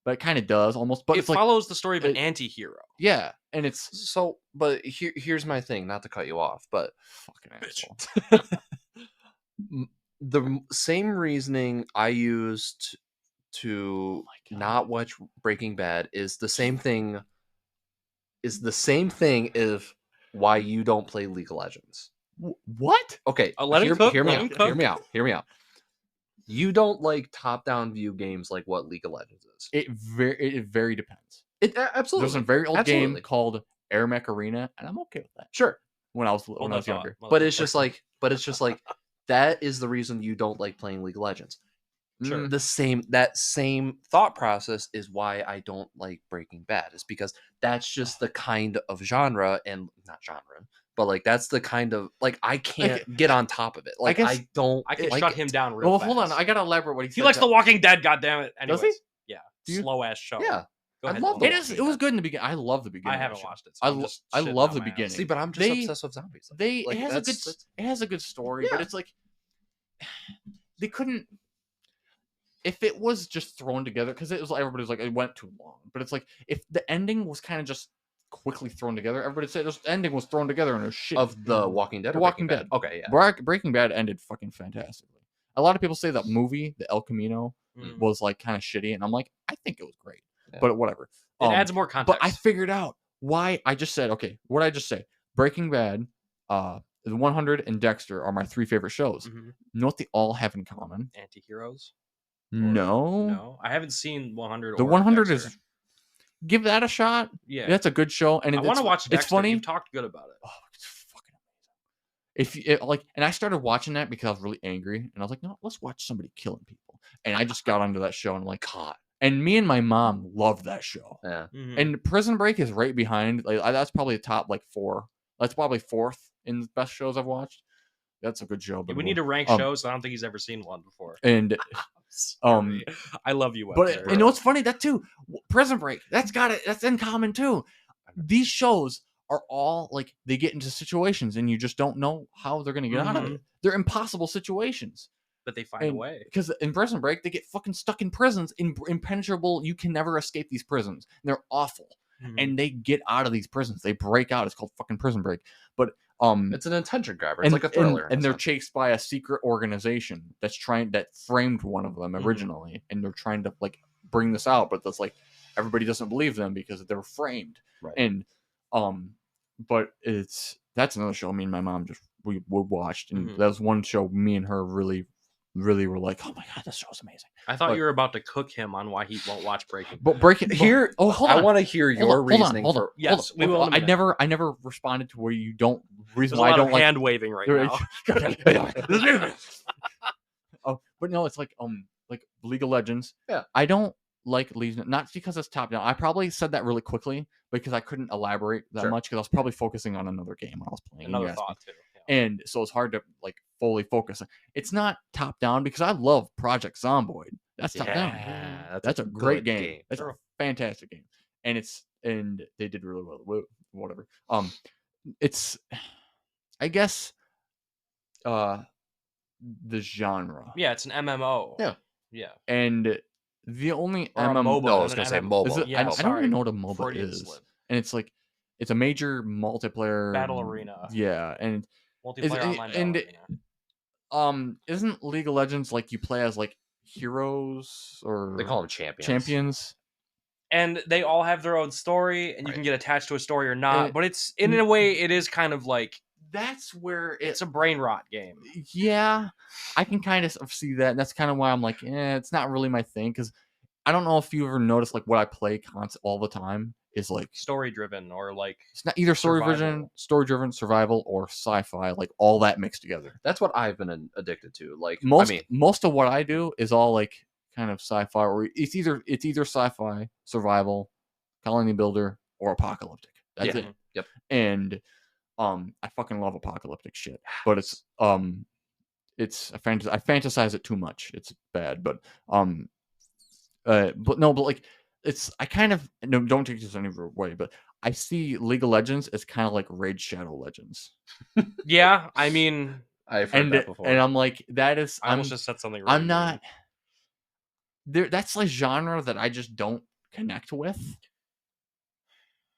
But it kind of does almost. But it follows the story of an anti-hero. Yeah, and it's so. But here's my thing. Not to cut you off, but fucking asshole. The same reasoning I used to not watch Breaking Bad is the same thing. Is the same thing if why you don't play League of Legends. What? Okay, hear me out. You don't like top-down view games like what League of Legends is. It very depends. It absolutely. There's a very old game called Air Mech Arena, and I'm okay with that. Sure. When I was younger, but it's just like that is the reason you don't like playing League of Legends. Sure. That same thought process is why I don't like Breaking Bad. Is because that's just the kind of genre, and not genre, but like that's the kind of like I can't get on top of it. Like I can shut him down real fast. Hold on, I gotta elaborate what he said. He likes The Walking Dead. Goddammit. Anyways, does he? Yeah, slow ass show. Yeah, Go ahead, it was good in the beginning. I love the beginning. I haven't watched it. So I love the beginning. See, but I'm just obsessed with zombies. It has a good story, but it's like they couldn't. If it was just thrown together, because it was everybody's like it went too long, but it's like if the ending was kind of just quickly thrown together, everybody said the ending was thrown together and it was shit. Of The Walking Dead. The Walking Dead. Okay, yeah. Breaking Bad ended fucking fantastically. A lot of people say that movie, the El Camino, was like kind of shitty, and I'm like, I think it was great, but whatever. It adds more context. But I figured out why. I just said, okay, what did I just say? Breaking Bad, The 100, and Dexter are my three favorite shows. Mm-hmm. You know what they all have in common? Anti-heroes. No, I haven't seen 100. The 100 is. Give that a shot. Yeah, that's a good show, and I want to watch Dexter. It's funny. You've talked good about it. Oh, it's fucking amazing. And I started watching that because I was really angry, and I was like, no, let's watch somebody killing people. And I just got onto that show, and I'm like, God. And me and my mom love that show. Yeah. Mm-hmm. And Prison Break is right behind. Like that's probably the top 4. That's probably 4th in the best shows I've watched. That's a good show. But we need to rank shows. I don't think he's ever seen one before. And I love you, But Webster. you know what's funny? That too, Prison Break. That's got it. That's in common too. These shows are all like they get into situations and you just don't know how they're gonna get out of it. They're impossible situations. But they find a way. Because in Prison Break, they get fucking stuck in prisons, impenetrable. You can never escape these prisons. And they're awful. And they get out of these prisons. They break out. It's called fucking Prison Break. But it's an attention grabber. It's like a thriller. And they're chased by a secret organization that framed one of them originally, and they're trying to like bring this out, but that's like everybody doesn't believe them because they're framed. Right. And but that's another show me and my mom we watched, and that was one show me and her really were like, oh my god, this show's amazing. I thought you were about to cook him on why he won't watch Breaking Bad. But Breaking here. Oh, hold on. I want to hear your reasoning. Yes, we will. I never responded to where you don't. Reason There's why a lot I don't of like hand waving right now. Oh, but no, it's like League of Legends. Yeah, I don't like League, not because it's top down. I probably said that really quickly because I couldn't elaborate that much because I was probably focusing on another game when I was playing. Another thought too. And so it's hard to like fully focus. It's not top down because I love Project Zomboid. That's top down. That's a great game. That's a fantastic game, and they did really well. Whatever. It's, I guess, the genre. Yeah, it's an MMO. Yeah. And the only MMO. No, I was gonna say MOBA. Yeah, I don't even know what a MOBA Freudian is. slip. And it's like it's a major multiplayer battle arena. Yeah, and multiplayer online battle arena. Isn't League of Legends like you play as like heroes or they call them champions? And they all have their own story, and you can get attached to a story or not. But it's in a way, it is kind of like that's where it's a brain rot game. Yeah, I can kind of see that. And that's kind of why I'm like, it's not really my thing because I don't know if you ever noticed like what I play all the time is like story driven or like it's not either story driven, survival, or sci-fi, like all that mixed together. That's what I've been addicted to. Like most of what I do is all like kind of sci-fi, or it's either sci-fi, survival, colony builder, or apocalyptic. That's it. Yep. And I fucking love apocalyptic shit, but it's I fantasize it too much. It's bad, but like it's I kind of don't take this any way, but I see League of Legends as kind of like Raid Shadow Legends. Yeah, I mean, I've heard that before, and I'm like, that is. I almost just said something. I'm not. There, that's like genre that I just don't connect with.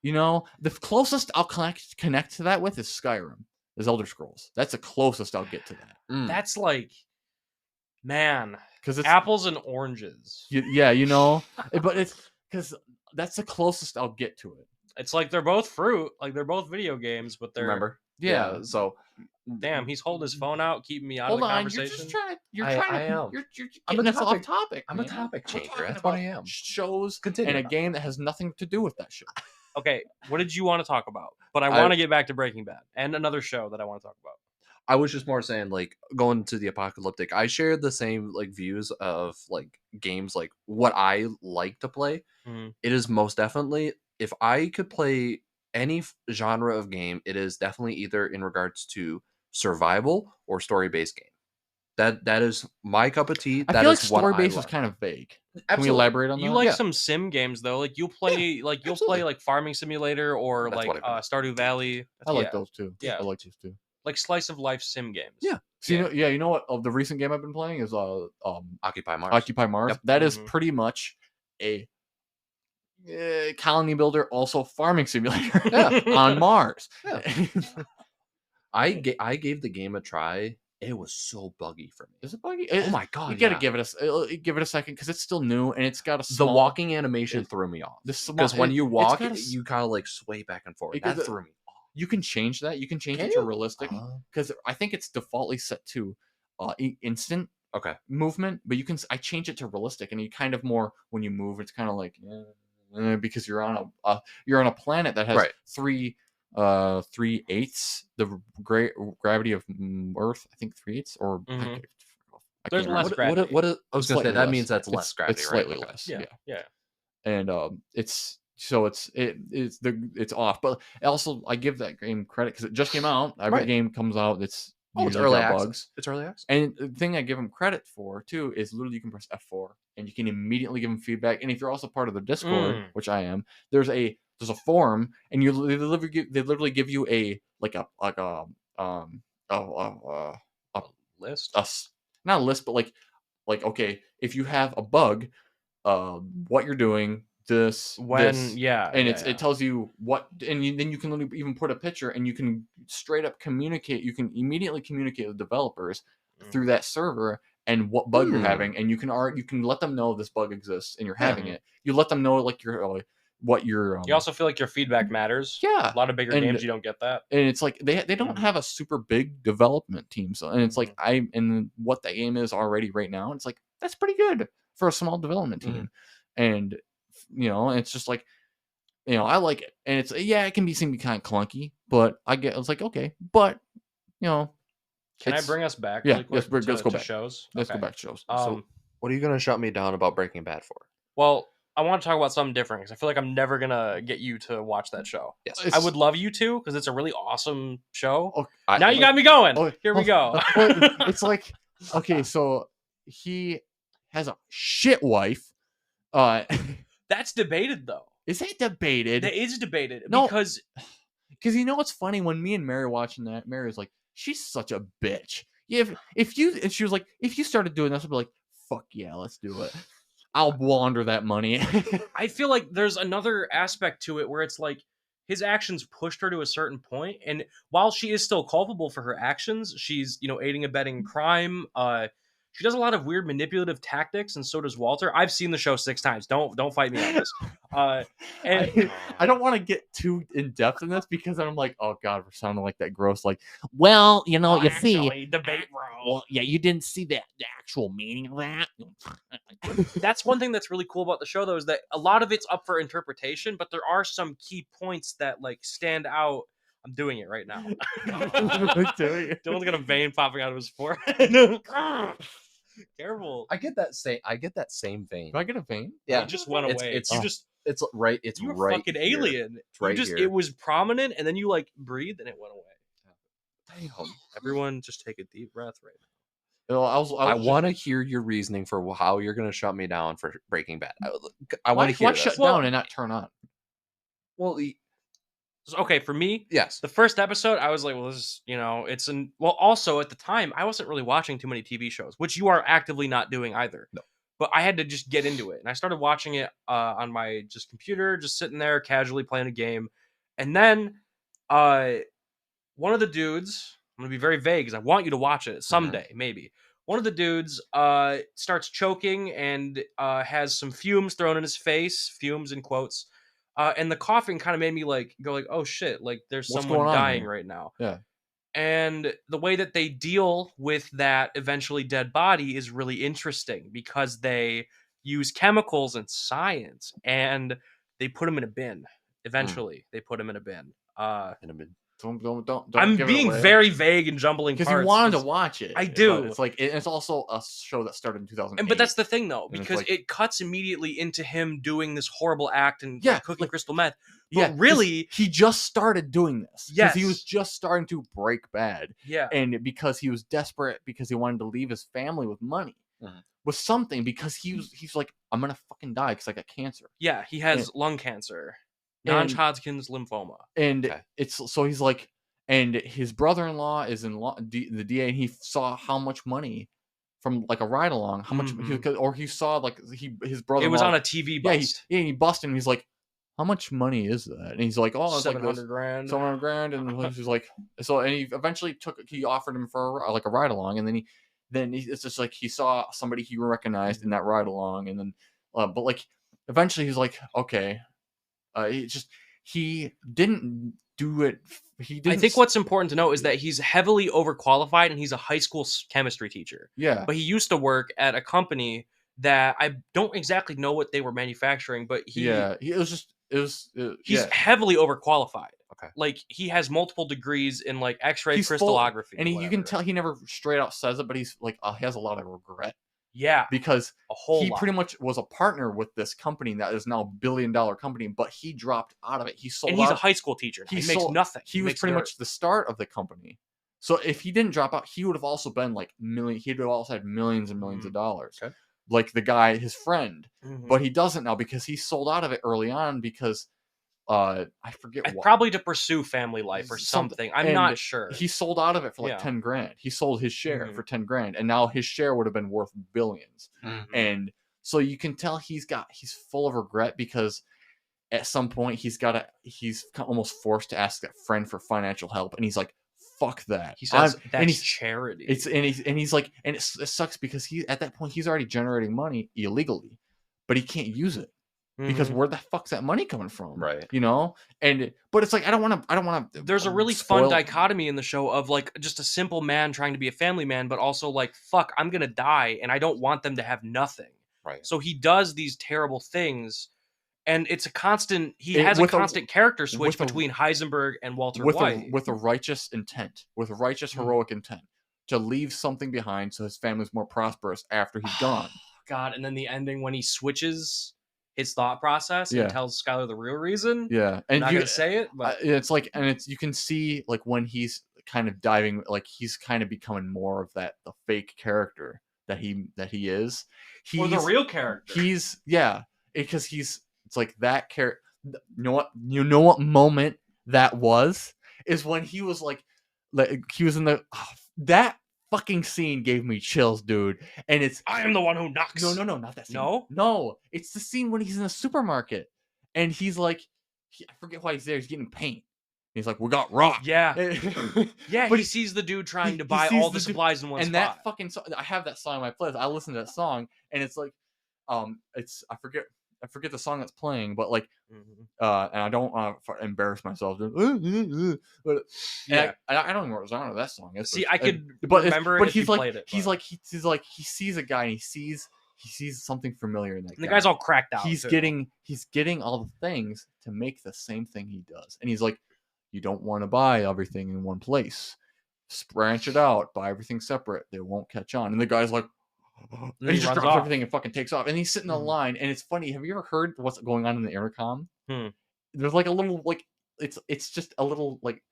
You know, the closest I'll connect to that with is Skyrim, is Elder Scrolls. That's the closest I'll get to that. That's like, man, because it's apples and oranges. Yeah, you know, but it's because that's the closest I'll get to it. It's like they're both fruit, like they're both video games, but they're remember. Yeah. So, damn, he's holding his phone out, keeping me out of the conversation. You're just trying. You're I'm getting us off topic. I'm a topic changer. That's what I am. Shows and a game that has nothing to do with that show. Okay, what did you want to talk about? But I want to get back to Breaking Bad and another show that I want to talk about. I was just more saying, like, going to the apocalyptic, I shared the same like views of like games, like what I like to play. It is most definitely, if I could play any genre of game, it is definitely either in regards to survival or story-based game. That is my cup of tea. I feel like story-based is kind of vague. Can we elaborate on that? You like some sim games though, like you'll play like Farming Simulator or like Stardew Valley. I like those too. Yeah, I like those too. Like slice of life sim games. Yeah. So you know what? The recent game I've been playing is Occupy Mars. Occupy Mars. Yep. That is pretty much a colony builder, also farming simulator on Mars. Yeah. I gave the game a try. It was so buggy for me. Is it buggy? Oh my god! You gotta give it a second because it's still new and it's got the walking animation threw me off. Because when you walk, you kind of like sway back and forth. That threw me off. You can change that. You can change it to realistic because I think it's defaultly set to instant movement, but I change it to realistic, and you kind of more when you move, it's kind of like because you're on a planet that has 3/8 the gravity of Earth. I think 3/8 or there's less gravity. What I was gonna say that means that's less gravity. It's slightly less. Yeah. And it's off, but also I give that game credit because it just came out. Every game comes out. It's Oh, it's usually early got access. bugs. It's early access. And the thing I give them credit for too is literally you can press F4 and you can immediately give them feedback. And if you're also part of the Discord, which I am, there's a forum, and they literally give you a list. Not a list, but like okay, if you have a bug, what you're doing, this, and it tells you what, and then you can literally even put a picture, and you can straight up communicate. You can immediately communicate with developers through that server and what bug you're having, and you can let them know this bug exists and you're having it. You let them know like what you're. You also feel like your feedback matters. Yeah, a lot of bigger games you don't get that, and it's like they don't have a super big development team, so and it's like and what that game is already right now, it's like that's pretty good for a small development team, and it's just like I like it, and it's it can seem kind of clunky, but I was like okay, but can I bring us back? Yeah, really quick let's go back. Shows. Let's go back to shows. So, what are you gonna shut me down about Breaking Bad for? Well, I want to talk about something different because I feel like I'm never gonna get you to watch that show. Yes, I would love you to because it's a really awesome show. Oh, now you got me going. Here we go. It's like okay, so he has a shit wife. That's debated though. Is that debated? It is debated because what's funny, when me and Mary were watching that, Mary was like, she's such a bitch. Yeah, if she was like, if you started doing this, I'd be like, fuck yeah, let's do it. I'll launder that money. I feel like there's another aspect to it where it's like his actions pushed her to a certain point, and while she is still culpable for her actions, she's aiding and abetting crime. She does a lot of weird manipulative tactics, and so does Walter. I've seen the show 6 times. Don't fight me on this. And I don't want to get too in depth in this because I'm like, oh god, we're sounding like that gross. Like, well, you see, debate, bro. Well, yeah, you didn't see the actual meaning of that. That's one thing that's really cool about the show, though, is that a lot of it's up for interpretation, but there are some key points that stand out. I'm doing it right now. Dylan's got a vein popping out of his forehead. Careful. I get that same vein. Do I get a vein? Yeah, it just went away. It's right. It's you're right. Fucking here. alien. It's right here. It was prominent, and then you breathed, and it went away. Damn. Everyone, just take a deep breath right now. I want to hear your reasoning for how you're going to shut me down for Breaking Bad. I want to hear. Why shut down and not turn on? Well, okay, for me, yes. The first episode, I was like, well, this is, also at the time, I wasn't really watching too many TV shows, which you are actively not doing either. No. But I had to just get into it. And I started watching it on my computer, just sitting there casually playing a game. And then one of the dudes, I'm going to be very vague because I want you to watch it someday, maybe. One of the dudes starts choking and has some fumes thrown in his face, fumes in quotes. And the coughing kind of made me go oh shit, there's someone dying right now. Yeah. And the way that they deal with that eventually dead body is really interesting because they use chemicals and science and they put him in a bin. Eventually, they put him in a bin. Don't. I'm being very vague and jumbling because parts you wanted to watch it. I do. It's it's also a show that started in 2008. But that's the thing, though, because it cuts immediately into him doing this horrible act and cooking crystal meth. But really, he just started doing this. Yes, he was just starting to break bad. Yeah, and because he was desperate because he wanted to leave his family with money. With something because he's like, I'm gonna fucking die because I got cancer. Yeah, he has lung cancer. Non-Hodgkin's lymphoma. And it's so he's like, and his brother-in-law is in the DA, and he saw how much money from a ride along, how much he saw his brother. It was on a TV bust. Yeah, he busted, and he's like, how much money is that? And he's like, oh, it's $700,000. $700,000, and he's like, so, and he eventually he offered him for a ride along, and then it's just he saw somebody he recognized in that ride along, and then, but eventually he's like, okay. He didn't do it. I think what's important to know is that he's heavily overqualified and he's a high school chemistry teacher. Yeah. But he used to work at a company that I don't exactly know what they were manufacturing, but he's heavily overqualified. Okay. He has multiple degrees in X-ray crystallography. And you can tell he never straight out says it, but he's he has a lot of regret. Yeah, because he pretty much was a partner with this company that is now $1 billion company, but he dropped out of it. He sold, and he's a high school teacher. He makes nothing. He was pretty much the start of the company, So if he didn't drop out, he would have also been like million. He'd have also had millions and millions of dollars, Okay. like the guy, his friend. Mhm. But he doesn't now because he sold out of it early on because I forget what. Probably to pursue family life or something. I'm not And sure. He sold out of it for like Yeah. 10 grand. He sold his share Mhm. for 10 grand, and now his share would have been worth billions. Mhm. And so you can tell he's full of regret because at some point he's almost forced to ask that friend for financial help, and he's like, "Fuck that." He says and that's he's charity. he's like, and it sucks because he at that point he's already generating money illegally, but he can't use it because Mhm. where the fuck's that money coming from? Right. You know? But it's like I don't want to. There's a really fun dichotomy in the show of like just a simple man trying to be a family man, but also like, fuck, I'm gonna die and I don't want them to have nothing. Right. So he does these terrible things, and it's a constant. He It- has a with a- constant character switch with a- between Heisenberg and Walter with White. a righteous intent, with a righteous Mhm. heroic intent to leave something behind so his family's more prosperous after he's gone. God, and then the ending when he switches his thought process Yeah. and tells Skylar the real reason. Yeah, I'm and not gonna say it, but it's like, and it's you can see like when he's kind of diving, like he's kind of becoming more of the fake character that he is. or the He's real character. he's because it's like that character. You know what moment that was is when he was like he was in that fucking scene gave me chills, dude. And it's I am the one who knocks. no, not that scene. No? No, it's the scene when he's in a supermarket and he's like, I forget why he's there. He's getting paint. He's like, we got rock. Yeah. And- Yeah, but he sees the dude trying he to buy sees all the the dude- supplies in one and spot. that fucking song, I have that song in my playlist. I listen to that song and it's like, it's I forget the song that's playing, but like, Mhm. and I don't want to embarrass myself. But Yeah. I don't even know what genre that song is. See, but I could but remember it but if he's you like played it. he's but- like he sees a guy and he sees something familiar in that and the guy. guy's all cracked out. He's too. getting all the things to make the same thing he does, and he's like, you don't want to buy everything in one place. Branch it out, buy everything separate. They won't catch on. And the guy's like, and then he he just runs drops off. everything and fucking takes off. And he's sitting in Mhm. the line, and it's funny. Have you ever heard what's going on in the intercom? Hmm. There's like a little like it's just a little like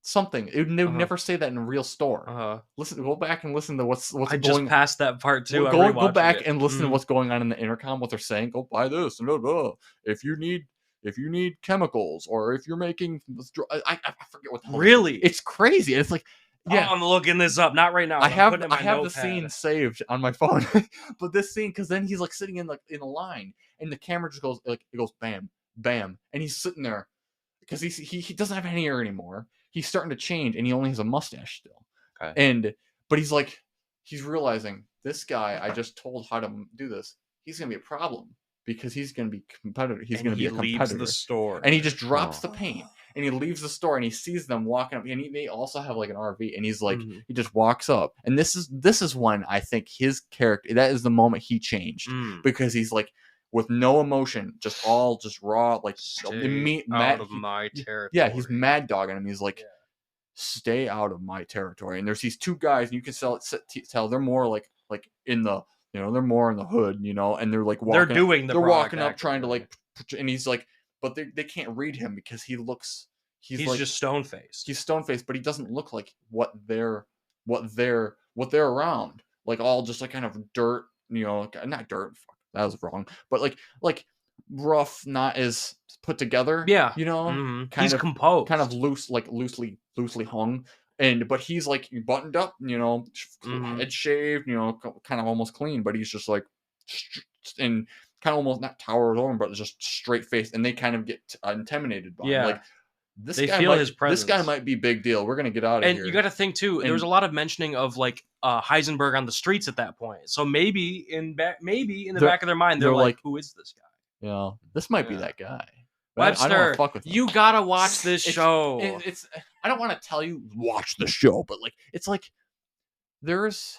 something. They would never say that in a real store. Listen, go back and listen to what's I going. just passed that part too. I'm Go rewatching back it. and listen to Mhm. what's going on in the intercom. What they're saying. Go buy this and blah, blah. If you need chemicals or if you're making, I forget what the hell Really? it's crazy. It's like, yeah, Oh, I'm looking this up. Not right now. I I'm have putting it in my the notepad. scene saved on my phone, but this scene because then he's like sitting in a line and the camera just goes like it goes bam bam and he's sitting there because he doesn't have any hair anymore. He's starting to change and he only has a mustache still. Okay. But he's realizing this guy I just told how to do this. He's gonna be a problem because he's gonna be competitive. He's gonna be a leaves competitor. the store. And he just drops Oh. the paint and he leaves the store and he sees them walking up and they also have like an RV and he's like Mhm. he just walks up and this is when I think his character that is the moment he changed Mm. because he's like with no emotion just raw like Stay mad out of my territory. yeah he's mad dogging him he's like Yeah. stay out of my territory and there's these two guys and you can tell they're more like in the they're more in the hood and they're like walking doing the they're product walking up trying to actively. like and he's like but they can't read him because he's He's just stone faced. he's stone faced but he doesn't look like what they're around like all just like kind of dirt not dirt fuck, that was wrong but like rough not as put together Yeah. kind He's of composed. kind of loosely hung but he's like buttoned up head shaved kind of almost clean but he's just like and kind of almost not towers over but just straight faced and they kind of get intimidated by him. Like they feel his presence. This guy might be big deal. We're gonna get out of and here. you got to think too. There was a lot of mentioning of like Heisenberg on the streets at that point. So maybe in the back of their mind, they're like, "Who is this guy?" This might be that guy. But Webster, I don't wanna fuck with him. you gotta watch this show. It's I don't want to tell you watch the show, but like it's like there's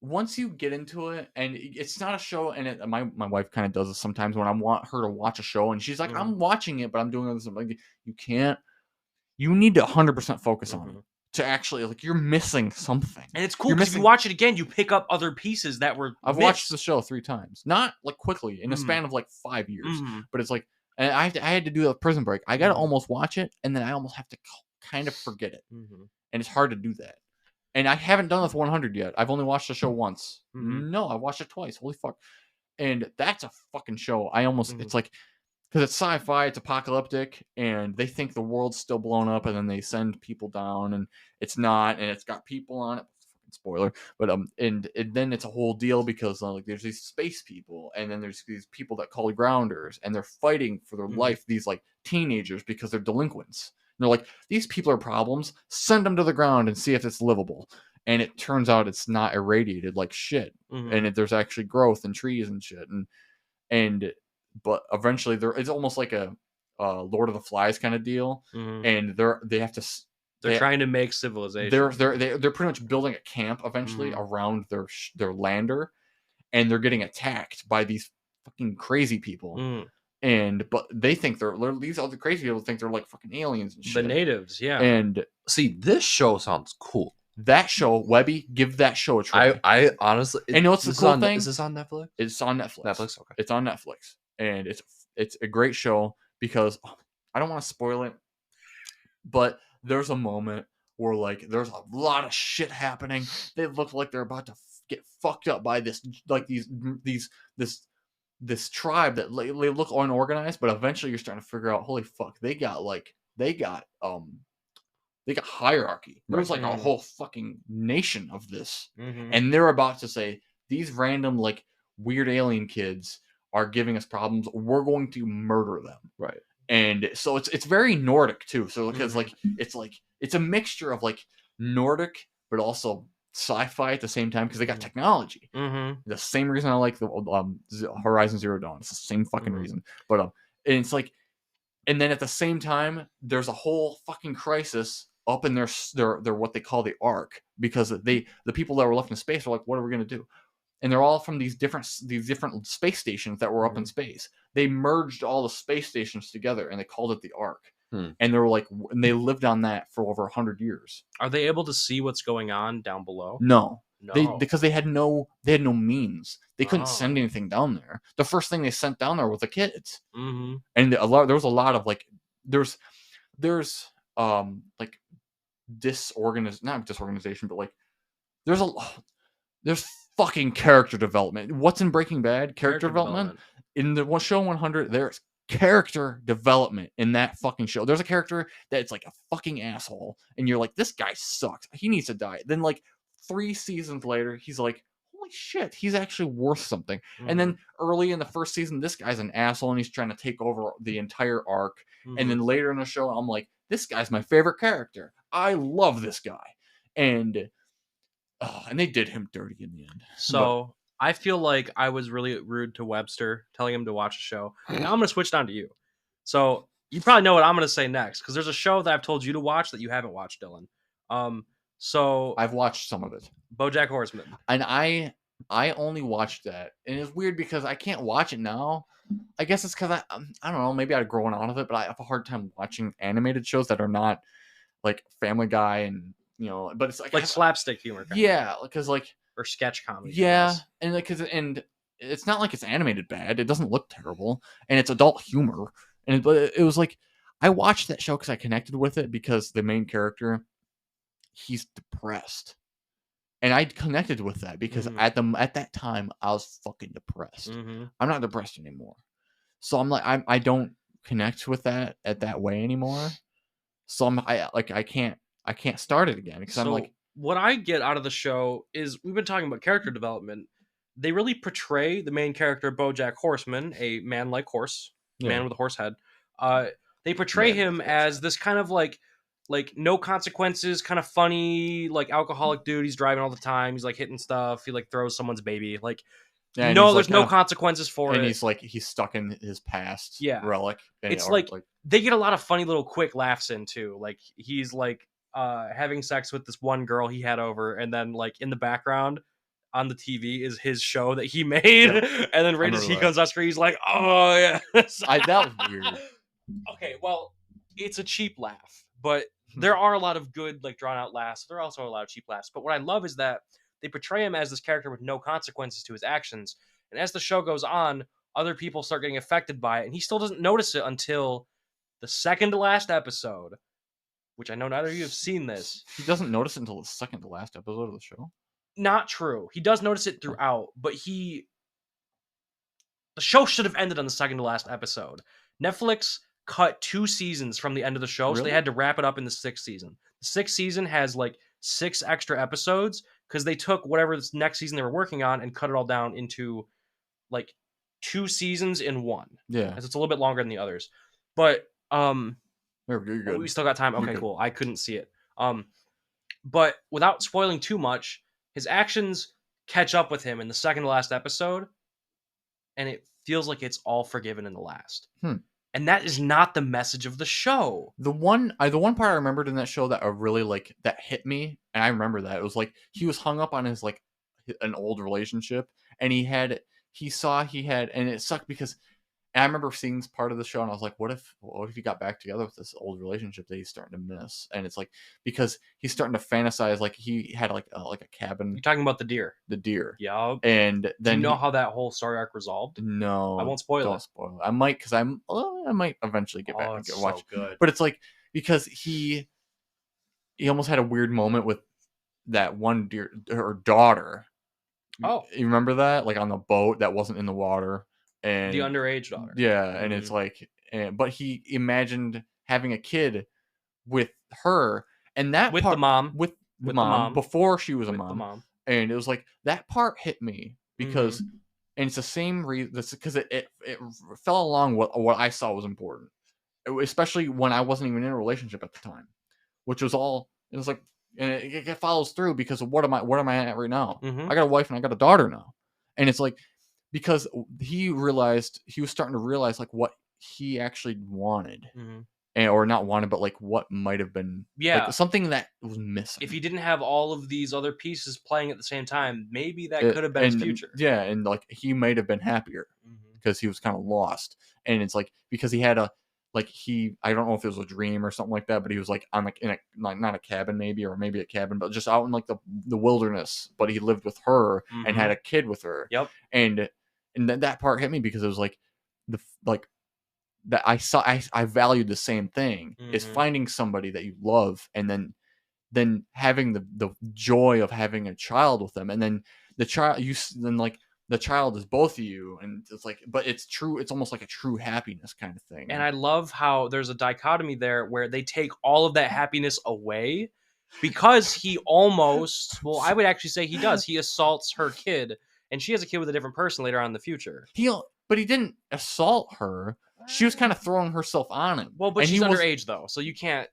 once you get into it, and it's not a show. And my wife kind of does this sometimes when I want her to watch a show, and she's like, "I'm watching it, but I'm doing this." I'm like, you can't. You need to 100% focus on it to actually like you're missing something. And it's cool because if you watch it again, you pick up other pieces that were. I've watched the show 3 times, not like quickly in a span of like 5 years, but it's like, and I had to do a Prison Break. I got to almost watch it, and then I almost have to kind of forget it, and it's hard to do that. And I haven't done with 100 yet. I've only watched the show once. No, I watched it twice. Holy fuck! And that's a fucking show. I almost it's like because it's sci-fi, it's apocalyptic, and they think the world's still blown up, and then they send people down, and it's not, and it's got people on it. Spoiler, but and then it's a whole deal because like there's these space people, and then there's these people that call grounders, and they're fighting for their life. These like teenagers because they're delinquents. And they're like, these people are problems. Send them to the ground and see if it's livable. And it turns out it's not irradiated like shit, and there's actually growth and trees and shit, and but eventually it's almost like a Lord of the Flies kind of deal, and they have to. They're trying to make civilization. They're pretty much building a camp eventually around their lander, and they're getting attacked by these fucking crazy people. But they think these other crazy people think they're like fucking aliens and shit. The natives, yeah. And see, this show sounds cool. That show, Webby, give that show a try. I honestly, and you know what's the cool thing? Is this on Netflix? It's on Netflix. Netflix, okay. It's on Netflix, and it's a great show because I don't want to spoil it, but there's a moment where like there's a lot of shit happening. They look like they're about to get fucked up by this this tribe that they look unorganized, but eventually you're starting to figure out, holy fuck, they got hierarchy. There's like a whole fucking nation of this, and they're about to say these random like weird alien kids are giving us problems. We're going to murder them. Right. And so it's very Nordic too. So because it's a mixture of like Nordic but also sci-fi at the same time because they got technology. The same reason I like the Horizon Zero Dawn. It's the same fucking reason. But and it's like, and then at the same time, there's a whole fucking crisis up in their what they call the Ark because the people that were left in space are like, what are we gonna do? And they're all from these different space stations that were up in space. They merged all the space stations together and they called it the Ark. And they were like, and they lived on that for over 100 years. Are they able to see what's going on down below? No. Because they had no means. They couldn't send anything down there. The first thing they sent down there was the kids. And there was a lot of like there's like not disorganization, but like there's fucking character development. What's in Breaking Bad? Character development. In the one show 100, there's character development in that fucking show. There's a character that's like a fucking asshole, and you're like, this guy sucks. He needs to die. Then like 3 seasons later, he's like, holy shit, he's actually worth something. And then early in the first season, this guy's an asshole, and he's trying to take over the entire arc. And then later in the show, I'm like, this guy's my favorite character. I love this guy. And they did him dirty in the end. So I feel like I was really rude to Webster telling him to watch a show. Now I'm going to switch down to you. So you probably know what I'm going to say next because there's a show that I've told you to watch that you haven't watched, Dylan. So I've watched some of it. BoJack Horseman. And I only watched that. And it's weird because I can't watch it now. I guess it's because I don't know, maybe I'd grown out of it, but I have a hard time watching animated shows that are not like Family Guy and but it's like slapstick humor. Yeah, because like or sketch comedy. Yeah, and like and it's not like it's animated bad. It doesn't look terrible, and it's adult humor. But it was like I watched that show because I connected with it because the main character, he's depressed, and I connected with that because at that time I was fucking depressed. I'm not depressed anymore, so I'm like I don't connect with that that way anymore. So I can't start it again because I'm like. What I get out of the show is we've been talking about character development. They really portray the main character, BoJack Horseman, a man-like horse, man with a horse head. They portray him as this kind of like no consequences, kind of funny, like alcoholic dude. He's driving all the time. He's like hitting stuff. He like throws someone's baby. Like there's no consequences for it. And he's stuck in his past relic. It's like they get a lot of funny little quick laughs in too. Like he's like having sex with this one girl he had over, and then like in the background on the TV is his show that he made, and then right as he comes on screen, he's like, "Oh yeah." That was weird. Okay, well, it's a cheap laugh, but there are a lot of good like drawn out laughs. There are also a lot of cheap laughs. But what I love is that they portray him as this character with no consequences to his actions, and as the show goes on, other people start getting affected by it, and he still doesn't notice it until the second to last episode. which I know neither of you have seen this. He doesn't notice it until the second to last episode of the show. Not true. He does notice it throughout, but the show should have ended on the second to last episode. Netflix cut 2 seasons from the end of the show, so they Really? had to wrap it up in the 6th season. The 6th season has like 6 extra episodes because they took whatever this next season they were working on and cut it all down into like 2 seasons in one. Yeah. Because it's a little bit longer than the others. But You're good. we still got time. You're Okay, good. cool. I couldn't see it. But without spoiling too much, his actions catch up with him in the second to last episode, and it feels like it's all forgiven in the last. And that is not the message of the show. The one part I remembered in that show that I really like that hit me, and I remember that it was like he was hung up on his like an old relationship, and he had, and it sucked because. And I remember seeing part of the show, and I was like, "What if he got back together with this old relationship that he's starting to miss?" And it's like because he's starting to fantasize like he had like a cabin, You're talking about the deer. the deer, Yeah. and Do then you know how that whole story arc resolved? no, I won't spoil don't it. spoil it. I might because I might eventually get back and It's get watch. so good. But it's like because he almost had a weird moment with that one deer, her daughter. Oh, You remember that? Like on the boat that wasn't in the water. And the underage daughter. Yeah, and it's like, but he imagined having a kid with her, and that With part, the mom. with the With the mom, mom. before she was a With mom. the mom. And it was like that part hit me because, and it's the same reason because it fell along what I saw was important, especially when I wasn't even in a relationship at the time, which was all it was like, and it follows through because of what am I at right now? I got a wife and I got a daughter now, and it's like. Because he was starting to realize like what he actually wanted, or not wanted, but like what might have been, like something that was missing. If he didn't have all of these other pieces playing at the same time, maybe that could have been his future. Yeah, and like he might have been happier because he was kind of lost, and it's like because he had I don't know if it was a dream or something like that, but he was like on like in a not a cabin maybe, or maybe a cabin, but just out in like the wilderness. But he lived with her and had a kid with her. Yep. And that part hit me because it was like that I valued the same thing is finding somebody that you love, and then having the joy of having a child with them, and then the child the child is both of you, and it's like, but it's true. It's almost like a true happiness kind of thing. And I love how there's a dichotomy there where they take all of that happiness away because he almost, well, I would actually say he does. He assaults her kid, and she has a kid with a different person later on in the future. But he didn't assault her. She was kind of throwing herself on him. Well, but she's underage though, so you can't.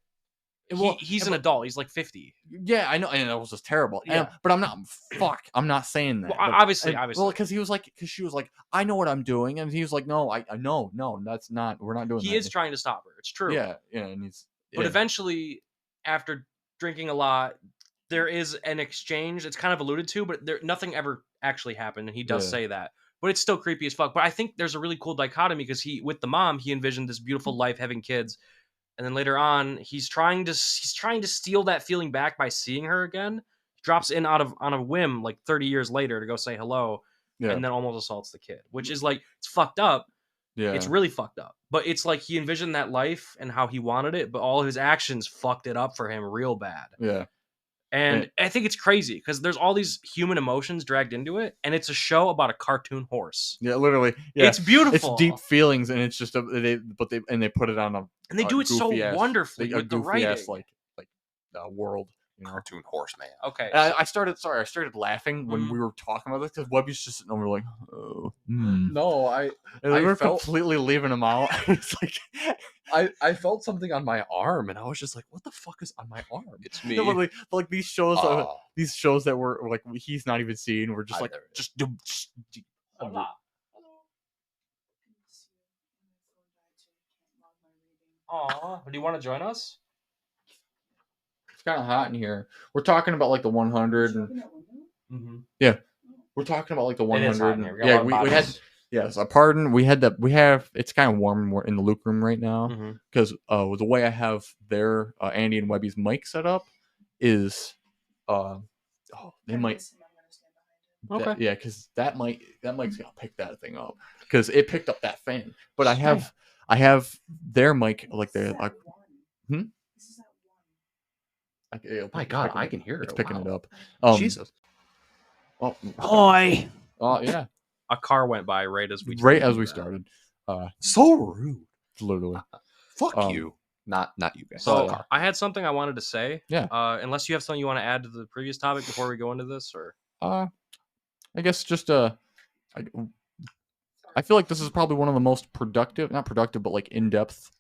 He's an adult. He's like 50. Yeah, I know, and it was just terrible. Yeah. But I'm not. I'm not saying that. Well, but, obviously. Well, because she was like, I know what I'm doing, and he was like, no, no, that's not. We're not doing that. He is trying to stop her. It's true. Yeah, and he's. But eventually, after drinking a lot, there is an exchange. It's kind of alluded to, but nothing ever actually happened, and he does say that. But it's still creepy as fuck. But I think there's a really cool dichotomy because with the mom, he envisioned this beautiful life having kids. And then later on, he's trying to steal that feeling back by seeing her again. He drops in on a whim like 30 years later to go say hello, and then almost assaults the kid, which is like, it's fucked up. Yeah, it's really fucked up. But it's like he envisioned that life and how he wanted it, but all his actions fucked it up for him real bad. Yeah. And I think it's crazy because there's all these human emotions dragged into it, and it's a show about a cartoon horse. Yeah, literally. Yeah. It's beautiful. It's deep feelings, and it's just they put it on a and they do it so wonderfully with the writing, like world. Cartoon horse man. Okay. I started laughing when we were talking about this because Webby's just sitting over like, oh. No, and we were completely leaving him out. It's like I felt something on my arm, and I was just like, "What the fuck is on my arm?" It's me. No, but like these shows that were like he's not even seeing. We're just Hola. Aw, do you want to join us? It's kind of hot in here. We're talking about like the 100 and yeah, we're talking about like the 100. Yeah, we had yes. Pardon. We have. It's kind of warm. We're in the Luke room right now because the way I have their Andy and Webby's mic set up is they might. Okay. Yeah, because that mic's gonna pick that thing up because it picked up that fan. But I have their mic like they're like. My God, I can hear it. It's picking it Wow. up. Jesus. Oh, Boy. oh yeah. A car went by right as we started. So rude. Literally. Fuck Um, you. Not you guys. So yeah. I had something I wanted to say. Yeah. Unless you have something you want to add to the previous topic before we go into this, or I guess just I feel like this is probably one of the most not productive, but like in-depth,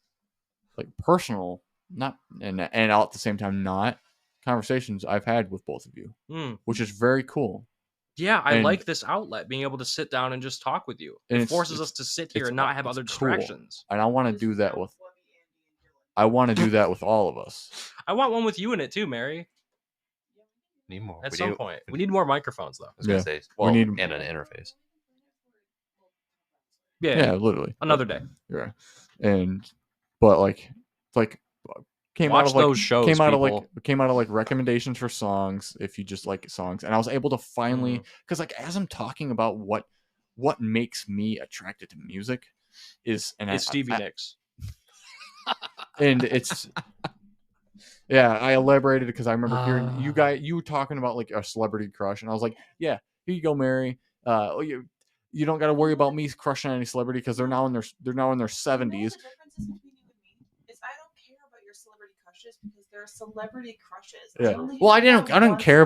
like personal, not and all at the same time not conversations I've had with both of you, which is very cool. yeah, I And- like this outlet, being able to sit down and just talk with you. And It it's- forces us to sit here it's and not have it's other cool. distractions. And I want to do that with all of us. I want one with you in it too, Mary. Need more. At some point, we need more microphones though. I was gonna Yeah. say, We need- and an interface. Yeah, Literally. another day. Yeah. But like came Watch out of like those shows, came out people. of like recommendations for songs if you just like songs, and I was able to finally because like as I'm talking about what makes me attracted to music is It's Stevie Nicks. and it's yeah, I elaborated because I remember hearing you talking about like a celebrity crush, and I was like, yeah, here you go, Mary. You don't got to worry about me crushing on any celebrity because they're now in their 70s. The differences between you and me is I don't care about your celebrity crushes because they're celebrity crushes. Yeah. Well, I didn't care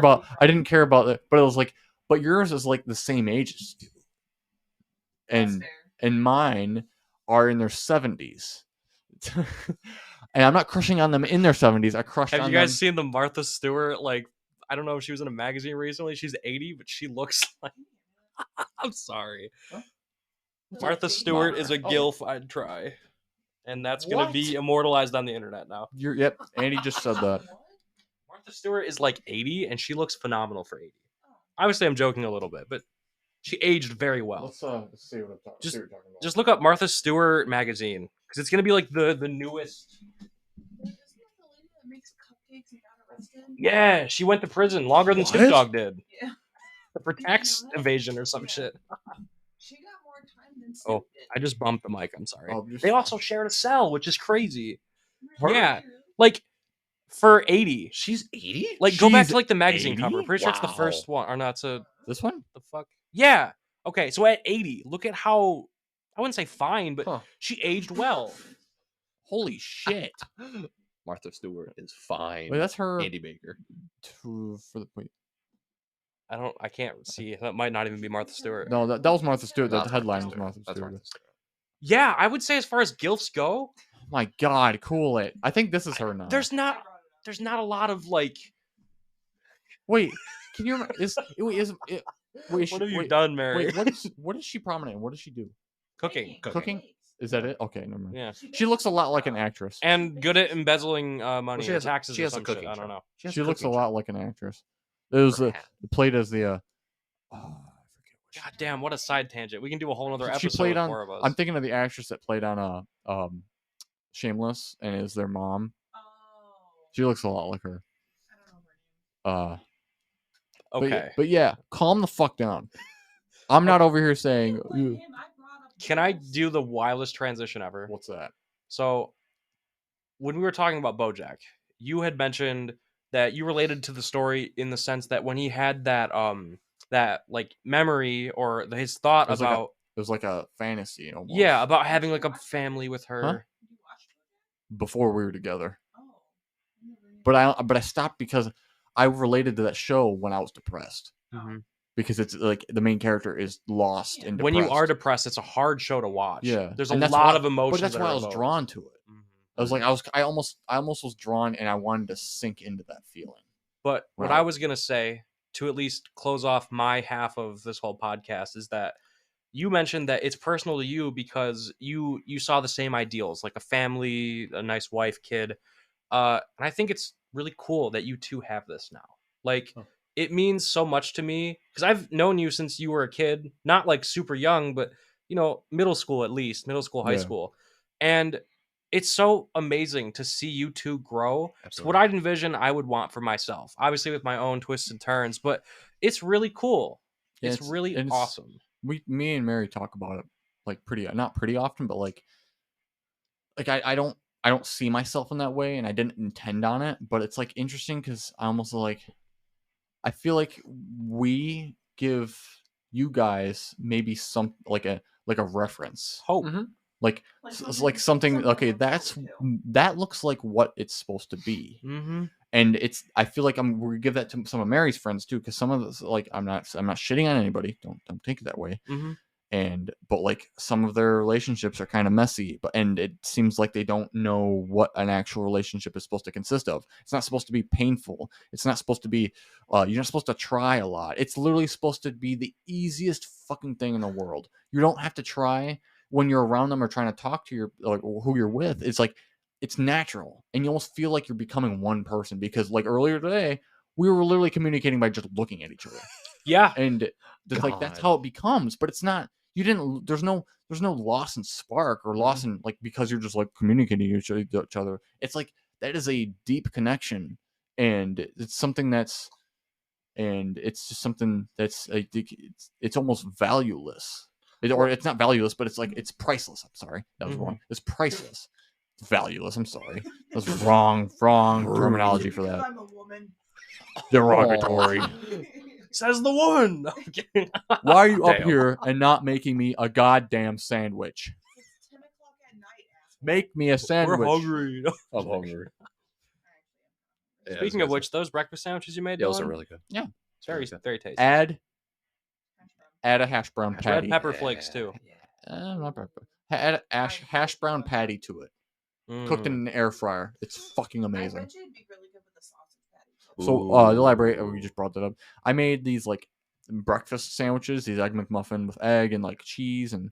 about it, but it was like, but yours is like the same age as you, and mine are in their 70s. And I'm not crushing on them in their 70s. I crushed on Have them. you guys seen the Martha Stewart? Like, I don't know if she was in a magazine recently. She's 80, but she looks like. I'm sorry. Huh? Martha Stewart is a gilf I'd try, and that's gonna be What? immortalized on the internet now. Yep, Andy just said that. Martha Stewart is like 80, and she looks phenomenal for 80. Obviously, I'm joking a little bit, but she aged very well. Let's see what I'm talking about. Just look up Martha Stewart magazine because it's gonna be like the newest. Yeah, she went to prison longer than Snoop What? Dogg did Yeah. for tax evasion or some shit. She got more time than Oh, Snoop did. I just bumped the mic. I'm sorry. Oh, just- They also shared a cell, which is crazy. Really? Yeah, like for 80. She's 80. Like go back She's to like the magazine 80? cover. Pretty sure it's the Wow. first one, or not? To This one? the fuck. Yeah. Okay, so at 80, look at how I wouldn't say fine, but Huh. she aged well. Holy shit! Martha Stewart is fine. Wait, that's her. Andy Baker. Wait. I can't see. That might not even be Martha Stewart. No, that was Martha Stewart. That's The headline was Stewart. Martha That's Stewart. Martha Stewart. Yeah, I would say as far as gilfs go, My God, cool it. I think this is her now. there's not a lot of like. Wait, can you remember? Wait, What have you done, Mary? Wait, what is she prominent in? What does she do? Cooking. Cooking? Is that it? Okay, never mind. Yeah, She looks a lot like an actress. and good at embezzling money she or has taxes. she or has a some shit, cooking I don't show. know. has She looks a cooking lot like an actress. It was Her hat. played as the. I forget what God damn, what a side tangent. We can do a whole other she episode played with on. 4 of us. I'm thinking of the actress that played on Shameless and is their mom. Oh. She looks a lot like her. I don't know her name. But, Okay. but yeah, calm the fuck down. I'm not over here saying. You blame him, I brought up Can I this. do the wildest transition ever? What's that? So, when we were talking about BoJack, you had mentioned that you related to the story in the sense that when he had that like memory or his thought It was like a- about It was like a fantasy almost. yeah, about having like a family with her. Huh? You watched it? Before we were together, Oh. I never knew. but I stopped because I related to that show when I was depressed Mhm. because it's like the main character is lost and When you are depressed. depressed, it's a hard show to watch. Yeah, there's a and that's lot why- of emotions. But that's that why are I was evoked. drawn to it. Mhm. I was like, I almost was drawn, and I wanted to sink into that feeling. But what Right. I was gonna say to at least close off my half of this whole podcast is that you mentioned that it's personal to you because you saw the same ideals, like a family, a nice wife, kid. And I think it's really cool that you two have this now. Like, Oh. it means so much to me because I've known you since you were a kid, not like super young, but middle school at least, middle school, high Yeah. school, and it's so amazing to see you two grow. It's what Absolutely. I'd envision I would want for myself, obviously with my own twists and turns, but it's really cool. Yeah, It's really and awesome. Me and Mary talk about it like not pretty often, but like I don't I don't see myself in that way, and I didn't intend on it. But it's like interesting because I almost like I feel like we give you guys maybe some like a reference, Hope. like like something. Okay, that looks like what it's supposed to be. Mm-hmm. And it's I feel like we give that to some of Mary's friends too, because some of this, like, I'm not shitting on anybody, don't take it that way. Mm-hmm. But like some of their relationships are kind of messy, and it seems like they don't know what an actual relationship is supposed to consist of. It's not supposed to be painful. It's not supposed to be you're not supposed to try a lot. It's literally supposed to be the easiest fucking thing in the world. You don't have to try when you're around them or trying to talk to your like who you're with. It's like it's natural, and you almost feel like you're becoming one person, because like earlier today we were literally communicating by just looking at each other. Yeah. And like that's how it becomes, but it's not. You didn't. There's no loss in spark or loss in like because you're just like communicating with each other. It's like that is a deep connection, and it's something that's, and it's just something that's I think it's almost valueless. Or it's not valueless, but it's like it's priceless. I'm sorry, that was wrong. It's priceless. It's valueless. I'm sorry, that's wrong terminology for that. I'm a woman. Derogatory. Says the woman. No, I'm kidding. Why are you up Damn. here and not making me a goddamn sandwich? It's 10 o'clock at night, asshole. Make me a sandwich. We're hungry. I'm hungry. Yeah, Speaking of which, those breakfast sandwiches you made, those are Dylan, really good. Yeah. it's very, good. very tasty. Add a hash brown Red patty. pepper flakes too. Not pepper. Add a hash brown patty to it. Cooked in an air fryer. It's fucking I amazing. bet you it'd be really good with a sausage patty. So, elaborate. We just brought that up. I made these like breakfast sandwiches. These egg McMuffin with egg and like cheese and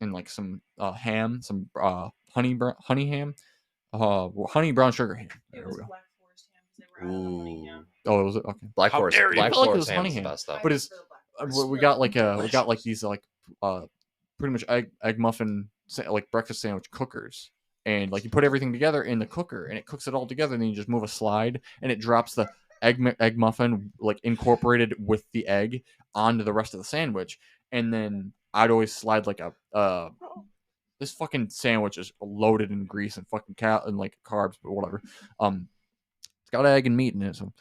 like some ham, some honey ham, honey brown sugar ham. It There was we go. Black Forest ham because they were out of honey ham. Oh, was it okay? Black How Forest. dare you. Black I feel like it Forest was honey ham is the ham. best though. But it's we got like these like pretty much egg muffin like breakfast sandwich cookers, and like you put everything together in the cooker and it cooks it all together, and then you just move a slide and it drops the egg muffin like incorporated with the egg onto the rest of the sandwich. And then I'd always slide like a this fucking sandwich is loaded in grease and fucking and like carbs, but whatever. It's got egg and meat in it, so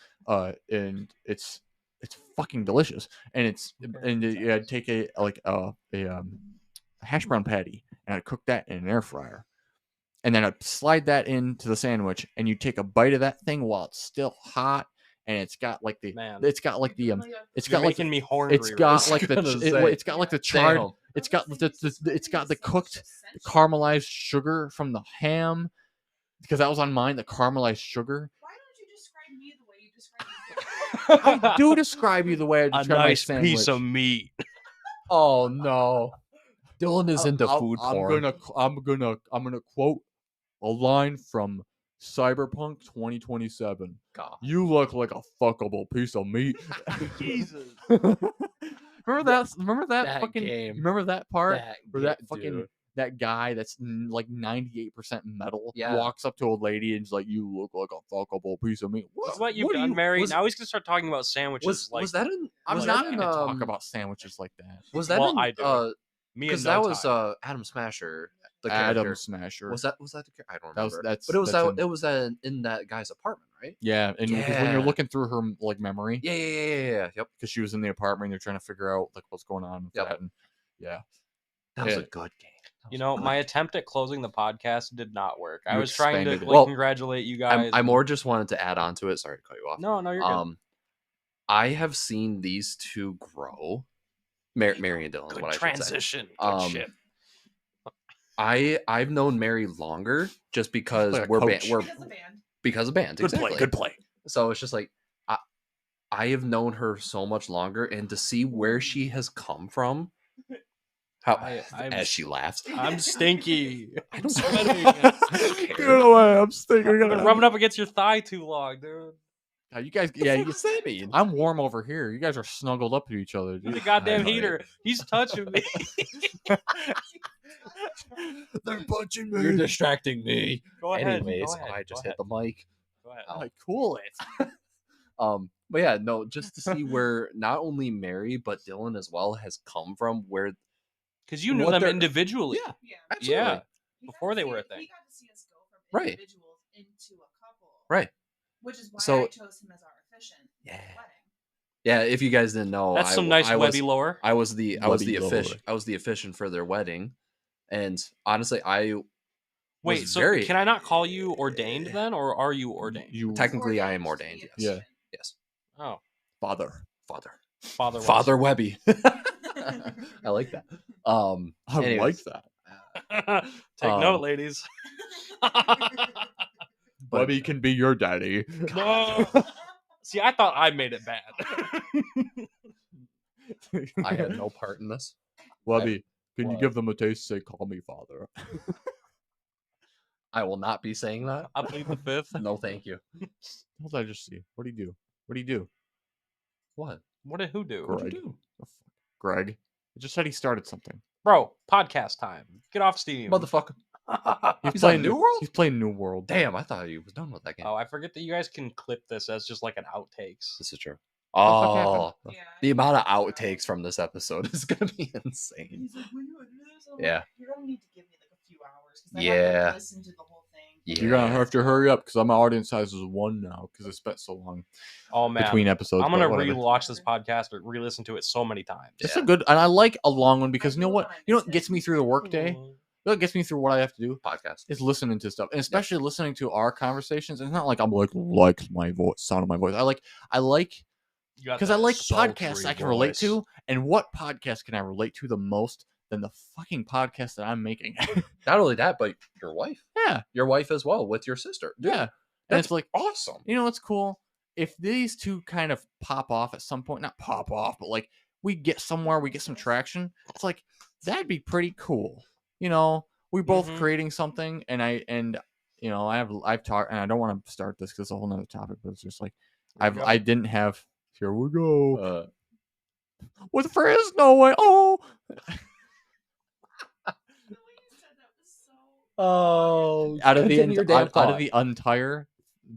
and it's fucking delicious. And I'd take a hash brown patty and I'd cook that in an air fryer, and then I'd slide that into the sandwich, and you take a bite of that thing while it's still hot, and it's got like the Man. it's got like the it's You're got like making me horny. it's got like the gonna say. it's got like the charred Damn. it's got the cooked caramelized sugar from the ham, because that was on mine, the caramelized sugar. Why don't you describe me the way you describe me? I do describe you the way I a describe my nice sandwich. piece of meat. Oh no. Dylan is into food porn. I'm gonna quote a line from Cyberpunk 2027. God. You look like a fuckable piece of meat. Jesus. Remember that That fucking game. Remember that part where that fucking dude. that guy that's like 98% metal Yeah. walks up to a lady and is like, "You look like a fuckable piece of meat." This is what you've What do done, you- Mary. was- Now he's gonna start talking about sandwiches. Was that in? I'm Was not that in? gonna talk about sandwiches like that. Was that Well, in? I do. Me Because and that no was time. Adam Smasher. The Adam character. Smasher. Was that the? I don't That was remember. that's But it was that's that. in- It was that in that guy's apartment, right? Yeah, and because when you're Yeah. looking through her like memory, Yeah. Yep. because she was in the apartment, and you're trying to figure out like what's going on with Yep. that, and yeah, That was Yeah. a good game. That You was know, a good my game. attempt at closing the podcast did not work. I You was trying to expanded it. like, Well, congratulate you guys. I and- more just wanted to add on to it. Sorry to cut you off. No, you're good. I have seen these two grow. Mary and Dylan is Good what I should say. transition. Good shit. I've known Mary longer just because Like a we're coach. Because of band. because of bands. Good exactly. play. Good play. So it's just like I have known her so much longer, and to see where she has come from, I'm- as she laughs, I'm stinky. I don't sweating. Get away! I'm stinking. I've been rubbing up against your thigh too long, dude. You guys, yeah, What does that mean? I'm warm over here. You guys are snuggled up to each other. The Dude. goddamn I know, heater. He's touching me. They're punching You're distracting me. Go ahead. Anyways, go ahead, I just go hit the mic. Go ahead. Like, cool it. But yeah, no, just to see where not only Mary but Dylan as well has come from, where Because you knew what them they're- individually. Yeah, Yeah. absolutely. Yeah. He got Before to they see were a it- thing. He got to see us go Right. individuals into a couple. Right. Which is why So- I chose him as our efficient Yeah. wedding. Yeah, if you guys didn't know, That's some nice Webby lore. I was the Webby officiant for their wedding, and honestly, I Wait, was so very can I not call you ordained then, or are you ordained? You technically I am to be ordained. Yes. Yeah. Yes. Oh, father. Father Webby. I like that. I anyways, like that. Take note, ladies. Webby can be your daddy. No. See, I thought I made it bad. I had no part in this. Webby, can you What? give them a taste? Say, call me father. I will not be saying that. I plead the fifth. No, thank you. What did I just see? What do you do? What do you do? What? What did who do? What'd Greg. you do? Oh, fuck. Greg. It just said he started something. Bro, podcast time. Get off Steam. Motherfucker. He's on playing New World? He's playing New World. Damn, I thought he was done with that game. Oh, I forget that you guys can clip this as just like an outtakes. This is true. the fuck happened? Oh, Yeah. the amount of outtakes from this episode is gonna be insane. He's like, will you edit this? I'm Yeah. like, you're gonna need to give me like a few hours because I Yeah. have to listen to the whole thing. Yeah. You're gonna have to hurry up because my audience size is 1 now because I spent so long Oh man, between episodes. I'm gonna but whatever. rewatch this podcast or re-listen to it so many times. It's Yeah. a good, and I like a long one because I you know do what? wanna You know what miss gets it. me through the workday? You know what gets me through what I have to do Podcast. is listening to stuff, and especially listening to our conversations. It's not like I'm like my voice, sound of my voice. I like You got because I that like sultry podcasts I can relate voice. to, and what podcast can I relate to the most than the fucking podcast that I'm making? Not only that, but your wife. Yeah, Your wife as well with your sister. Dude, yeah, and that's it's like, awesome. you know what's cool? If these two kind of pop off at some point, not pop off, but like we get somewhere, we get some traction. It's like that'd be pretty cool. You know, we both Mhm. creating something, and I've talked, and I don't want to start this because it's a whole nother topic, but it's just like Here we go. I didn't have. Here we go. Uh, With Frizz, no way. Oh, The way you said that was so. oh, out of the continue your damn out of thought. the entire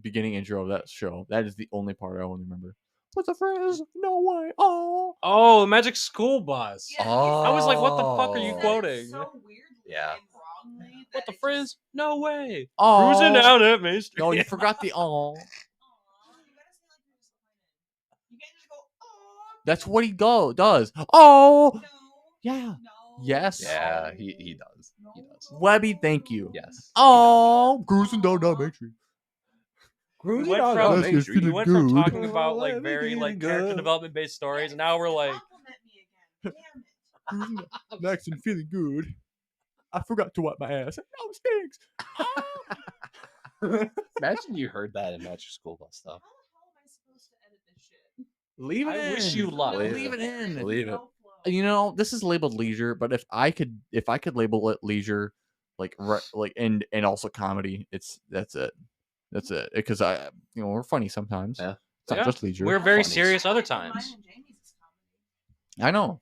beginning intro of that show, that is the only part I only remember. With the Frizz, no way. Oh, Magic School Bus. Yeah, I was like, what the fuck are he you said it quoting? So weirdly Yeah. and wrongly. What that the it frizz? just- No way. Oh, Cruising out at Main Street. No, you forgot the oh. Aw, you gotta say like you're disappointed. You can't just go. Oh. That's what he does. Oh, No. yeah. No. Yes. Yeah, he does. He does. Webby, thank you. Yes. Oh, cruising down that Main Street. We Cruising went down from, down Main Main Street. we went from Good. talking about like Oh, very like everything character good. development based stories, and Yeah, now we're you like, compliment me again. Damn it. Cruising down- Next and feeling good. I forgot to wipe my ass. No, it stinks. Imagine you heard that in Magic School Bus stuff. How the hell am I supposed to edit this shit? Leave it I in. wish you luck. Leave it in. Leave it. No flow. You know, this is labeled leisure, but if I could label it leisure, like and also comedy, that's it. That's it. Because we're funny sometimes. Yeah. It's not Yeah. just leisure. we're very Funny. serious other I think mine times. and Jamie's is comedy. I know.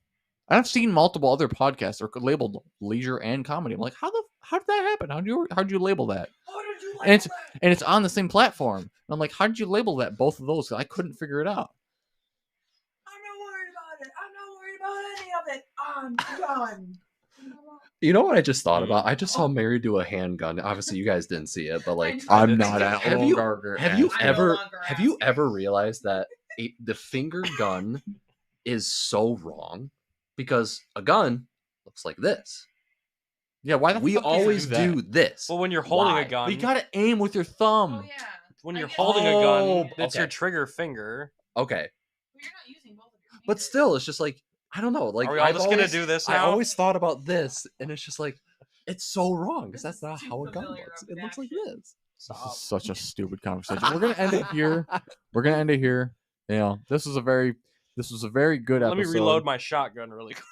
I've seen multiple other podcasts that are labeled leisure and comedy. I'm like, how did that happen? How'd you label that? How did you like And it's that? and it's on the same platform. And I'm like, how did you label that? Both of those? I couldn't figure it out. I'm not worried about it. I'm not worried about any of it. I'm done. You know what I just thought about? I just saw Mary do a handgun. Obviously, you guys didn't see it, but like, I I'm know. not at Have you- longer. have you I'm no ever longer have you asking. ever realized that the finger gun is so wrong? Because a gun looks like this. Yeah, why the We fuck always do, that? do this. Well, when you're holding Why? a gun, You gotta aim with your thumb. Oh yeah. when I you're get holding it. a gun, Oh, it's your okay. trigger finger. Okay, But you're not using both of your but fingers. still, it's just like I don't know. Like, Are we all I've just gonna always- do this I now? always thought about this, and it's just like it's so wrong because This that's not is too how a gun familiar looks. of It an looks like action. this. This Stop. is such a stupid conversation. We're gonna end it here. We're gonna end it here. You know, this was a very good Let me episode. reload my shotgun really quick.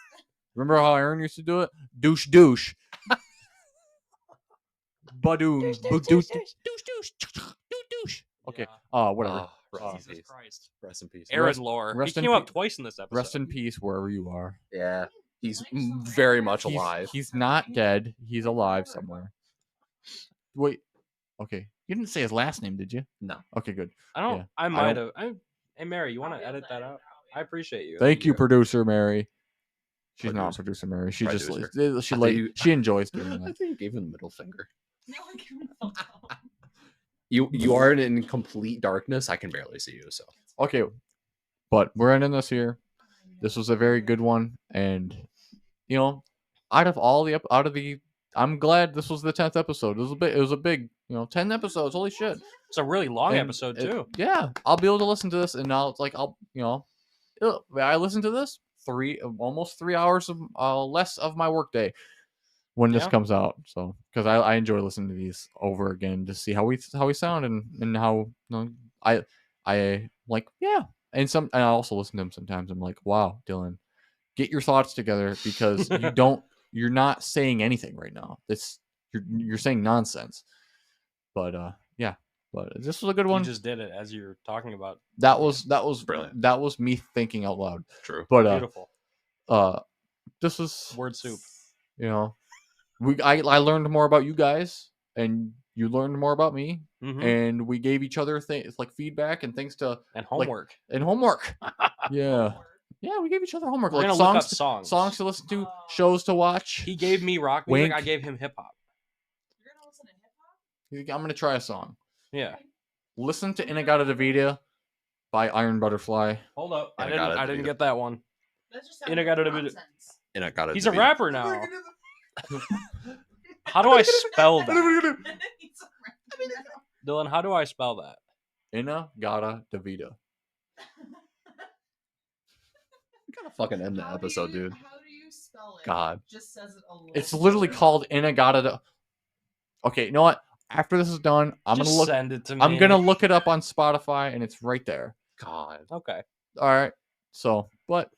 Remember how Aaron used to do it? Douche, douche. Badoon. Douche, douche, douche. Okay. Whatever. Rest in Jesus peace. Christ. Rest in peace. Aaron Rest- lore. rest He in came up pe- twice in this episode. Rest in peace wherever you are. Yeah, he's very much alive. He's not dead. He's alive somewhere. Wait. Okay. You didn't say his last name, did you? No. Okay, good. I don't. Yeah. I might don't- have. Hey Mary, you want I'll to be able edit that to out? I appreciate you. Thank you, producer Mary. She's not Producer. producer Mary. She Producer. just I thought you- she enjoys doing I that. think you gave him the middle finger. No one can feel down. You are in complete darkness. I can barely see you. So Okay, but we're ending this here. This was a very good one, and out of the, I'm glad this was the 10th episode. It was a big 10 episodes. Holy shit! It's a really long And episode too. Yeah, I'll be able to listen to this, and I listened to this almost 3 hours of less of my workday when this Yeah. comes out. So because I enjoy listening to these over again to see how we sound and how I like and I also listen to them sometimes. I'm like, wow, Dylan, get your thoughts together because you're not saying anything right now. You're saying nonsense. But yeah, but this was a good one. You just did it as you're talking about. That was Brilliant. That was me thinking out loud. true. But Beautiful. this was Word soup. I learned more about you guys, and you learned more about me, Mhm. and we gave each other things like feedback and things to And homework. homework. Yeah, we gave each other homework. We're like gonna songs, look up songs. to listen to, shows to watch. He gave me rock music. Wink. I gave him hip hop. You're gonna listen to hip hop? I'm gonna try a song. Yeah. Listen to Inagata Davida by Iron Butterfly. Hold up. I Inagata didn't Davida. get that one. That just Inagata sounds like Davida. nonsense. And I got it. He's a rapper now. How do I spell that? He's a rapper. Dylan, how do I spell that? Inagata Davida. We gotta fucking end the How do episode, you- dude. How do you spell it? God. Just says it a little. It's literally called Inagata. Okay, you know what? After this is done, I'm Just gonna look. send it to me. I'm gonna look it up on Spotify, and it's right there. God. Okay. All right. So, but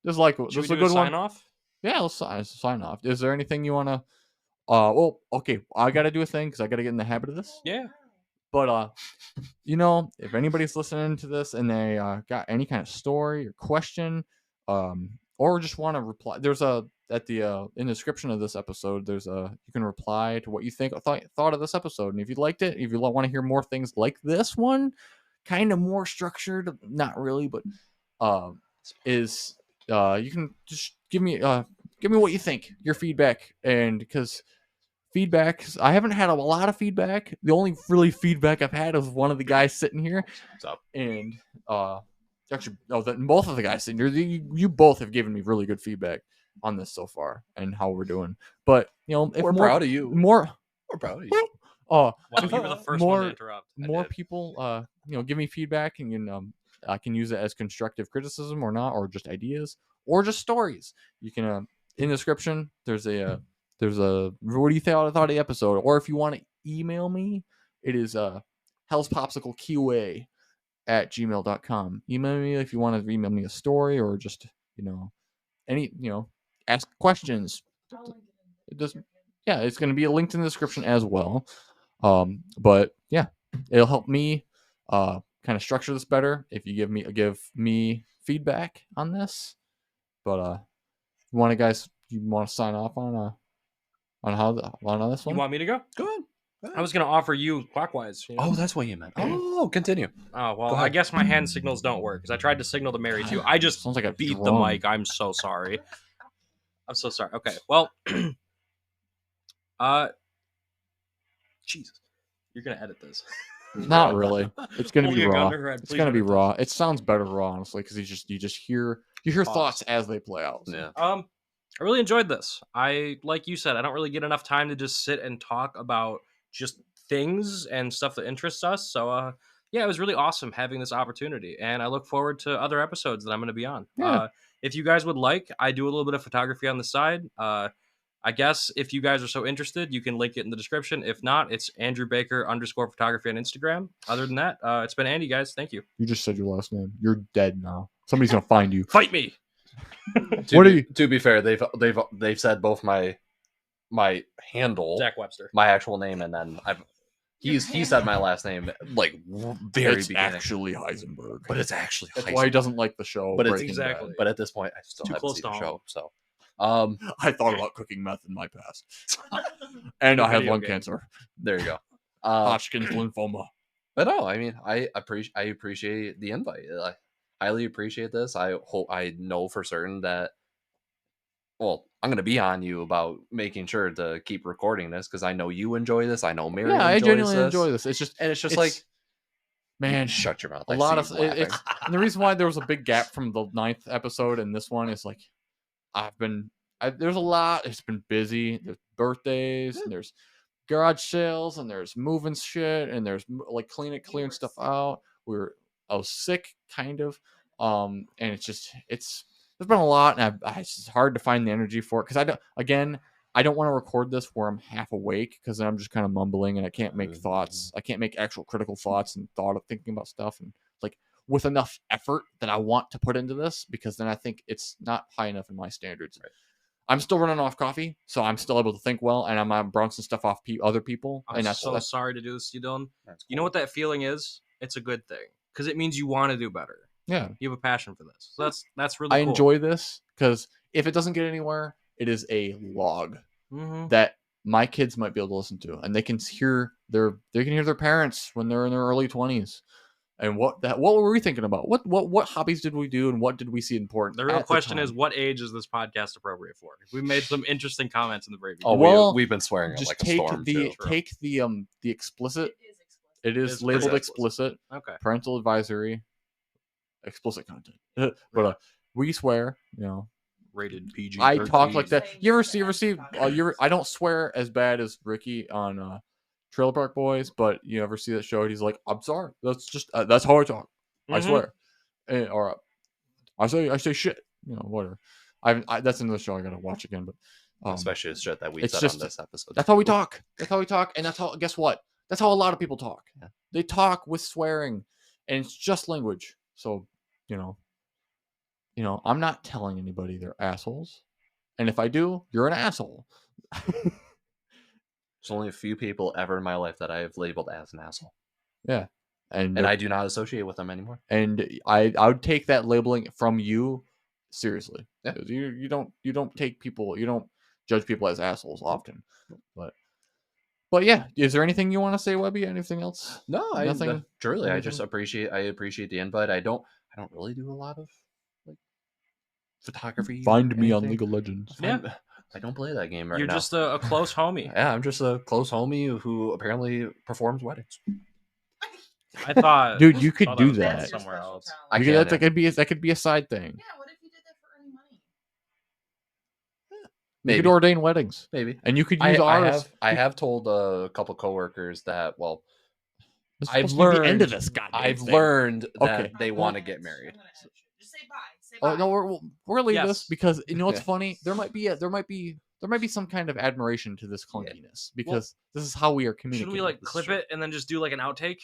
this is Should this we is a do good sign one. off? Yeah, let's sign off. Is there anything you wanna? Well, okay. I gotta do a thing because I gotta get in the habit of this. Yeah. But if anybody's listening to this and they got any kind of story or question, or just want to reply, there's in the description of this episode, you can reply to what you thought of this episode, and if you liked it, if you want to hear more things like this one, kind of more structured, not really, but you can just give me what you think, your feedback, and because. Feedback. I haven't had a lot of feedback. The only really feedback I've had is one of the guys sitting here, What's up? and actually, both of the guys sitting here. You both have given me really good feedback on this so far and how we're doing. But if We're proud of you. More. We're proud of you. Wow, you were the first one to interrupt. More people, give me feedback, and I can use it as constructive criticism or not, or just ideas, or just stories. You can in the description. There's a what do you thought of the episode, or if you want to email me, it is hellspopsicleqa@gmail.com. Email me if you want to email me a story or just any ask questions. It doesn't. Yeah, it's going to be linked in the description as well. But yeah, it'll help me kind of structure this better if you give me feedback on this. But you want to sign off on this one? You want me to go? Go ahead. I was gonna offer you clockwise. Oh, that's what you meant. Oh, continue. Oh well, Go I ahead. guess my hand signals don't work because I tried to signle to Mary too. I just Sounds like a beat the drum. mic. I'm so sorry. I'm so sorry. Okay, well, Jesus, you're gonna edit this. Not really. It's gonna be Holding a gun raw. to her head, It's please gonna be edit this. raw. It sounds better raw, honestly, because you just hear thoughts as they play out. Yeah. I really enjoyed this. Like you said, I don't really get enough time to just sit and talk about just things and stuff that interests us. So, yeah, it was really awesome having this opportunity, and I look forward to other episodes that I'm going to be on. Yeah. If you guys would like, I do a little bit of photography on the side. I guess if you guys are so interested, you can link it in the description. If not, it's Andrew Baker _photography on Instagram. Other than that, it's been Andy, guys. Thank you. You just said your last name. You're dead now. Somebody's gonna find you. Fight me. To be fair, they've said both my handle, Zach Webster. my actual name, and then he said my last name like very It's beginning, actually Heisenberg. but it's actually That's why he Heisenberg. doesn't like the show. But it's Breaking exactly. Bad. But at this point, I still Too haven't close seen to the home. show. So, I thought about cooking meth in my past, and I have Video lung game. cancer, there you go. Hodgkin's lymphoma. But no, I mean, I appreciate the invite. I highly appreciate this. I know for certain that well, I'm gonna be on you about making sure to keep recording this because I know you enjoy this. I know Mary. Yeah, I enjoys genuinely this. enjoy this. It's just And it's just like, man, shut your mouth. a I lot see of you laughing. it's and the reason why there was a big gap from the 9th episode and this one is like there's a lot. It's been busy. There's birthdays and there's garage sales and there's moving shit and there's like clearing stuff out. I was sick kind of, and it's there's been a lot and it's just hard to find the energy for it because I don't want to record this where I'm half awake because I'm just kind of mumbling and I can't make thoughts. I can't make actual critical thoughts and thought of thinking about stuff and like with enough effort that I want to put into this because then I think it's not high enough in my standards. Right. I'm still running off coffee, so I'm still able to think well, and I'm bouncing stuff off other people. I'm and so sorry to do this to you, Dylan. That's You know cool. what that feeling is? It's a good thing because it means you want to do better. Yeah, You have a passion for this. So that's really I cool. enjoy this because if it doesn't get anywhere, it is a log Mm-hmm. that my kids might be able to listen to, and they can hear their parents when they're in their early 20s. And what were we thinking about? What hobbies did we do, and what did we see important? The real at question time? is, what age is this podcast appropriate for? We made some interesting comments in the preview. Oh, Well, we've been swearing just like a take storm too. the explicit. It is explicit. It is It's labeled pretty explicit. Okay. Parental advisory. Explicit content. But we swear, Rated PG. I talk like that. Saying You ever swear. see? I don't swear as bad as Ricky on Trailer Park Boys, but you ever see that show? He's like, "I'm sorry. That's just that's how I talk. I Mhm. swear." Or I say shit. Whatever. That's another show I gotta watch again. But Especially the shit that we it's said just- on this episode. that's how we talk. That's how we talk, and that's how. Guess what? That's how a lot of people talk. Yeah. They talk with swearing, and it's just language. So, I'm not telling anybody they're assholes, and if I do, you're an asshole. There's only a few people ever in my life that I have labeled as an asshole, Yeah, and and I do not associate with them anymore. and I would take that labeling from you seriously. Yeah. 'Cause you don't take people, you don't judge people as assholes often, but yeah. Is there anything you want to say, Webby? Anything else? No, Nothing- truly, I anything? just appreciate the invite. I don't really do a lot of like photography. Find or me on anything. League of Legends. Yeah. I don't play that game right You're now. just a close homie. Yeah, I'm just a close homie who apparently performs weddings. I thought, Dude, you could thought do was that. That's your somewhere special else. talent. I You can, could, yeah. that could be a side thing. Yeah, what if you did that for earning money? You Maybe, could ordain weddings, maybe. and you could use ours. I have told a couple coworkers that This is I've supposed to be the end of learned- this goddamn I've thing. learned that Okay. they I'm want to gonna get edit you. married. I'm gonna edit you. Just say bye. Say Oh bye. no, we're gonna leave Yes. this because you know what's Yeah. funny? There might be some kind of admiration to this clunkiness because this is how we are communicating. Shouldn't we like This is clip true. it and then just do like an outtake?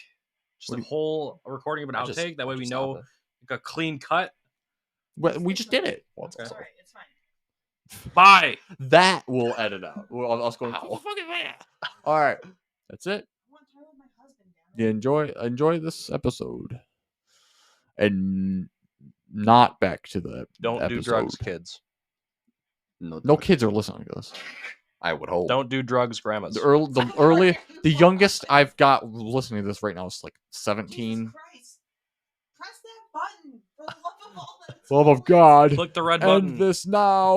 Just What a do you- whole recording of an I'll just- outtake. That way I'll we just know stop it. like a clean cut. We just did it. What's It's up? alright. It's fine. Bye. That we'll edit out. I'll just go. Ow. "What the fuck is that?" All right, that's it. I want time with my husband. Damn You it. enjoy this episode, and not back to the Don't do episode. drugs, kids. No kids are listening to this. I would hope. Don't do drugs, grandmas. The youngest I've got listening to this right now is like 17. Jesus Christ. Press that button for the love of all that's Love of holy. God, Click the red end button. this now.